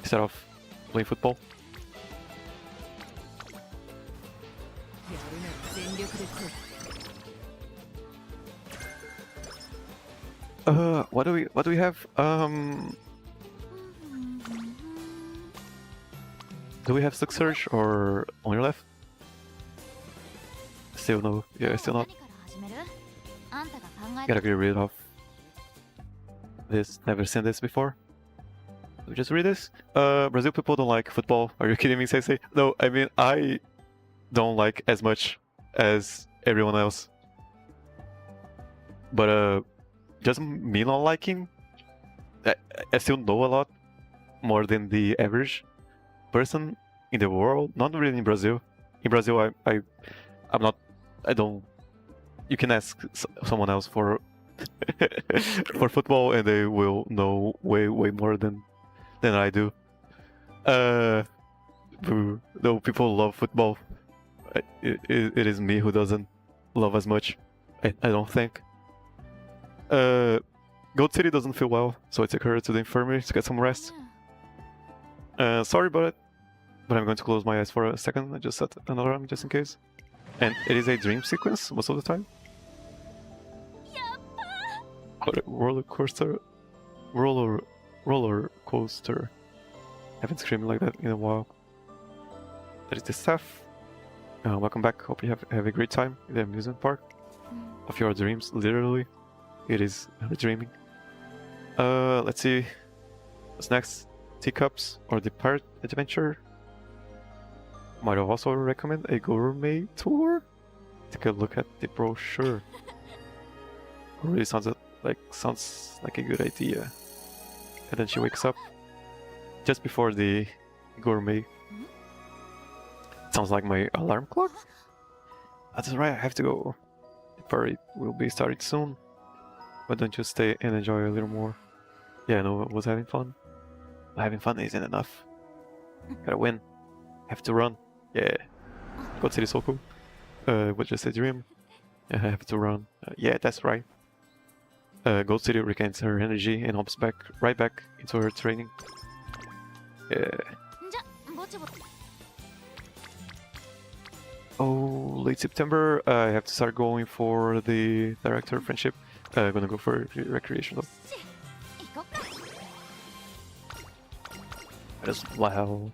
instead of playing football. やるなら全力で来い What do we have? Do we have Silk Surge or on your left? Still no. Yeah, still not. 何から始めるあんたが考え Gotta get rid of this. Never seen this before. We just read this. Brazil people don't like football. Are you kidding me, Sensei? No, I mean I don't like as much as everyone else. But doesn't me not liking. I still know a lot more than the average person in the world. Not really in Brazil. In Brazil, I'm not. I don't. You can ask someone else for for football, and they will know way more than I do. No, people love football. It is me who doesn't love as much. I don't think. Gold City doesn't feel well, so I took her to the infirmary to get some rest. Sorry about it, but I'm going to close my eyes for a second. I just set an alarm just in case. And it is a dream sequence most of the time. What a roller coaster. Roller coaster. Haven't screamed like that in a while. That is the staff. Welcome back. Hope you have a great time in the amusement park of your dreams. Literally, it is dreaming. Let's see. What's next? Teacups or the Pirate Adventure? Might also recommend a gourmet tour. Take a look at the brochure. Really sounds like a good idea. And then she wakes up just before the gourmet. Sounds like my alarm clock. That's right, I have to go. The party will be starting soon. Why don't you stay and enjoy a little more? Yeah, no, I was having fun. Having fun isn't enough. Gotta win. Have to run. Yeah. God City is so cool. Was just a dream. I have to run. Yeah, that's right. Gold City regains her energy and hops right back into her training. Yeah. じゃぼちぼち Oh, late September. I have to start going for the director friendship. I'm gonna go for recreation though. 行こっか Just wow.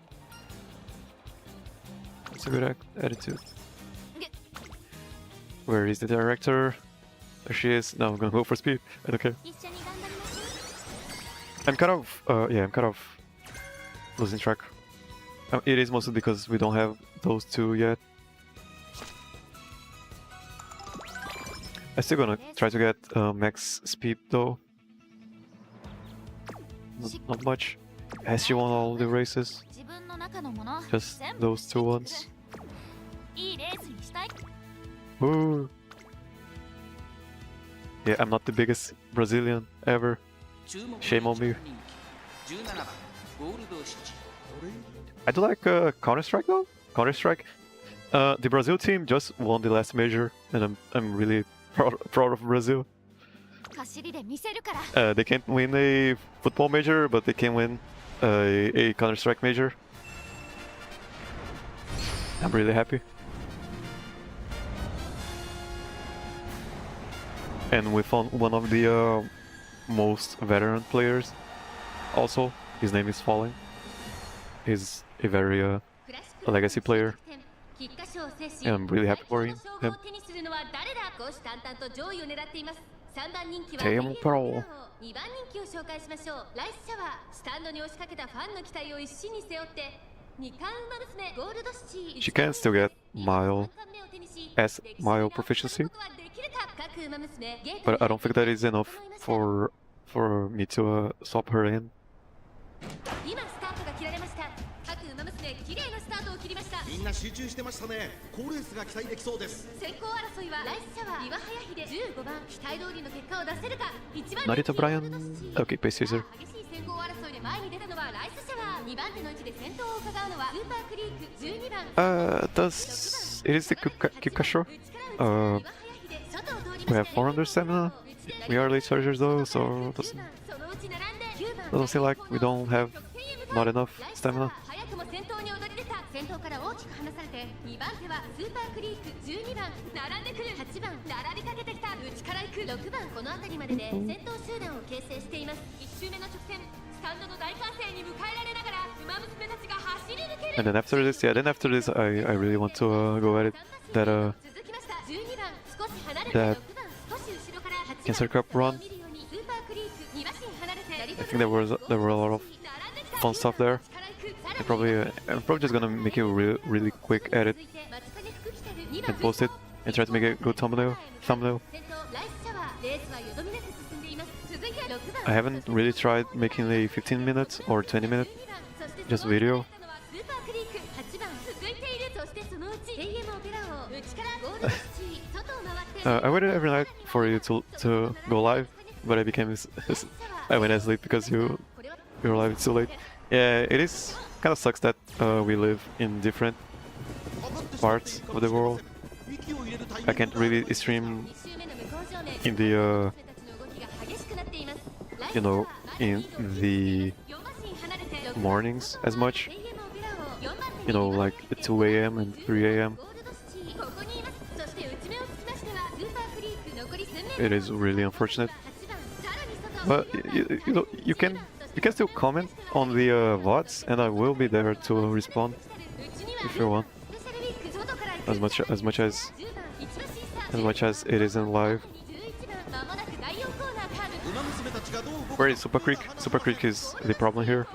That's a good attitude. Where is the director? There she is. No, I'm gonna go for speed. I don't care. 一緒に頑張りましょ I'm kind of losing track. It is mostly because we don't have those two yet. I'm still gonna try to get max speed though. Not much. Has she won all the races? う自分の中のもの Just 全部 those two ones. いいレースにしたい Ooh. Yeah, I'm not the biggest Brazilian ever. 注目の Shame on me. 17番ゴールドシチ I do like Counter-Strike though. Counter-Strike. The Brazil team just won the last major, and I'm really proud of Brazil. 走りで見せるから They can't win a football major, but they can win a Counter-Strike major. I'm really happy. And we found one of the most veteran players. Also, his name is falling. He's a very a legacy player, and I'm really happy for him. Damn, bro. 2番人気を紹介しましょう。ライスシャワー、スタンドに押しかけたファンの期待を一身に背負って2冠ウマ娘ゴールドシチー She can still get mile proficiency, but I don't think that is enough for me to swap her in. 今スタートが切られました。各ウマ娘綺麗なスタートを切りました。みんな集中してましたね。好レースが期待できそうです。先行争いはライスシャワー、岩早秀15番、期待通りの結果を出せるか。1番 Narita Brian. Okay, pace user. 激しい先行争いで前に出たのはライスシャワー。2番手の位置で先頭を伺うのはスーパークリーク12番。It is the Kikasho. We have 400 stamina. We are late chargers though, so doesn't seem like we don't have not enough stamina. 早くも先頭に躍り出た。先頭から大きく離されて2番手はスーパークリーク12番、並んでくる8番、並びかけてきた。内から行く6番、この辺りまでで先頭集団を形成しています。1周目の直線、スタンドの大歓声に迎えられながらウマ娘たちが走り抜ける。 And then after this, I really want to go at it. That 続きました。12番、少し離れて6番、少し後ろから8番 Cancer Cup run. スーパークリーク2馬身離れて I think there were a lot of fun stuff there. I'm probably just gonna make a really quick edit and post it and try to make a good thumbnail. I haven't really tried making a 15 minutes or 20 minute just video. I waited every night for you to go live, but I went asleep because your live is too late. Yeah, it is kind of sucks that we live in different parts of the world. I can't really stream in the in the mornings as much. Like at 2 a.m. and 3 a.m. It is really unfortunate. But you can still comment on the VODs, and I will be there to respond if you want. As much as it is in live. Where is Super Creek? Super Creek is the problem here.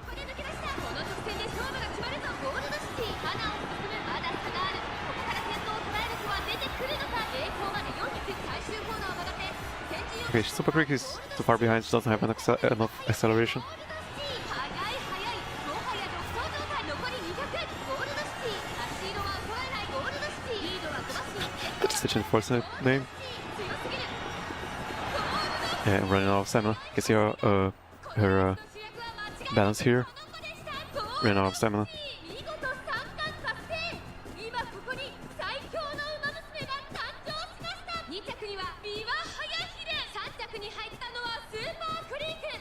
Okay, Super Creek is too far behind, she doesn't have enough acceleration. That's such an unfortunate name. Yeah, I'm running out of stamina. You can see her balance here. Running out of stamina.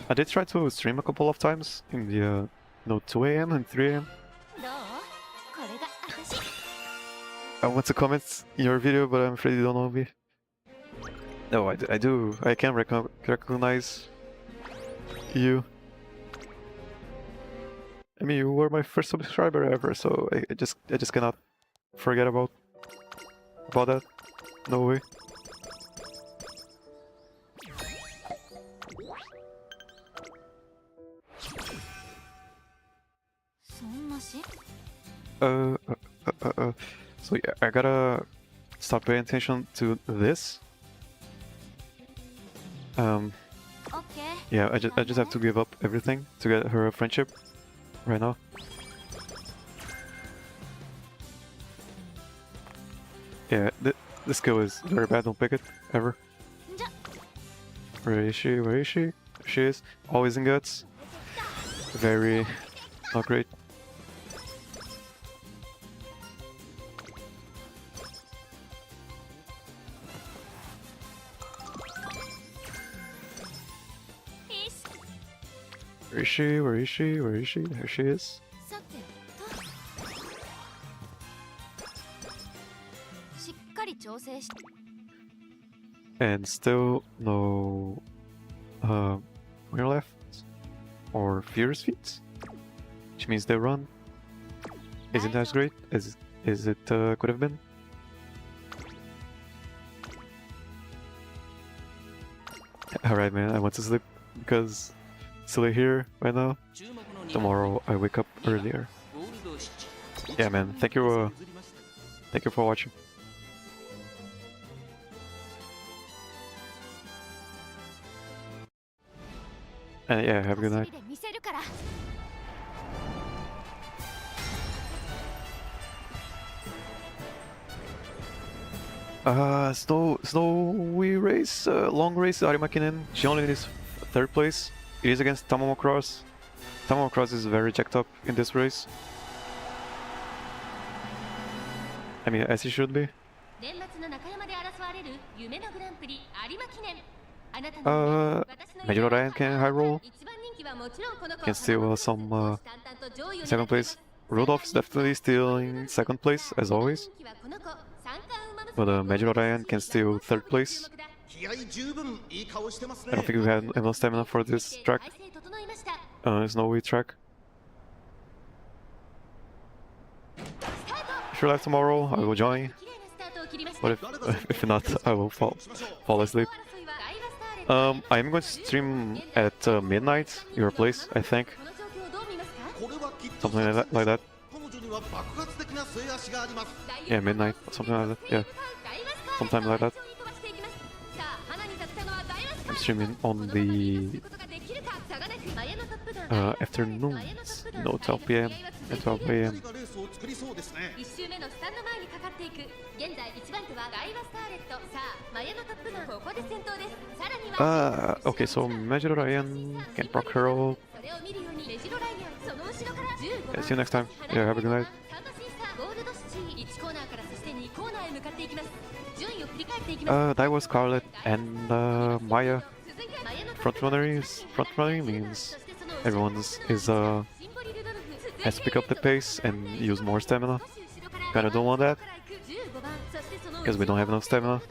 I did try to stream a couple of times in the 2 a.m. and 3 a.m. I want to comment in your video, but I'm afraid you don't know me. No, I do. I can recognize you. I mean, you were my first subscriber ever, so I just cannot forget about that. No way. So yeah, I gotta start paying attention to this. Yeah, I just have to give up everything to get her a friendship right now. Yeah, this skill is very bad, don't pick it, ever. Where is she? Where is she? There she is. Always in guts. Very not great. Where is she? Where is she? Where is she? There she is. And still no on your left, or Fierce Feet, which means they run. Isn't as great as it could have been. Alright, man, I went to sleep because it's still here right now. Tomorrow I wake up earlier. Yeah, man, thank you for watching. And yeah, have a good night. Snowy race, long race, Ari Makinen. She only is 3rd place. It is against Tamamo Cross. Tamamo Cross is very jacked up in this race. I mean, as he should be. Major Ryan can high roll. Can steal some 2nd place. Rudolph is definitely still in 2nd place, as always. But Major Ryan can steal 3rd place. I don't think we have enough stamina for this track. Snowy track. If you're live tomorrow, I will join. But if not, I will fall asleep. I am going to stream at midnight, your place, I think. Something like that. Yeah, midnight, something like that, yeah. Sometime like that. I'm streaming on the afternoons, no 12 PM and 12 AM. Okay, so Major Ryan can proc Herald. Yeah, see you next time. Yeah, have a good night. Daiwa, Scarlet, and Maya. Frontrunner means everyone has to pick up the pace and use more stamina. Kinda don't want that because we don't have enough stamina.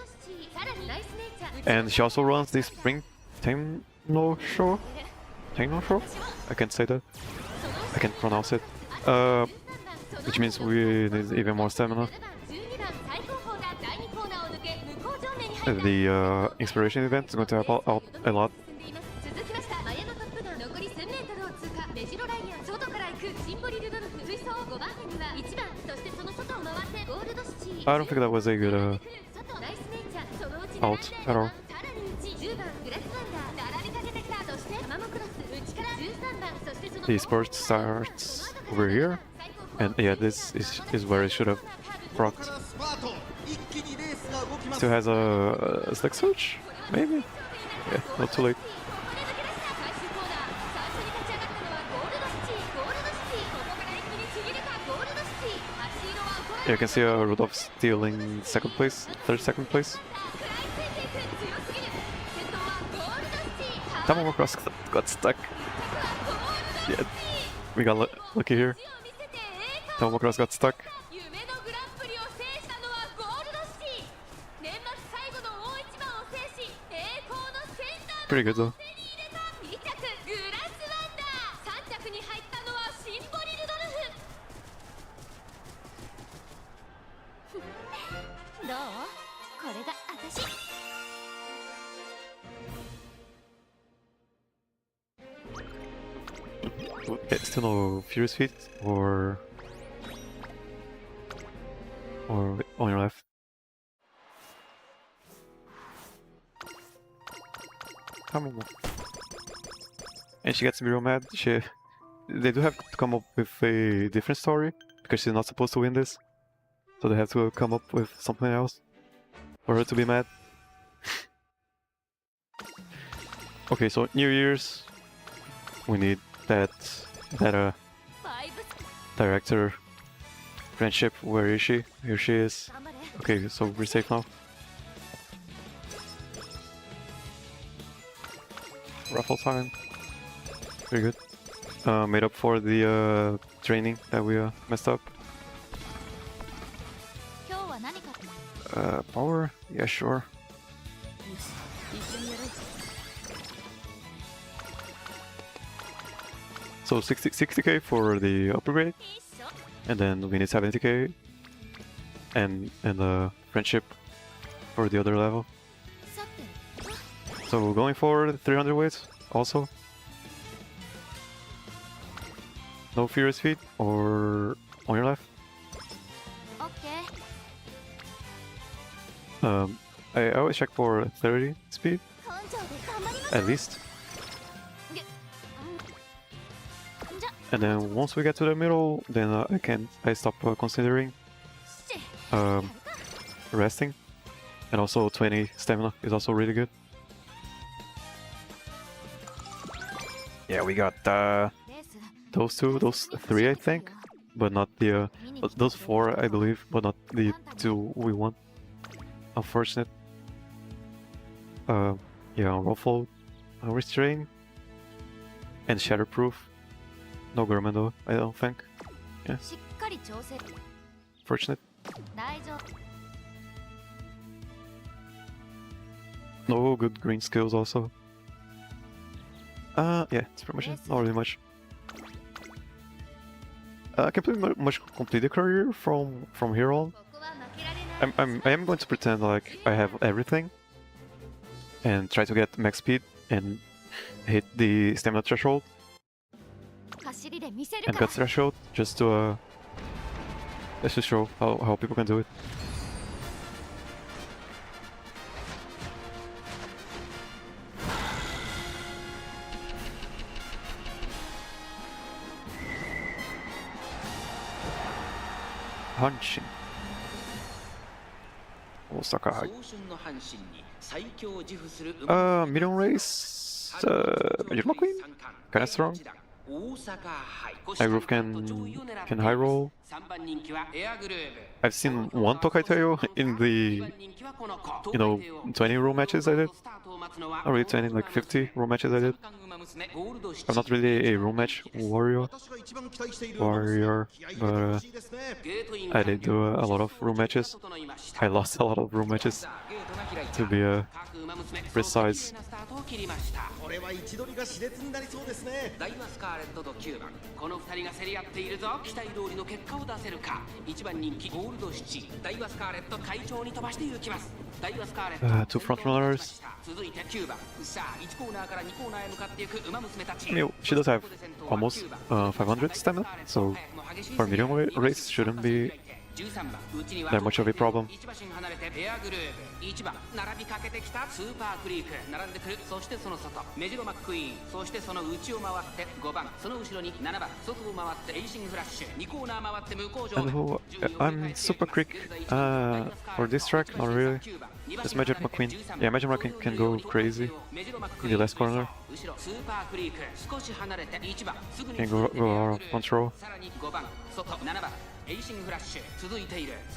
And she also runs the Spring Taino Show. I can't say that. I can't pronounce it. Which means we need even more stamina. The inspiration event is going to help out a lot. I don't think that was a good out at all. The sport starts over here, and yeah, this is where it should have procced. Still has a slick switch, maybe? Yeah, not too late. Yeah, you can see Rudolph stealing 2nd place, 3rd place. Tamamo Cross got stuck. Yeah, we got lucky here. Tamamo Cross got stuck. Pretty good though. Still no Furious Feet or on your left. Come on. And she gets me real mad. They do have to come up with a different story because she's not supposed to win this. So they have to come up with something else for her to be mad. Okay, so New Year's, we need that director friendship. Where is she? Here she is. Okay, so we're safe now. Ruffle time. Very good. Made up for the training that we messed up. Power? Yeah, sure. So 60k for the upper grade, and then we need 70k, and friendship for the other level. So going for 300 weights also. No furious feet or on your left. I always check for 30 speed, at least. And then once we get to the middle, then I stop considering resting. And also 20 stamina is also really good. Yeah, we got those three I think, but not the those four I believe, but not the two we want. Unfortunate. Yeah, ruffle, restrain, and shatterproof. No Gorman though, I don't think. Yeah. Fortunate. No good green skills also. Yeah, it's pretty much it. Not really much. I can pretty much complete the career from here on. I am going to pretend like I have everything and try to get max speed and hit the stamina threshold and gut threshold just to show how people can do it. Punching. Osaka High. Medium race. Major McQueen? Kinda strong. High Groove can high roll. I've seen one Tokai Tail in the 20 roll matches I did. Not really 20, like 50 roll matches I did. I'm not really a roll match warrior, but I did do a lot of room matches. I lost a lot of room matches, to be precise. これは位置取りが熾烈になりそうですね。ダイワスカーレットと9番、この2人が競り合っているぞ。期待通りの結果を出せるか。1番人気ゴールドシチ、ダイワスカーレット会長に飛ばしていきます。ダイワスカーレット Two front runners. 続いて9番、さあ1コーナーから2コーナーへ向かっていく馬娘たち。I mean, she does have almost 500 stamina, so for medium race shouldn't be that much of a problem. 1馬身離れてペアグルーブ、1番並びかけてきたスーパークリーク並んでくる。そしてその外メジロマックイーン、そしてその内を回って5番、その後ろに7番外を回ってエイシングフラッシュ、2コーナー回って向こう上 And who, I'm Super Creek for this track, not really. Just Magic McQueen. Yeah, Magic McQueen can go crazy in the last corner. Can go out of control.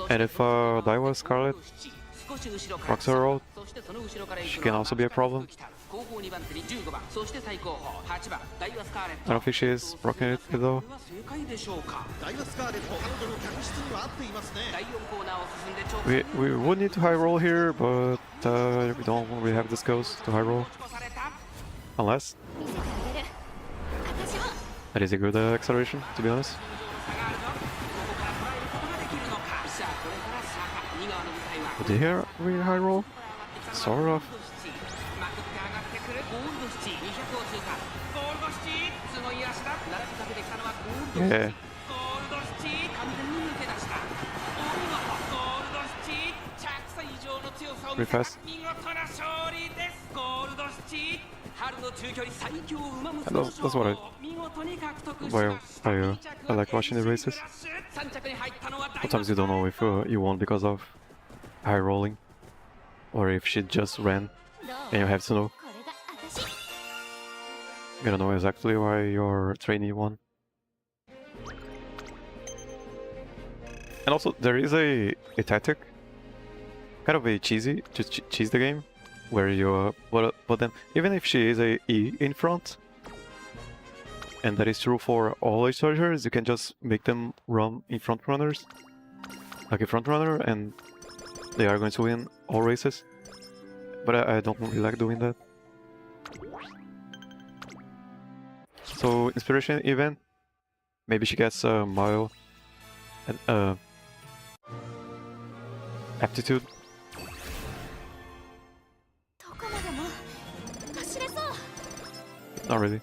And if Daiwa Scarlet rocks her out, she can also be a problem. I don't think she is rocking it though. We would need to high roll here, but we don't really have the skills to high roll. Unless that is a good acceleration, to be honest. Did here we high roll? Sort of. Yeah. Pretty fast. That's what I like watching the races. Sometimes you don't know if you won because of high rolling, or if she just ran, and you have to know. You gotta know exactly why your trainee won. And also, there is a tactic, kind of a cheesy, to cheese the game, where you but then even if she is a E in front, and that is true for all age chargers, you can just make them run in front runners, like a front runner, and they are going to win all races. But I don't really like doing that. So inspiration event. Maybe she gets a mile and aptitude. どこまでも走れそう。 Not really.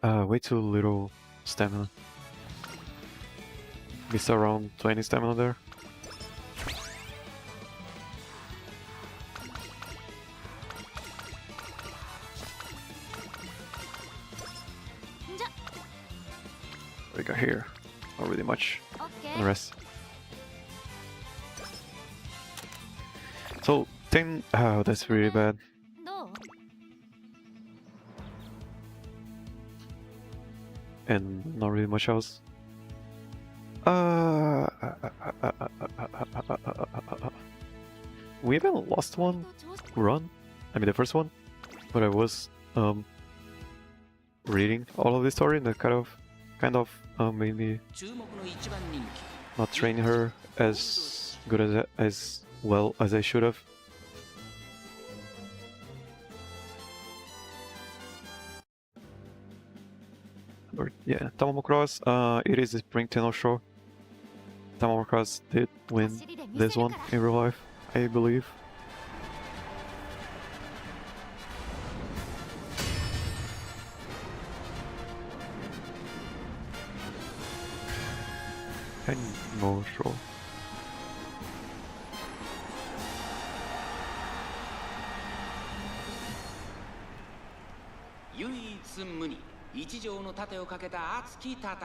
Way too little stamina. Missed around 20 stamina there. We got here. Not really much. オッケ The ー。 rest. So 10. Oh, that's really bad. どう？ And not really much else. We haven't lost one run. I mean the first one, but I was reading all of the story and that kind of made me 注目の一番人気 not train her as good as well as I should have. Or, yeah, Tamamo Cross. It is the Spring Tenno show. Tamamo Cross did win 走りで見せ this る one から。 in real life, I believe. And no show. 唯一無二一条の盾をかけた熱き戦い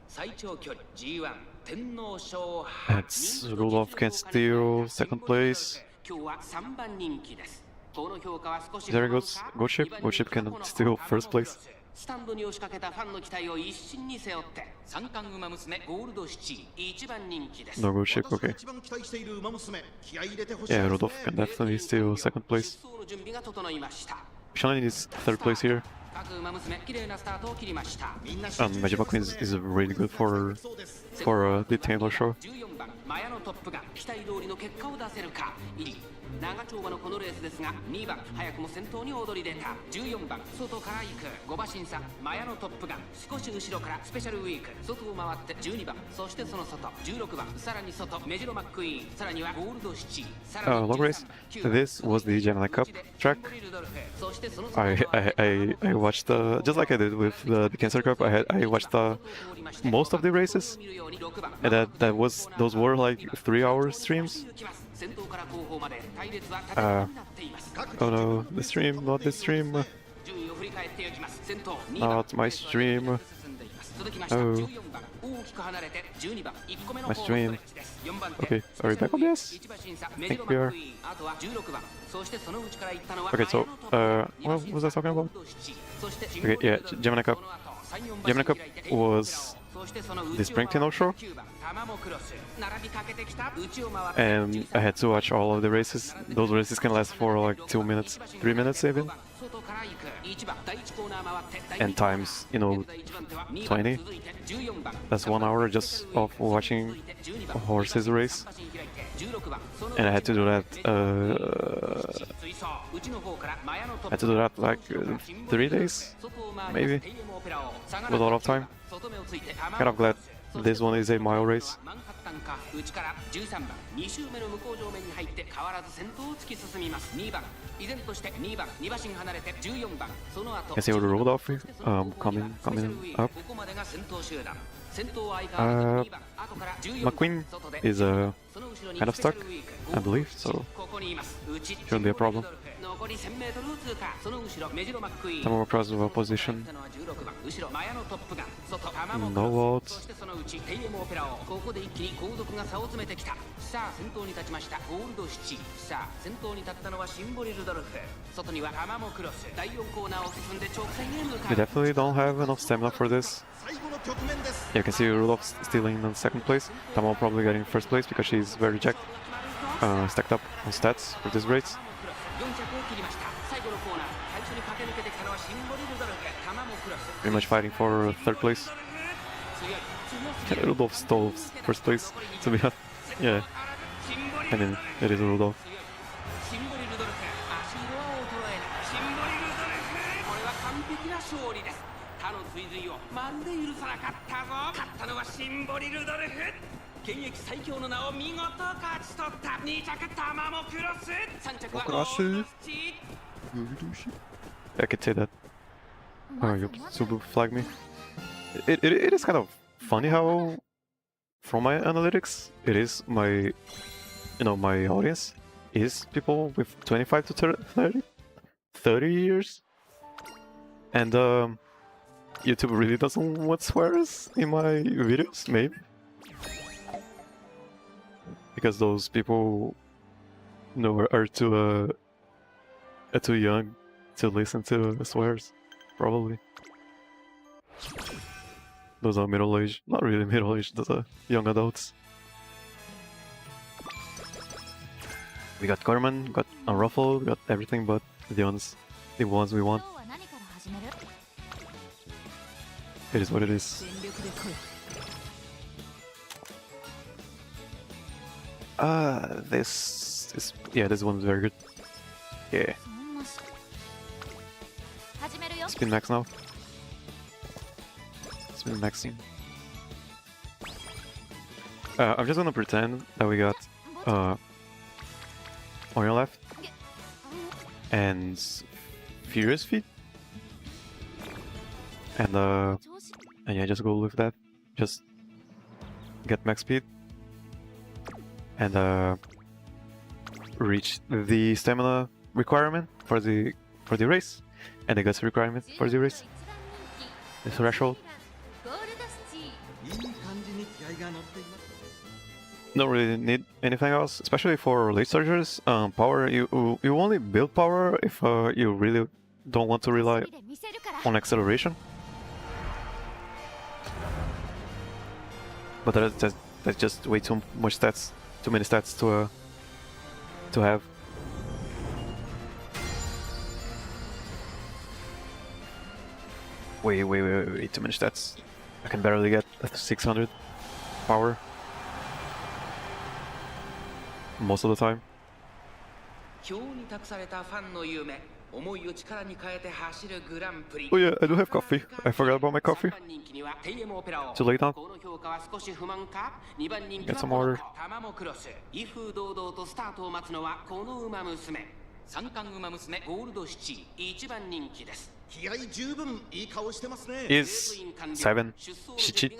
最長距離 G1 天皇賞 That's Rudolph can steal second place. 今日は3番人気ですこの評価は少し There goes Goship. Goship can steal first place. スタンドに押しかけたファンの期待を一身に背負って三冠馬娘ゴールドシチー一番人気です No Goship, 私が okay. 一番期待している馬娘気合い入れてほしい Yeah, ですね Rudolph can definitely steal second place. 出走の準備が整いました Shonen is third place here. 各馬娘綺麗なスタートを切りました みんな集中して Majima ま Queen すね is really good for そうです the Tenno show. 14番マヤのトップが期待通りの結果を出せるか1長丁場のこのレースですが2番早くも先頭に躍り出た14番外から行く5馬審査マヤのトップが少し後ろからスペシャルウィーク外を回って12番そしてその外16番さらに外メジロマックイーンさらにはゴールドシチーさらに Long race. This was the Gemini Cup track. そしてその I watched just like I did with the Cancer Cup. I watched most of the races, and those were like 3-hour streams. Oh no, the stream, not the stream, not my stream. Oh, my stream. Okay, are we back on this? I think we are. Okay, so what was I talking about? Okay, yeah, Gemini Cup. Gemini Cup was the Spring Tenno show, and I had to watch all of the races. Those races can last for like 2 minutes, 3 minutes even. And times, 20. That's 1 hour just of watching horses race. And I had to do that. I had to do that like 3 days, maybe. With a lot of time. Kind of glad this one is a mile race. 内から13番2周目の向こう上面に入って変わらず先頭を突き進みます2番依然として2番2馬身離れて14番その後 I see Rudolph coming up. ここまでが先頭集団先頭は相変わらず2番後から14番 McQueen is kind of stuck, I believe, so ここにいます内 shouldn't be a problem. 残り 1000m を通過その後ろメジロマックイーン Tamamo Cross well position. 16番後ろマヤのトップガン外タマモ No クロス votes. そしてその内テイエモオペラをここで一気に後続が差を詰めてきたさあ先頭に立ちましたゴールドシチさあ先頭に立ったのはシンボリルドルフ外にはタマモクロス第4コーナーを進んで直線へ向か They う definitely don't have enough stamina for this. 最後の局面です You can see Rudolph stealing in second place. Tamamo probably getting first place because she's very jacked, stacked up on stats for this race. 4着を切りました最後のコーナー最初に駆け抜けてきたのはシンボリルドルフタマモクロス Pretty much fighting for third place. 強い強すぎる Rudolph stole first place, to be honest. Yeah, I mean, it is Rudolph. シンボリルドルフ足色は衰えないシンボリルドルフこれは完璧な勝利です他の追随をまるで許さなかったぞ。勝ったのはシンボリ・ルドルフ。現役最強の名を見事勝ち取った。2着タマモクロス、3着はゴールドスチ。 I could say that. Oh, you super flag me. It is kind of funny how, from my analytics, it is my, my audience is people with 25 to 30 years, and YouTube really doesn't want swears in my videos, maybe. Because those people, are too young to listen to swears, probably. Those are middle-aged, not really middle-aged, those are young adults. We got Gorman, got Unruffled, got everything but the ones we want. It is what it is. This is, this one's very good. Yeah. Spin max now. Spin maxing. I'm just gonna pretend that we got on your left and Furious Feet, and yeah, just go with that. Just get max speed and reach the stamina requirement for the race, and the guts requirement for the race. The threshold. Don't really need anything else, especially for late starters. Power, you only build power if you really don't want to rely on acceleration. But that's just way too much stats, too many stats to have. Way too many stats. I can barely get 600 power most of the time. Oh yeah, I do have coffee. I forgot about my coffee. Too late now. Get some water. 三冠馬娘ゴールドシチー1番人気です。気合十分いい顔してますね。 Is 7 Shichi?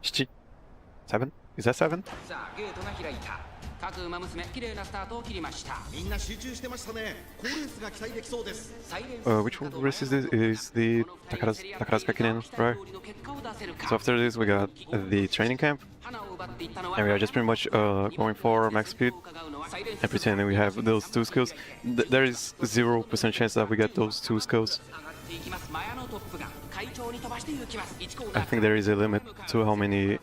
Shichi? 7? Is that 7? さあゲートが開いた。各馬娘綺麗なスタートを切りました。みんな集中してましたね。好レースが期待できそうです。 Which race is this? Is the Takara's Kakinen, right? So after this we got the training camp, and we are just pretty much going for max speed and pretending we have those two skills. There is 0% chance that we get those two skills. I think there is a limit to how many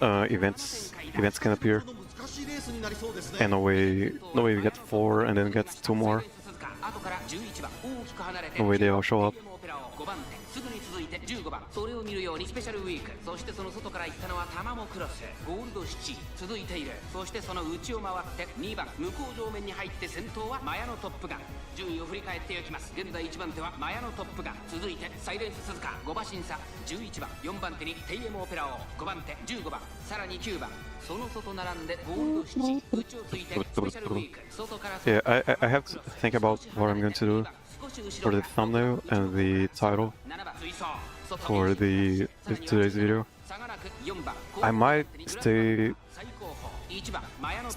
events can appear. And no way we get 4 and then get 2 more. No way they all show up. すぐに続いて15番、それを見るようにスペシャルウィーク、そしてその外から行ったのはタマモクロス、ゴールドシチ続いている。そしてその内を回って2番、向こう上面に入って先頭はマヤのトップガン。順位を振り返っていきます。現在1番手はマヤのトップガン、続いてサイレンス鈴鹿、5馬身差、11番、4番手にテイエムオペラ王、5番手15番、さらに9番、その外並んでゴールドシチ、内をついてスペシャルウィーク、外から。 Yeah, I have to think about what I'm going to do for the thumbnail and the title for today's video. I might stay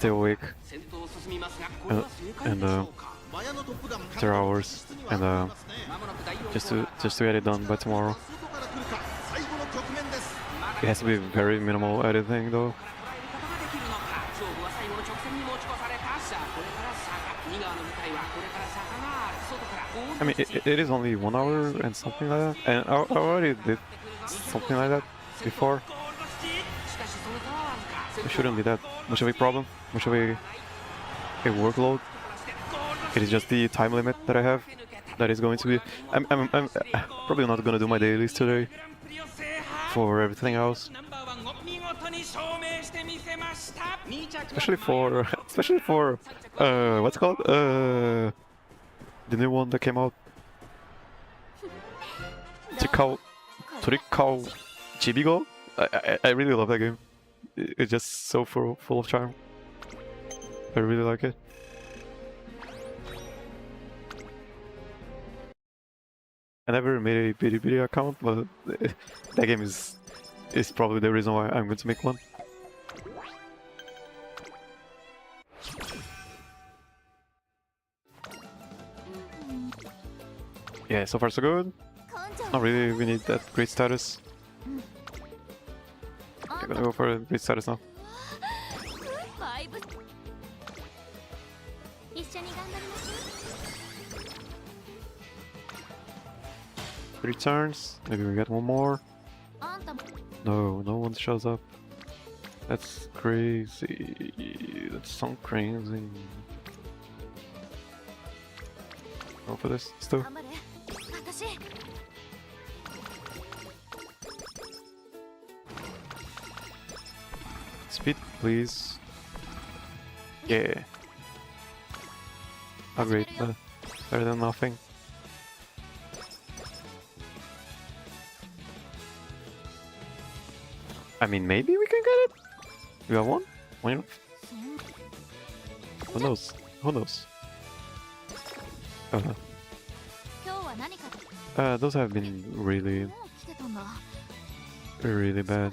awake and 3 hours and just to get it done by tomorrow. It has to be very minimal editing though. I mean, it is only 1 hour and something like that, and I already did something like that before. It shouldn't be that much of a problem, much of a workload. It is just the time limit that I have that is going to be. I'm probably not gonna do my dailies today for everything else. Especially for what's it called? The new one that came out. Trikao Trikao Chibigo? I really love that game. It's just so full of charm. I really like it. I never made a Bilibili account, but that game is probably the reason why I'm going to make one. Yeah, so far so good. Not really, we need that great status. I'm gonna go for a great status now. 一緒に頑張りましょ 3 turns, maybe we get one more. う。あんたも No, no one shows up. That's crazy. That's so crazy. Go for this still. 頑張れ。私 Speed, please. Yeah. Oh, great. Better than nothing. I mean, maybe we can get it. We got one. Why not? Who knows? Who knows? Oh no. 今日は何か Those have been really, もう来てたんだ。 really bad.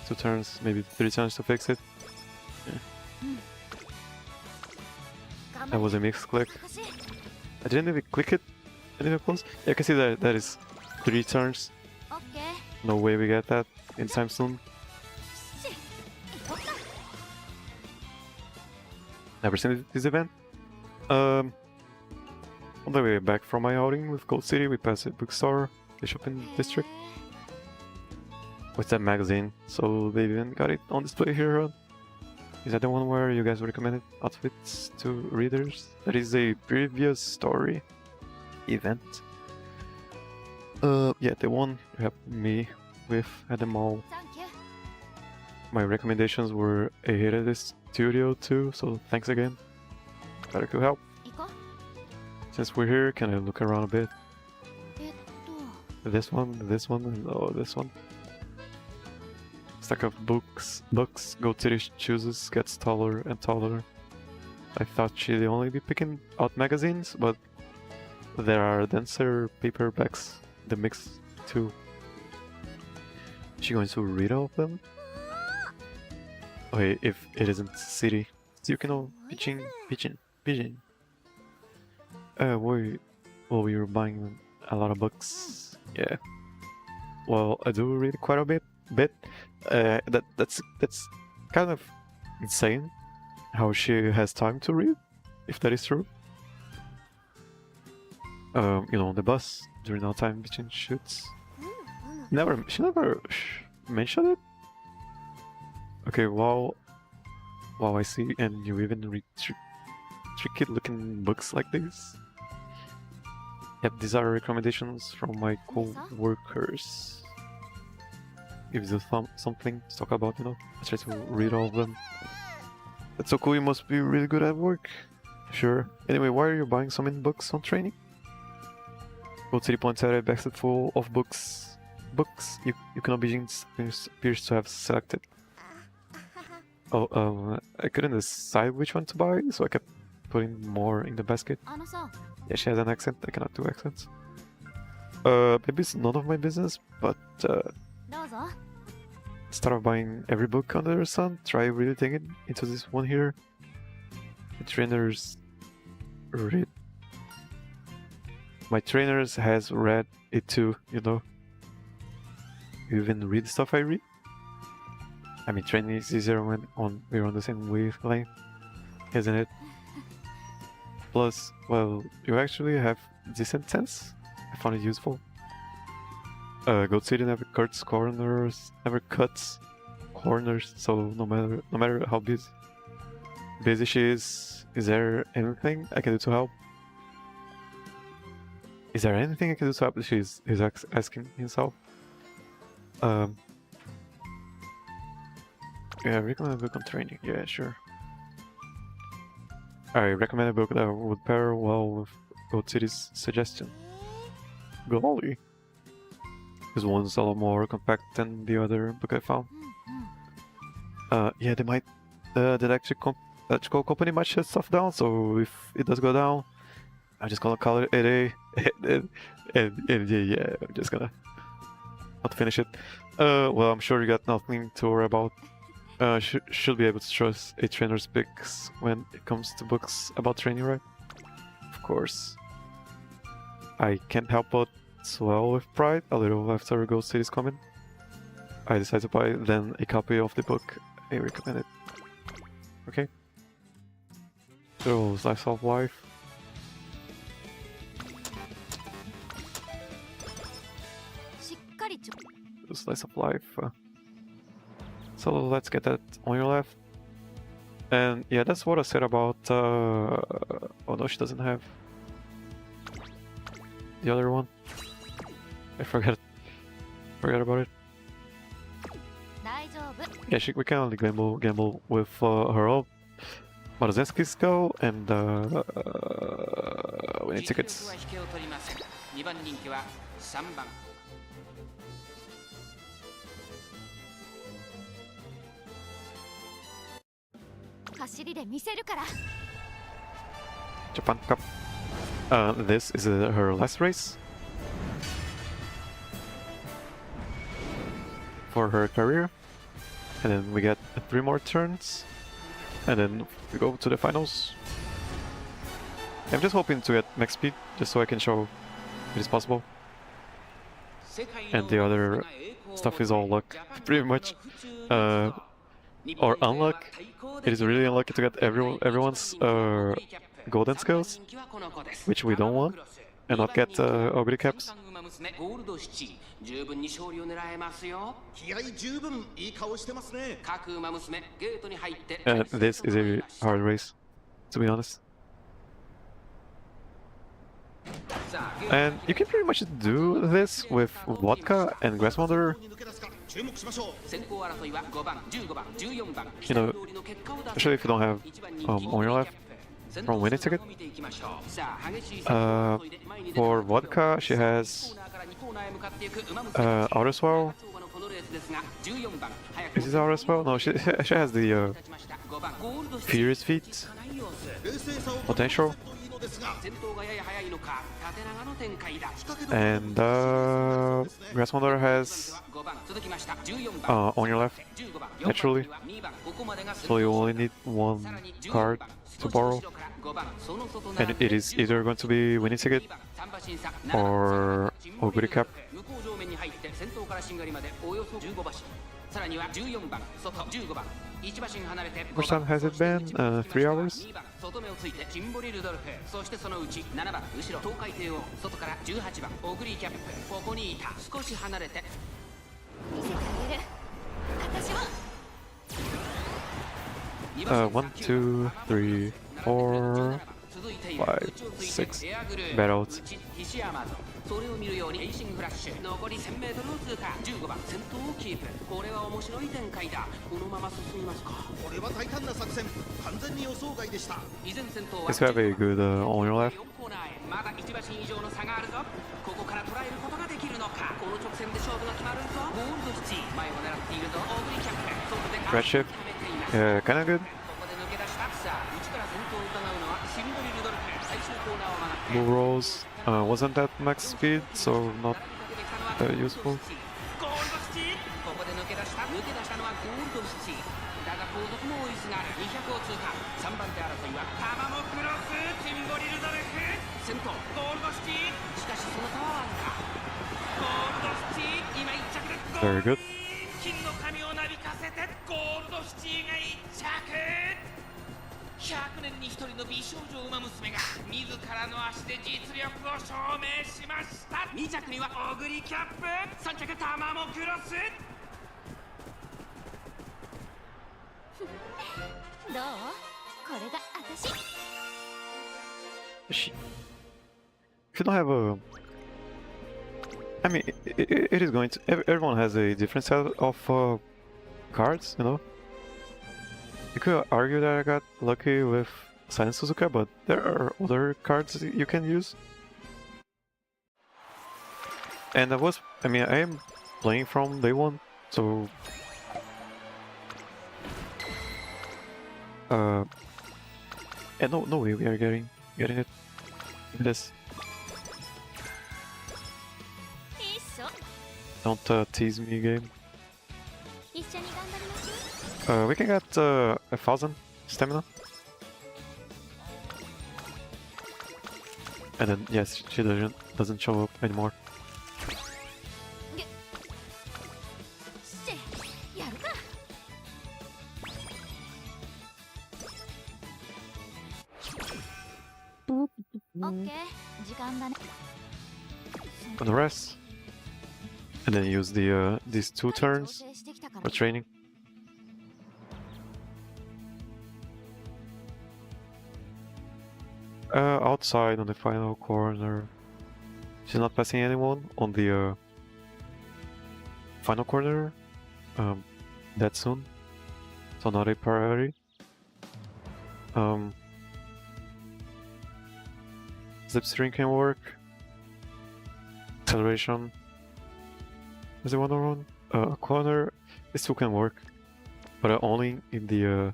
2 turns, maybe 3 turns to fix it. 頑張 That れ。 was a mixed click. 私 I didn't even click it. I didn't close. Yeah, I can see that that is 3 turns. オッケー。 No way we get that anytime soon. し行こっか。 Never seen this event. On the way back from my outing with Gold City, we passed a bookstore, the shopping district, with that magazine. So they even got it on display here. Is that the one where you guys recommended outfits to readers? That is a previous story event. Yeah, the one you helped me with at the mall. サンキュー。 My recommendations were a hit at the studio too, so thanks again. Glad I could help. 行こう。 Since we're here, can I look around a bit? えっと This one, and oh, this one. Stack of books. Gold City chooses gets taller and taller. I thought she'd only be picking out magazines, but there are denser paperbacks in the mix too. Is she going to read all of them? Okay, if it isn't city. Tsukino, Pigeon. Well, we were buying a lot of books. Yeah. Well, I do read quite a bit. That's kind of insane how she has time to read, if that is true. You know, on the bus during our time between shoots. She never mentioned it. Okay, wow, I see, and you even read tricky looking books like this. Yep, these are recommendations from my co-workers. Gives you something to talk about, you know. I try to read all of them. That's so cool, you must be really good at work. Sure. Anyway, why are you buying so many books on training? Gold City points at a basket full of books. You cannot be appears to have selected. Oh, I couldn't decide which one to buy, so I kept putting more in the basket. あのさ Yeah, she has an accent. I cannot do accents. Maybe it's none of my business, but どうぞ instead of buying every book under the sun, try really digging into this one here. The trainers read. My trainers has read it too, you know. You even read stuff I read. I mean, training is easier when we're on the same wavelength, isn't it? Plus, well, you actually have decent sense. I found it useful. Gold City never cuts corners, so no matter how busy she is there anything I can do to help? Is there anything I can do to help? He's asking himself. Yeah, recommend a book on training. Yeah, sure. I recommend a book that would pair well with Gold City's suggestion. golly. This one's a lot more compact than the other book I found. Yeah, they might. The electrical company might shut stuff down, so if it does go down, I'm just gonna call it a day. and yeah, I'm just gonna not finish it. Well, I'm sure you got nothing to worry about. Should be able to trust a trainer's picks when it comes to books about training, right? Of course. I can't help but swell with pride a little after Ghost City's comment. I decided to buy then a copy of the book I recommended. Okay. So, Slice of Life. Slice of Life. So let's get that on your left. And yeah, that's what I said about. Oh no, she doesn't have the other one. I forgot about it. Yeah, we can only gamble with her own Maruzenski's go and winning tickets. 2番人気は3番 Japan Cup. This is her last race for her career, and then we get 3 more turns, and then we go to the finals. I'm just hoping to get max speed, just so I can show it is possible. And the other stuff is all luck, pretty much. Or unluck. It is really unlucky to get everyone's golden skills, which we don't want, and not get Oguri caps. This is a hard race, to be honest. And you can pretty much do this with vodka and grass water. You know, especially if you don't have on your left from winning ticket. For vodka, she has auto swell. Is this auto swell? No, she has the Furious Feet potential. And Grass Wonder has on your left, naturally, so you only need 1 card to borrow, and it is either going to be winning ticket or Oguri cap. Which time has it been? 3 hours? One, 2, 3, 4, 5, 6 battles. それを見るようにエイシングフラッシュ残り 1000m を通過15番先頭をキープこれは面白い展開だこのまま進みますかこれは大胆な作戦完全に予想外でした依然先頭は Let's have a good on your left まだ1馬身以上の差があるぞここから捉えることができるのかこの直線で勝負が決まるぞゴールドシティ前を狙っているぞオーグリーキャップ外で Red shift kinda good ここで抜け出したさあ内から先頭を伺うのはシンボリルドルフ最終コーナーを曲がって Move rolls wasn't that max speed, so not useful. Very good. 100年に1人の美少女ウマ娘が自らの足で実力を証明しました2着にはオグリキャップ3着タマモクロスどうこれが私 If you don't have a I mean it is going to everyone has a different set of cards, you know. You could argue that I got lucky with Silent Suzuka, but there are other cards you can use. And I mean, I am playing from day one, so and no way we are getting it. This. Don't tease me, game. We can get 1,000 stamina. And then yes, she doesn't show up anymore. And the rest. And then use the these 2 turns for training. Outside on the final corner. She's not passing anyone on the final corner that soon. So not a priority. Slipstream can work. Acceleration. Is there one around? Corner, it still can work, but only in the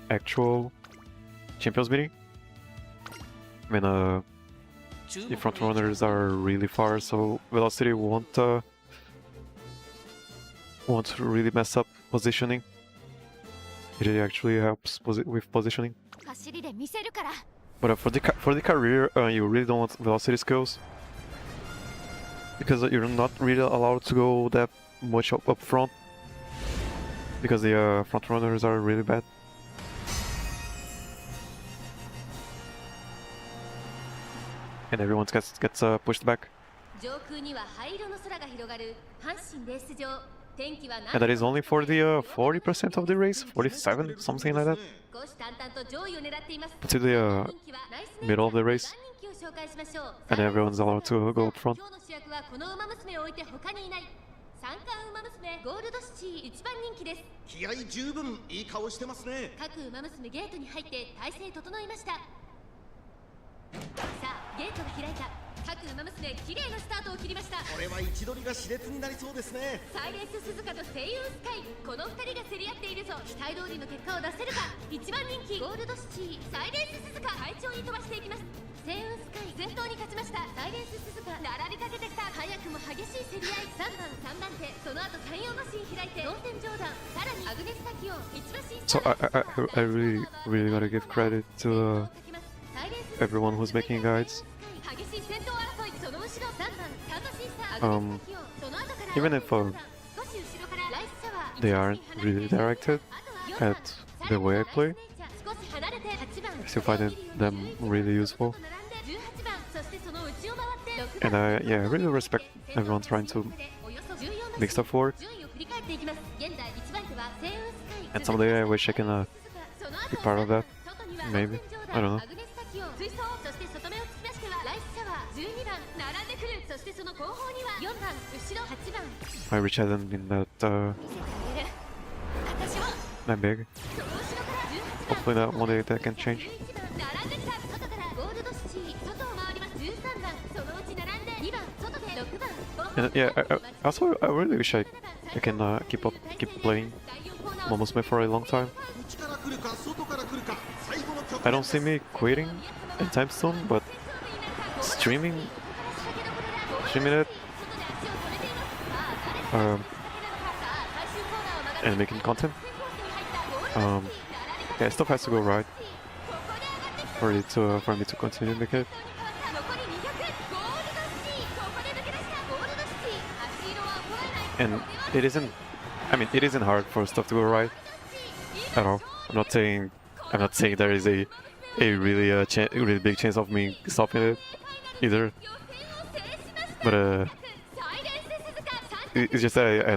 actual Champions meeting. I mean, the front runners are really far, so velocity won't really mess up positioning. It actually helps with positioning. But for the career, you really don't want velocity skills, because you're not really allowed to go that much up front, because the front runners are really bad. And everyone gets pushed back. And that is only for the 40% of the race, 47, something like that. To the middle of the race, and everyone's allowed to go up front. So I really gotta give credit to everyone who's making guides. Even if they aren't really directed at the way I play, I still find them really useful. And I really respect everyone trying to make stuff work. And someday I wish I can be part of that. Maybe. I don't know. My reach hasn't been that big. Hopefully that one day that can change. And yeah, I really wish I can keep playing Umamusume for a long time. I don't see me quitting anytime soon, but streaming it and making content, yeah, stuff has to go right for me to continue making it. And it isn't hard for stuff to go right at all. I'm not saying there is a really big chance of me stopping it either. But it's just that I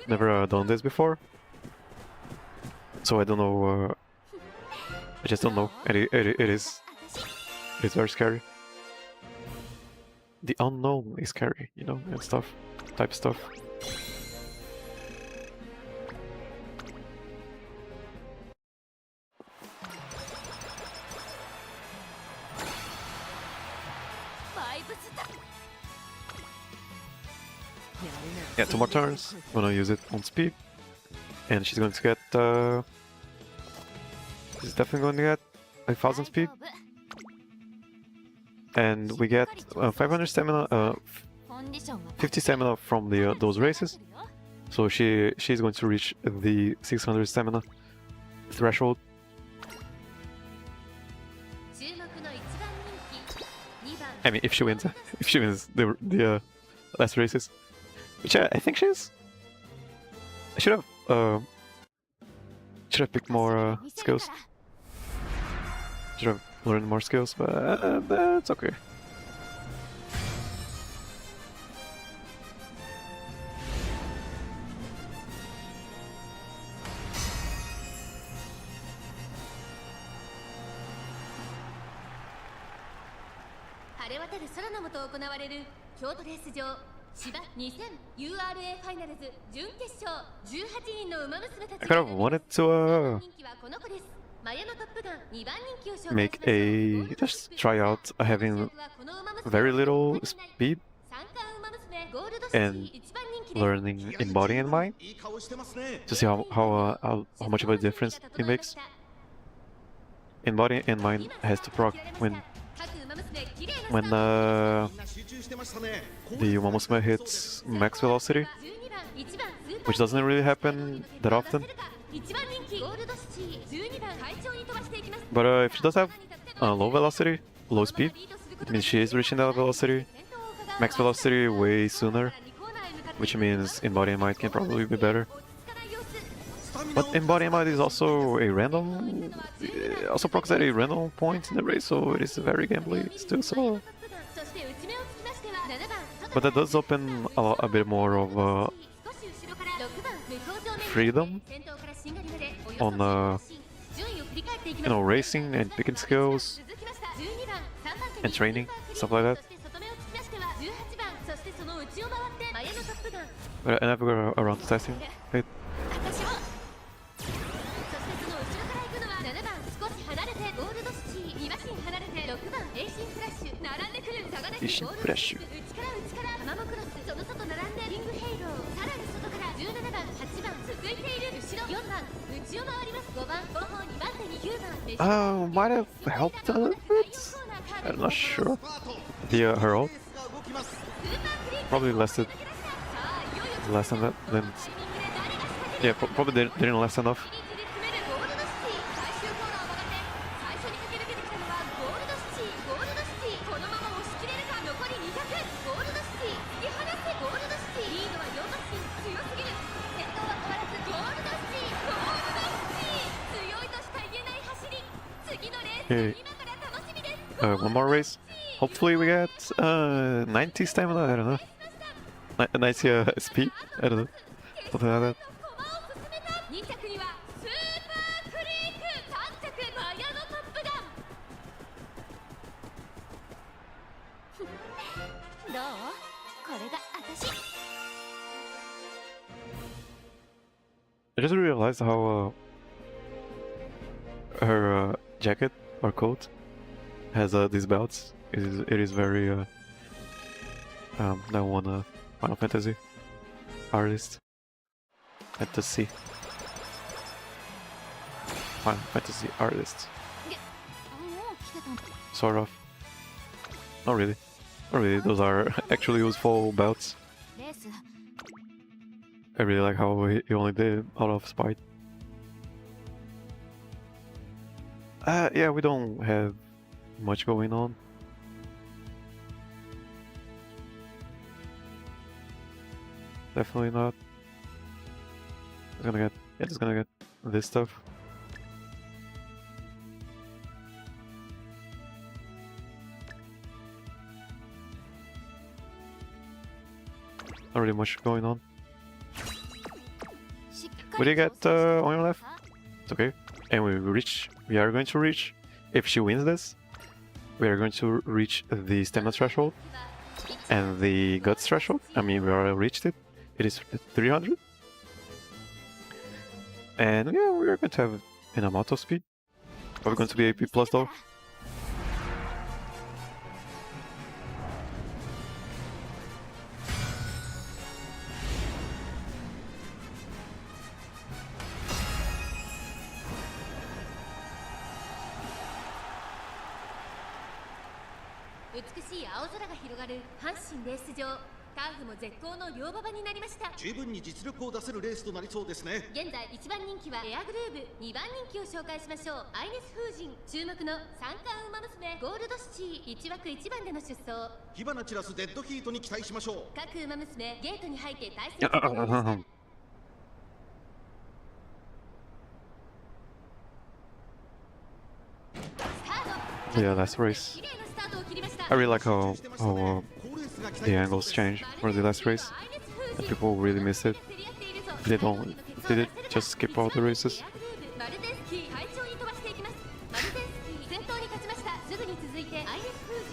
never done this before, so I don't know. I just don't know. And it's very scary. The unknown is scary, you know, and type stuff. Yeah, 2 more turns. I'm gonna use it on speed. And she's going to get she's definitely going to get 1000 speed. And we get 500 stamina, 50 stamina from the those races. So she's going to reach the 600 stamina threshold. 注目の一番人気2番 I mean, if she wins the last races, which I think she is. I should have picked more skills. Should have learned more skills, but that's okay.晴れ渡る空の下行われる京都レース場芝 2000URA ファイナルズ準決勝18人の馬娘たち I kind of wanted to 人気はこの子ですマヤのトップガン2番人気を紹介し make ましょう just try out having very little speed 三冠馬娘ゴールドシテ and ィ1番人気です learning in body and mind いい顔してますね to see how much of a difference it makes. In body and mind has to proc when 各馬娘綺麗な when みんな集中してましたね the Umamusume hits max velocity, 12番1番スーパー which doesn't really happen that often. 1番人気ゴールドシティ12番快調に飛ばしていきます But if she does have low velocity, low speed, it means she is reaching that velocity, max velocity way sooner, which means in body and mind can probably be better. But in body and mind is also a random, also procs at a random point in the race, so it is very gambly still. So, but that does open a bit more of freedom on racing and picking skills and training, stuff like that. But I never got around to testing it. 維新フラッシュmight have helped a little bit. I'm not sure. Her ult probably lasted less than that. Yeah, probably didn't last enough. Okay. One more race. Hopefully we get 90 stamina, I don't know. 90 speed, I don't know. Something like that. 2着にはスーパークリーク3着マヤのトップガンどうこれが私 I just realized how her jacket or coat has these belts. It is very that one Final Fantasy artist. Fantasy Final Fantasy artist. Sort of. Not really. Not really. Those are actually useful belts. レース I really like how he only did it out of spite. Yeah, we don't have much going on. Definitely not. Just gonna get this stuff. Not really much going on. We did get on your left. It's okay. And we are going to reach, if she wins this, we are going to reach the stamina threshold and the guts threshold. I mean, we already reached it. It is 300. And yeah, we are going to have an amount of speed. Probably going to be AP plus though. 美しい青空が広がる阪神レース場。ターフも絶好の両馬場になりました。十分に実力を出せるレースとなりそうですね。現在1番人気はエアグルーブ、2番人気を紹介しましょう。アイネス風神、注目の三冠馬娘ゴールドシティ、1枠1番での出走。火花散らすデッドヒートに期待しましょう。各馬娘ゲートに入って対戦してもらいました。Yeah, last race. I really like how the angles change for the last race, and people really miss it. They don't. They did just skip all the races.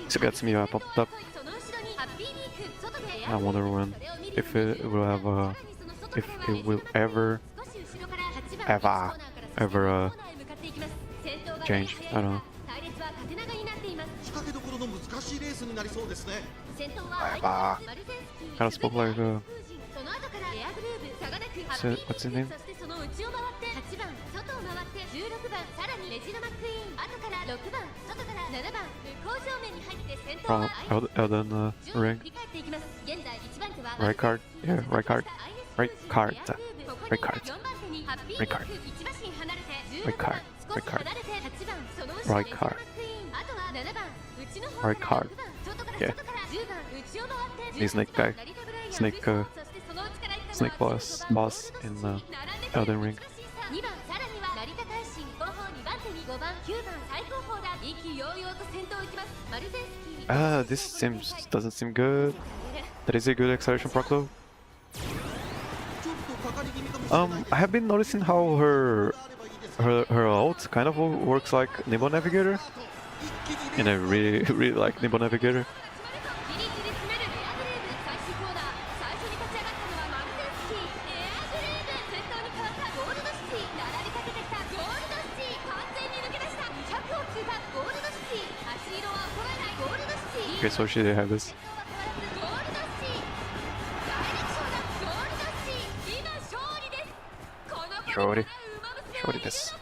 Sugatsumi popped up. I wonder when, if it will have if it will ever change. I don't know. 仕掛けどころの難しいレースになりそうですね。 Kind of spoke like what's his name? From Elden Ring. Right card? Yeah, right card. Right card. Right card. Right card. Right card. Right card. Right card. Right card. Yeah. The snake guy. Snake boss in Elden Ring. This doesn't seem good. That is a good acceleration proc though. I have been noticing how her ult kind of works like Nimble Navigator, and I really like Nimble Navigator. Okay, so she did have this. Shorty. Shorty this.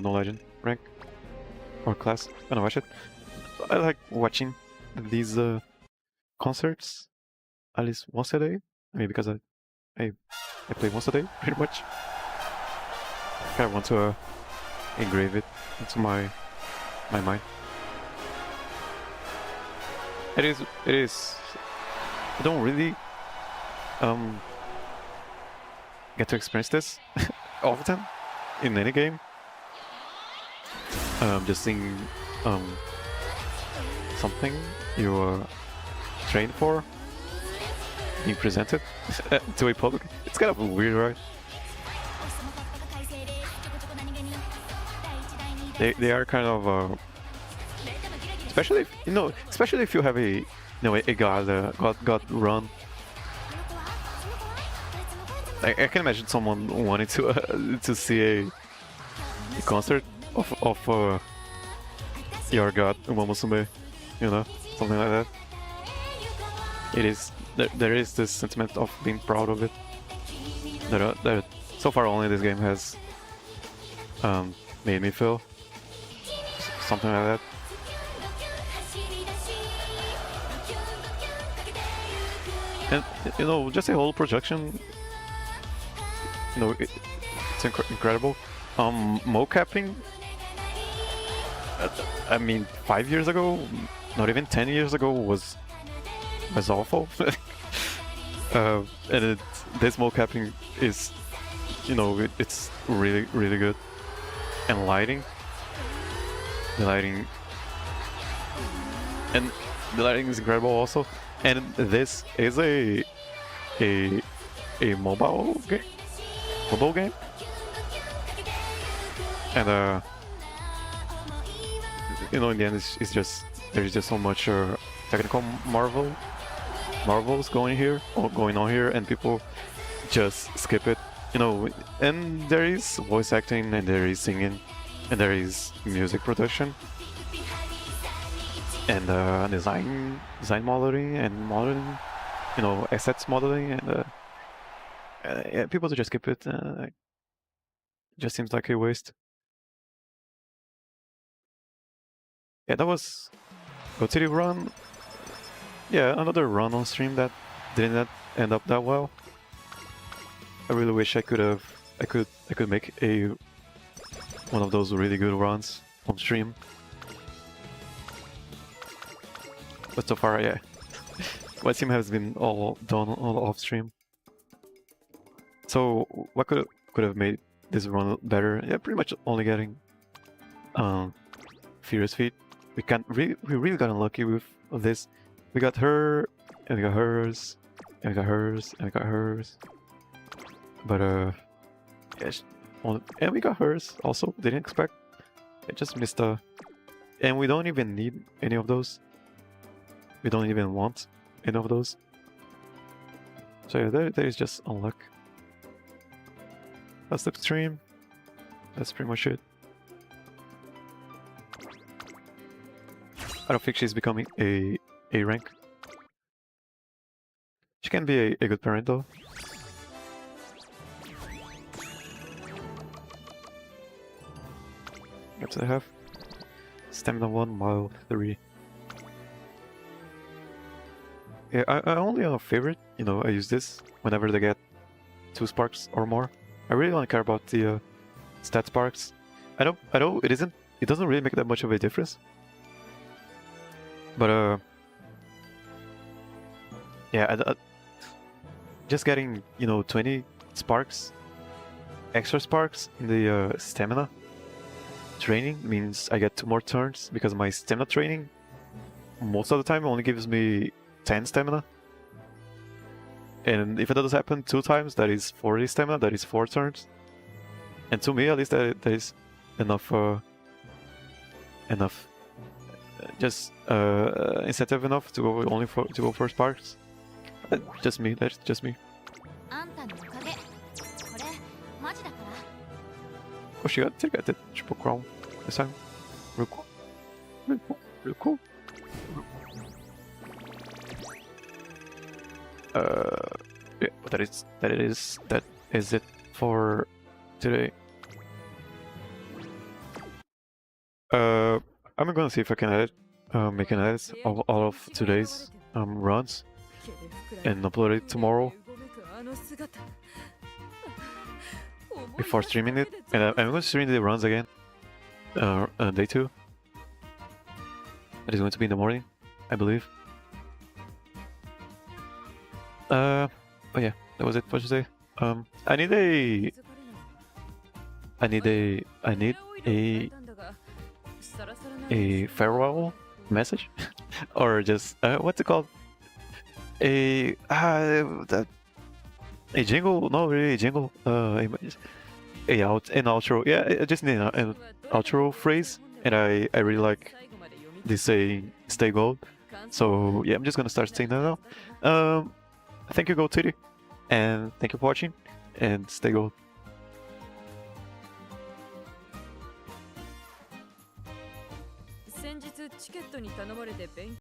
No legend rank or class. I don't know, watch it. I like watching these concerts at least once a day. I mean, because I play once a day pretty much. I kind of want to engrave it into my mind. It is. I don't really get to experience this often in any game. Just seeing something you trained for being presented to a public. It's kind of weird, right? They are kind of especially if you have a god run. I can imagine someone wanting to see a concert of your god Umamusume, something like that. It is there is this sentiment of being proud of it that so far only this game has made me feel something like that. And just a whole projection, it's incredible. Mocapping, I mean, 5 years ago, not even 10 years ago, was awful. And this mocapping is, it's really, really good. And lighting, the lighting is incredible also. And this is a mobile game. And in the end, it's just there's just so much technical marvels going on here, and people just skip it, you know. And there is voice acting, and there is singing, and there is music production, and design modeling, and modeling, you know, assets modeling, and yeah, people just skip it. It just seems like a waste. Yeah, that was Gold City run. Yeah, another run on stream that didn't end up that well. I really wish I could make one of those really good runs on stream. But so far, yeah, my team has been all done all off stream. So what could have made this run better? Yeah, pretty much only getting Furious Feet. We really got unlucky with this. We got her, and we got hers, and we got hers, and we got hers. But yeah, and we got hers also. Didn't expect. I just missed and we don't even need any of those. We don't even want any of those. So yeah, there is just unluck. That's the stream. That's pretty much it. I don't think she's becoming a rank. She can be a good parent though. What do I have? Stamina 1, mile 3. Yeah, I only have a favorite. You know, I use this whenever they get 2 sparks or more. I really don't care about the stat sparks. I know it doesn't really make that much of a difference. But yeah, just getting, you know, 20 sparks, extra sparks in the stamina training means I get 2 more turns, because my stamina training most of the time only gives me 10 stamina. And if it does happen 2 times, that is 40 stamina, that is 4 turns. And to me, at least, that is enough just incentive enough to go for sparks. Just me. That's just me. Oh, she got the triple crown this time. Real cool. Real cool. Yeah, but that is it for today. I'm gonna see if I can make an edit of all of today's runs and upload it tomorrow before streaming it. And I'm going to stream the runs again day 2. That is going to be in the morning, I believe. Oh yeah, that was it for today. I need a farewell message, or just what's it called? A jingle? No, really a jingle. An outro. Yeah, I just need an outro phrase, and I really like this saying "Stay gold." So yeah, I'm just gonna start saying that now. Thank you, Gold City, and thank you for watching, and stay gold.